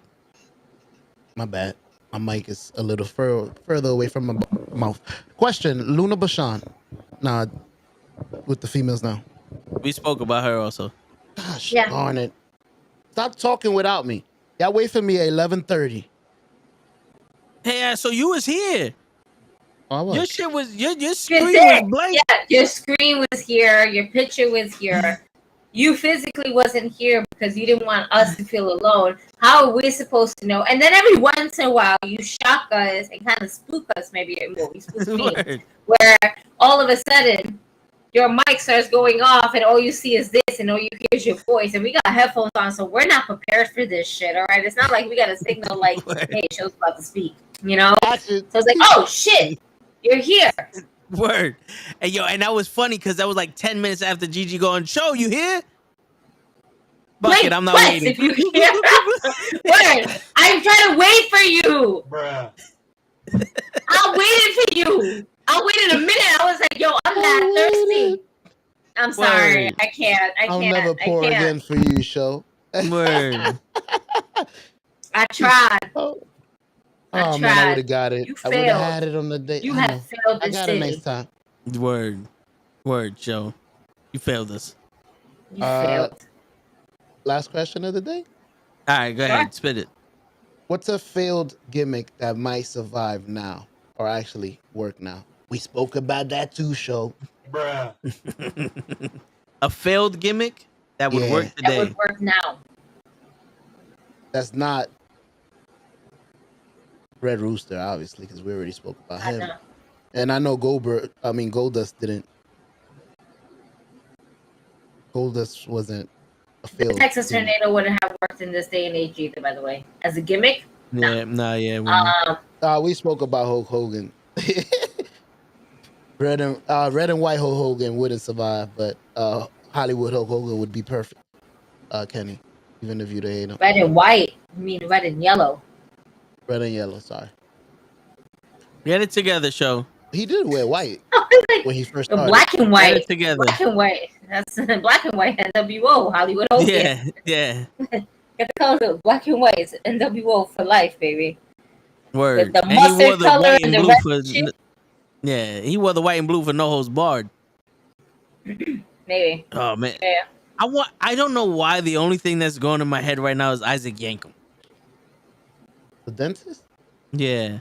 My bad. My mic is a little further away from my mouth. Question: Luna Bashan. Nah, with the females now. We spoke about her also. Gosh darn it! Stop talking without me. Y'all wait for me at 11:30. Hey, so you was here. Oh, your screen was blank. Yeah, your screen was here. Your picture was here. You physically wasn't here because you didn't want us to feel alone. How are we supposed to know? And then every once in a while, you shock us and kind of spook us, maybe. Well, you spook me, where all of a sudden your mic starts going off and all you see is this and all you hear is your voice. And we got headphones on, so we're not prepared for this shit, all right? It's not like we got a signal like, hey, show's about to speak, you know? So it's like, oh, shit, you're here. Word. And yo, and that was funny because that was like 10 minutes after Gigi going, show, you here? Fuck it, I'm not waiting. If you hear Word. I'm trying to wait for you. Bruh. I waited for you. I waited a minute. I was like, yo, I'm not thirsty. I'm sorry. Word. I can't. I'll never pour again for you, show. Word. I tried. Oh man, I would have got it. You I would have failed. had it on the day. You have failed I this got city. it next time. Word. Word, Joe. You failed us. You failed. Last question of the day. All right, go ahead. Spit it. What's a failed gimmick that might survive now or actually work now? We spoke about that too, show. Bruh. A failed gimmick that would work today. That would work now. That's not Red Rooster, obviously, because we already spoke about him. And I know Goldust didn't. Goldust wasn't a failed. Texas Tornado wouldn't have worked in this day and age either, by the way. As a gimmick? Yeah, yeah. We spoke about Hulk Hogan. Red and white Hulk Hogan wouldn't survive, but Hollywood Hulk Hogan would be perfect. Kenny, even if you'd hate him. Red and white. You mean red and yellow? Red and yellow. Sorry. Get it together, show. He did wear white when he first started. Black and white. Get it together. Black and white. That's black and white. NWO. Hollywood Hogan. Yeah. Get the color. Black and white. It's NWO for life, baby. Word. With the mustard color and the red shit. Yeah, he wore the white and blue for No Holds Barred. Maybe. Oh man. Yeah. I don't know why the only thing that's going in my head right now is Isaac Yankem. The dentist? Yeah.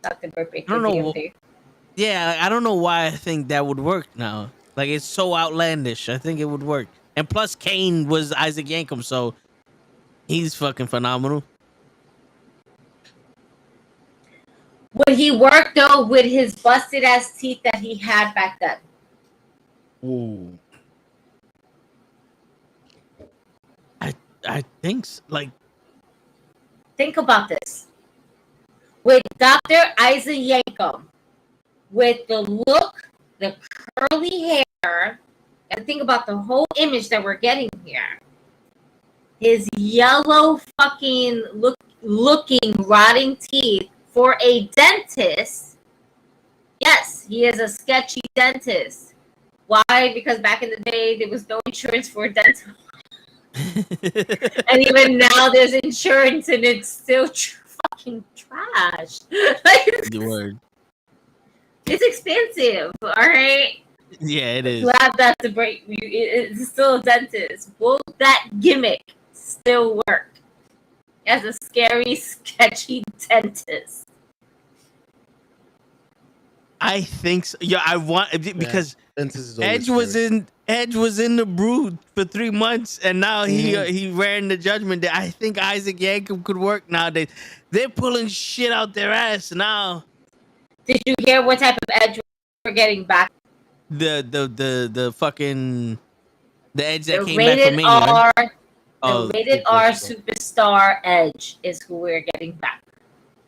Dr. Burpee. I don't know. Yeah, I don't know why I think that would work now. Like, it's so outlandish. I think it would work. And plus, Kane was Isaac Yankem, so he's fucking phenomenal. Would he work though with his busted ass teeth that he had back then? Ooh. I think so. Like, think about this. With Dr. Isaac Yankem, with the look, the curly hair, and think about the whole image that we're getting here. His yellow fucking looking rotting teeth for a dentist. Yes, he is a sketchy dentist. Why? Because back in the day, there was no insurance for dental. And even now, there's insurance, and it's still fucking trash. Like, word. It's expensive, all right? Yeah, it is. You have that to break you. It's still a dentist. Will that gimmick still work as a scary, sketchy dentist? I think so. Yeah, I want because Edge was in the Brood for 3 months, and now he ran the Judgment Day. I think Isaac Yankem could work nowadays. They're pulling shit out their ass now. Did you hear what type of Edge we're getting back? The fucking the Edge that came rated back from Mania. R. The rated R superstar Edge is who we're getting back.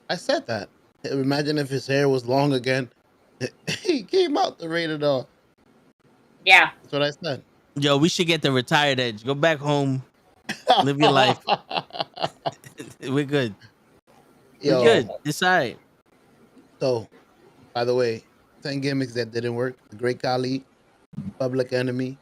I said that. Imagine if his hair was long again. He came out the rated R. Yeah. That's what I said. Yo, we should get the retired Edge. Go back home. Live your life. We're good. Yo. We're good. It's all right. So, by the way, 10 gimmicks that didn't work. The Great Khali, Public Enemy,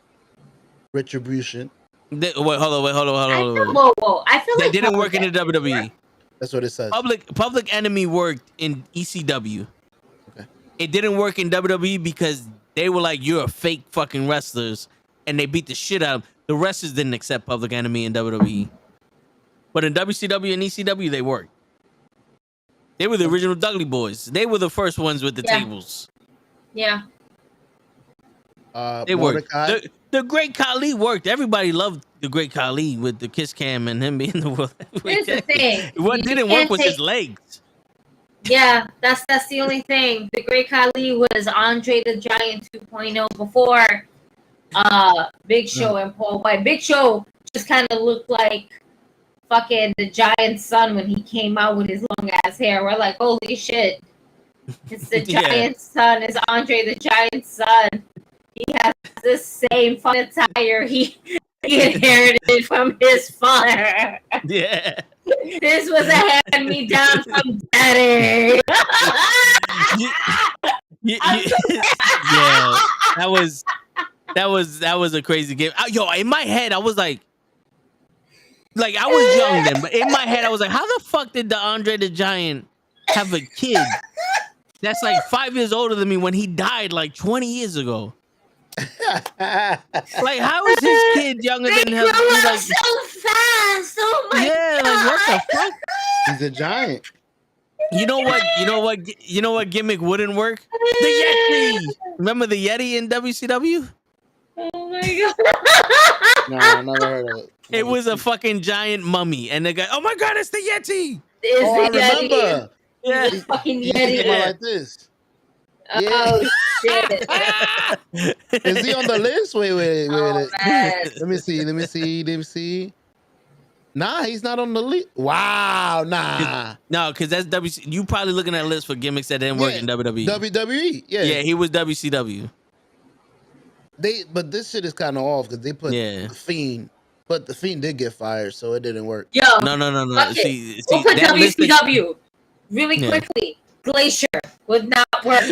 Retribution. Wait, hold on. Whoa. I feel they like didn't work in the WWE. That's what it says. Public Enemy worked in ECW. Okay. It didn't work in WWE because they were like, you're a fake fucking wrestlers, and they beat the shit out of them. The wrestlers didn't accept Public Enemy in WWE. But in WCW and ECW, they worked. They were the original Dudley Boys. They were the first ones with the tables. Yeah. They worked. Mordecai. The Great Khali worked. Everybody loved the Great Khali with the kiss cam and him being the world. Here's the thing. What didn't work was his legs. Yeah, that's the only thing. The Great Khali was Andre the Giant 2.0 before Big Show and Paul White. Big Show just kind of looked like fucking the Giant's son when he came out with his long ass hair. We're like, holy shit. It's the Giant's son. It's Andre the Giant's son. He has the same fun attire he inherited from his father. Yeah. This was a hand-me-down from daddy. Yeah, that was a crazy game. Yo, in my head, I was like I was young then, but in my head, I was like, how the fuck did the Andre the Giant have a kid that's like 5 years older than me when he died like 20 years ago? Like, how is his kid younger than him? Like, so fast. Oh my god. Like, what the fuck? He's a giant. You know what gimmick wouldn't work? The Yeti. Remember the Yeti in WCW? Oh my god. No, I never heard of it. It was a fucking giant mummy, and the guy, oh my god, it's the Yeti. I remember. Yeah, the fucking Yeti. Like this. Oh shit! Is he on the list? Wait. Oh, Let me see. Nah, he's not on the list. Wow, nah. No, because that's WC. You probably looking at a list for gimmicks that didn't work in WWE. WWE, yeah. Yeah, he was WCW. But this shit is kind of off because they put the Fiend, but the Fiend did get fired, so it didn't work. Yo, no. See, we'll put WCW really Yeah. quickly. Glacier would not work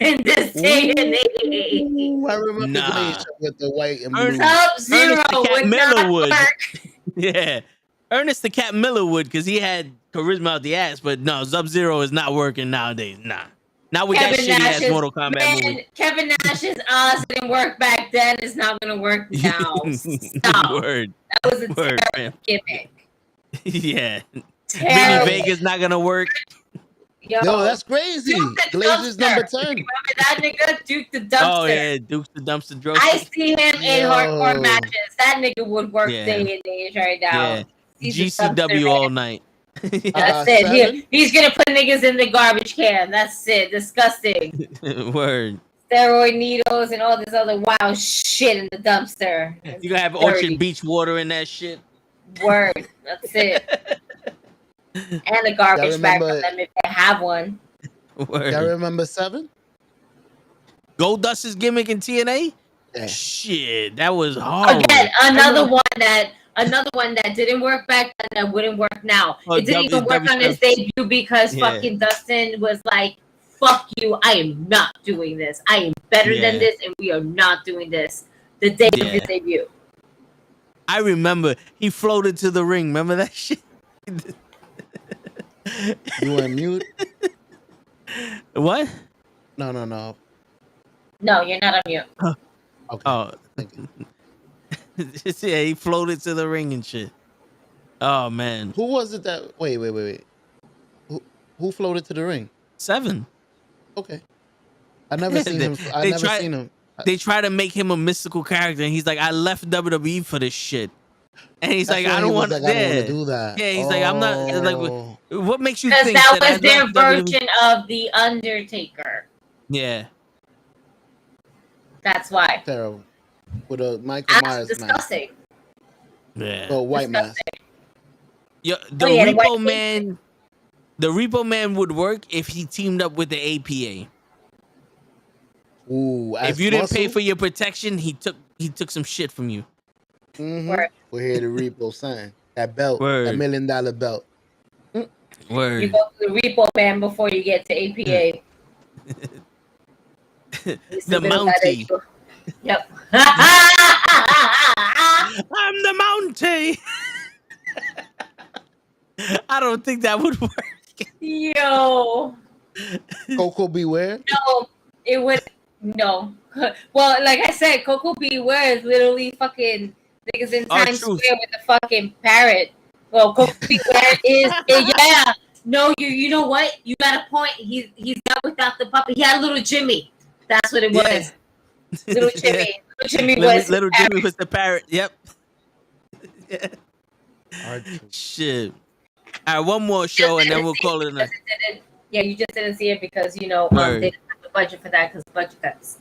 in this day and age. Ooh, I remember Glacier with the white and blue. Sub-Zero would not work. Yeah, Ernest the Cat Miller would because he had charisma out the ass, but no, Sub-Zero is not working nowadays. Nah. Not with that shitty ass Mortal Kombat movie. Kevin Nash's Oz didn't work back then. It's not gonna work now. Stop. Word. That was a Word, terrible gimmick. Yeah. Terrible. Mini Vegas not gonna work. Yo, that's crazy. Glazer's number 10. Remember that nigga, Duke the Dumpster? Oh yeah, Duke the Dumpster Drove. I see him in hardcore matches. That nigga would work day and age right now. Yeah. He's a GCW dumpster all man. night. That's it. He's gonna put niggas in the garbage can. That's it. Disgusting. Word. Steroid needles and all this other wild shit in the dumpster. You gonna have Orchard Beach water in that shit. Word. That's it. And a garbage bag for them if they have one. Word. Y'all remember 7? Goldust's gimmick in TNA? Yeah. Shit, that was hard. Again, another one that didn't work back then that wouldn't work now. It didn't even work on his debut because fucking Dustin was like, fuck you, I am not doing this. I am better than this and we are not doing this. The day of his debut. I remember he floated to the ring. Remember that shit? You went mute? What? No. No, you're not on mute. Okay. Oh. Yeah, he floated to the ring and shit. Oh man. Who was it that wait. Who floated to the ring? 7. Okay. I never seen him. I never seen him. They try to make him a mystical character, and he's like, I left WWE for this shit. And he's like, I don't want to do that. Yeah, he's like, I'm not like what makes you think that was their WWE? version of The Undertaker. Yeah. That's why. Terrible. With a Michael Myers disgusting. Mask. Yeah. Oh, white mask. Yeah, the Repo Man would work if he teamed up with the APA. Ooh, if you didn't pay for your protection, he took some shit from you. Mm-hmm. We're here to Repo sign that belt, that $1 million belt. Word. You go to the Repo Man before you get to APA. The Mountie. Yep. I'm the Mountie. I don't think that would work. Yo. Coco Beware? No, it would. No. Well, like I said, Coco Beware is literally fucking niggas in Times Square with a fucking parrot. Well, Coco Beware is yeah. No, you know what? You got a point. He's not without the puppet. He had a little Jimmy. That's what it was. Little Jimmy. Little Jimmy was the parrot. Yep. Yeah. Shit. All right, one more show and then we'll call it a night. Yeah, you just didn't see it because they didn't have the budget for that because budget cuts.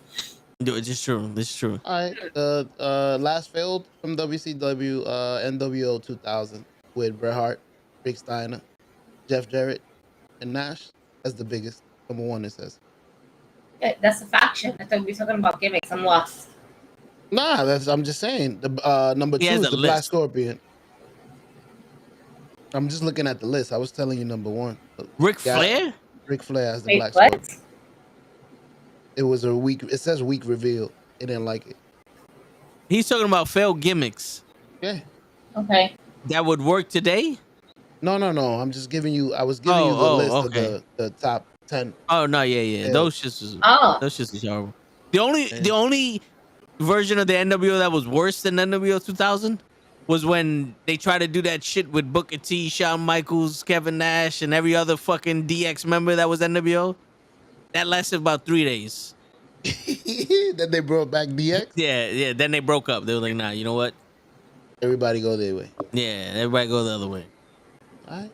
It's just true. This is true. All right. Last failed from WCW, NWO 2000 with Bret Hart, Rick Steiner, Jeff Jarrett, and Nash. That's the biggest. Number one, it says. Yeah, that's a faction. I thought we were talking about gimmicks. I'm lost. Nah, I'm just saying. The number two is the Black Scorpion. I'm just looking at the list. I was telling you number one. Ric Flair? Ric Flair as the Black Scorpion. It was a weak. It says weak reveal. It didn't like it. He's talking about failed gimmicks. Yeah. Okay. That would work today? No. I'm just giving you. I was giving you the list of the top 10. Oh no, yeah. Those shits was horrible. The only version of the NWO that was worse than NWO 2000 was when they tried to do that shit with Booker T, Shawn Michaels, Kevin Nash, and every other fucking DX member that was NWO. That lasted about 3 days. Then they brought back DX? Yeah. Then they broke up. They were like, nah, you know what? Everybody go their way. Yeah, everybody go the other way. All right.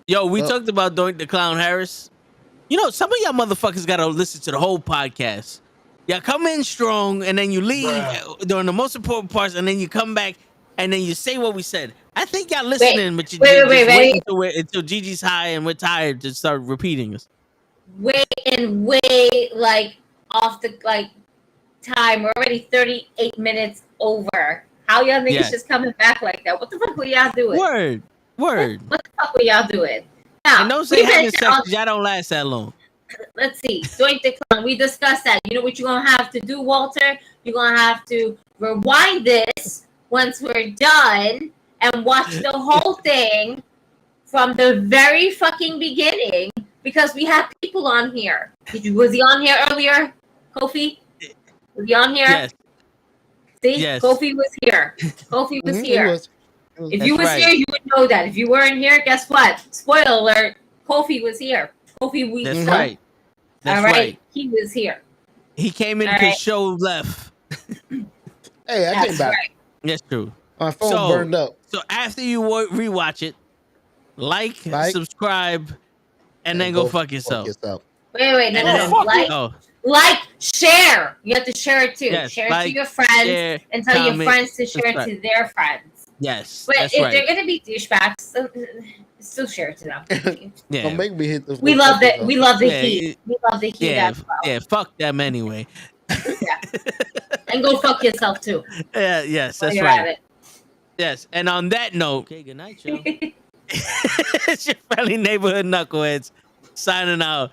Yo, we talked about Doink the Clown Harris. You know, some of y'all motherfuckers got to listen to the whole podcast. Y'all come in strong, and then you leave during the most important parts, and then you come back, and then you say what we said. I think y'all listening, but you just wait until Gigi's high and we're tired to start repeating this. Way like off the time. We're already 38 minutes over. How y'all niggas just coming back like that? What the fuck were y'all doing? Word. What the fuck were y'all doing? Now, and don't say having sex, y'all don't last that long. Let's see. Doink the Clown. We discussed that. You know what you're gonna have to do, Walter? You're gonna have to rewind this once we're done and watch the whole thing from the very fucking beginning because we have people on here. Was he on here earlier, Kofi? Was he on here? Yes. See, yes. Kofi was here. Kofi was here. If you was here, you would know that. If you weren't here, guess what? Spoiler alert: Kofi was here. Kofi, That's right. That's all right. He was here. He came in because show left. Hey, I came back. Right. That's true. My phone burned up. So after you rewatch it, like, subscribe, and then go fuck yourself. Wait, no. Like, share. You have to share it too. Yes, share it to your friends and tell your friends to share it to their friends. Yes, but that's if right. they're gonna be douchebags, still share it to them. Yeah, don't make me hit the. We love the heat. We love the heat as well. Yeah, fuck them anyway. Yeah, and go fuck yourself too. Yeah, yes, that's right. Yes, and on that note, okay, good night, y'all. It's your friendly neighborhood knuckleheads signing out.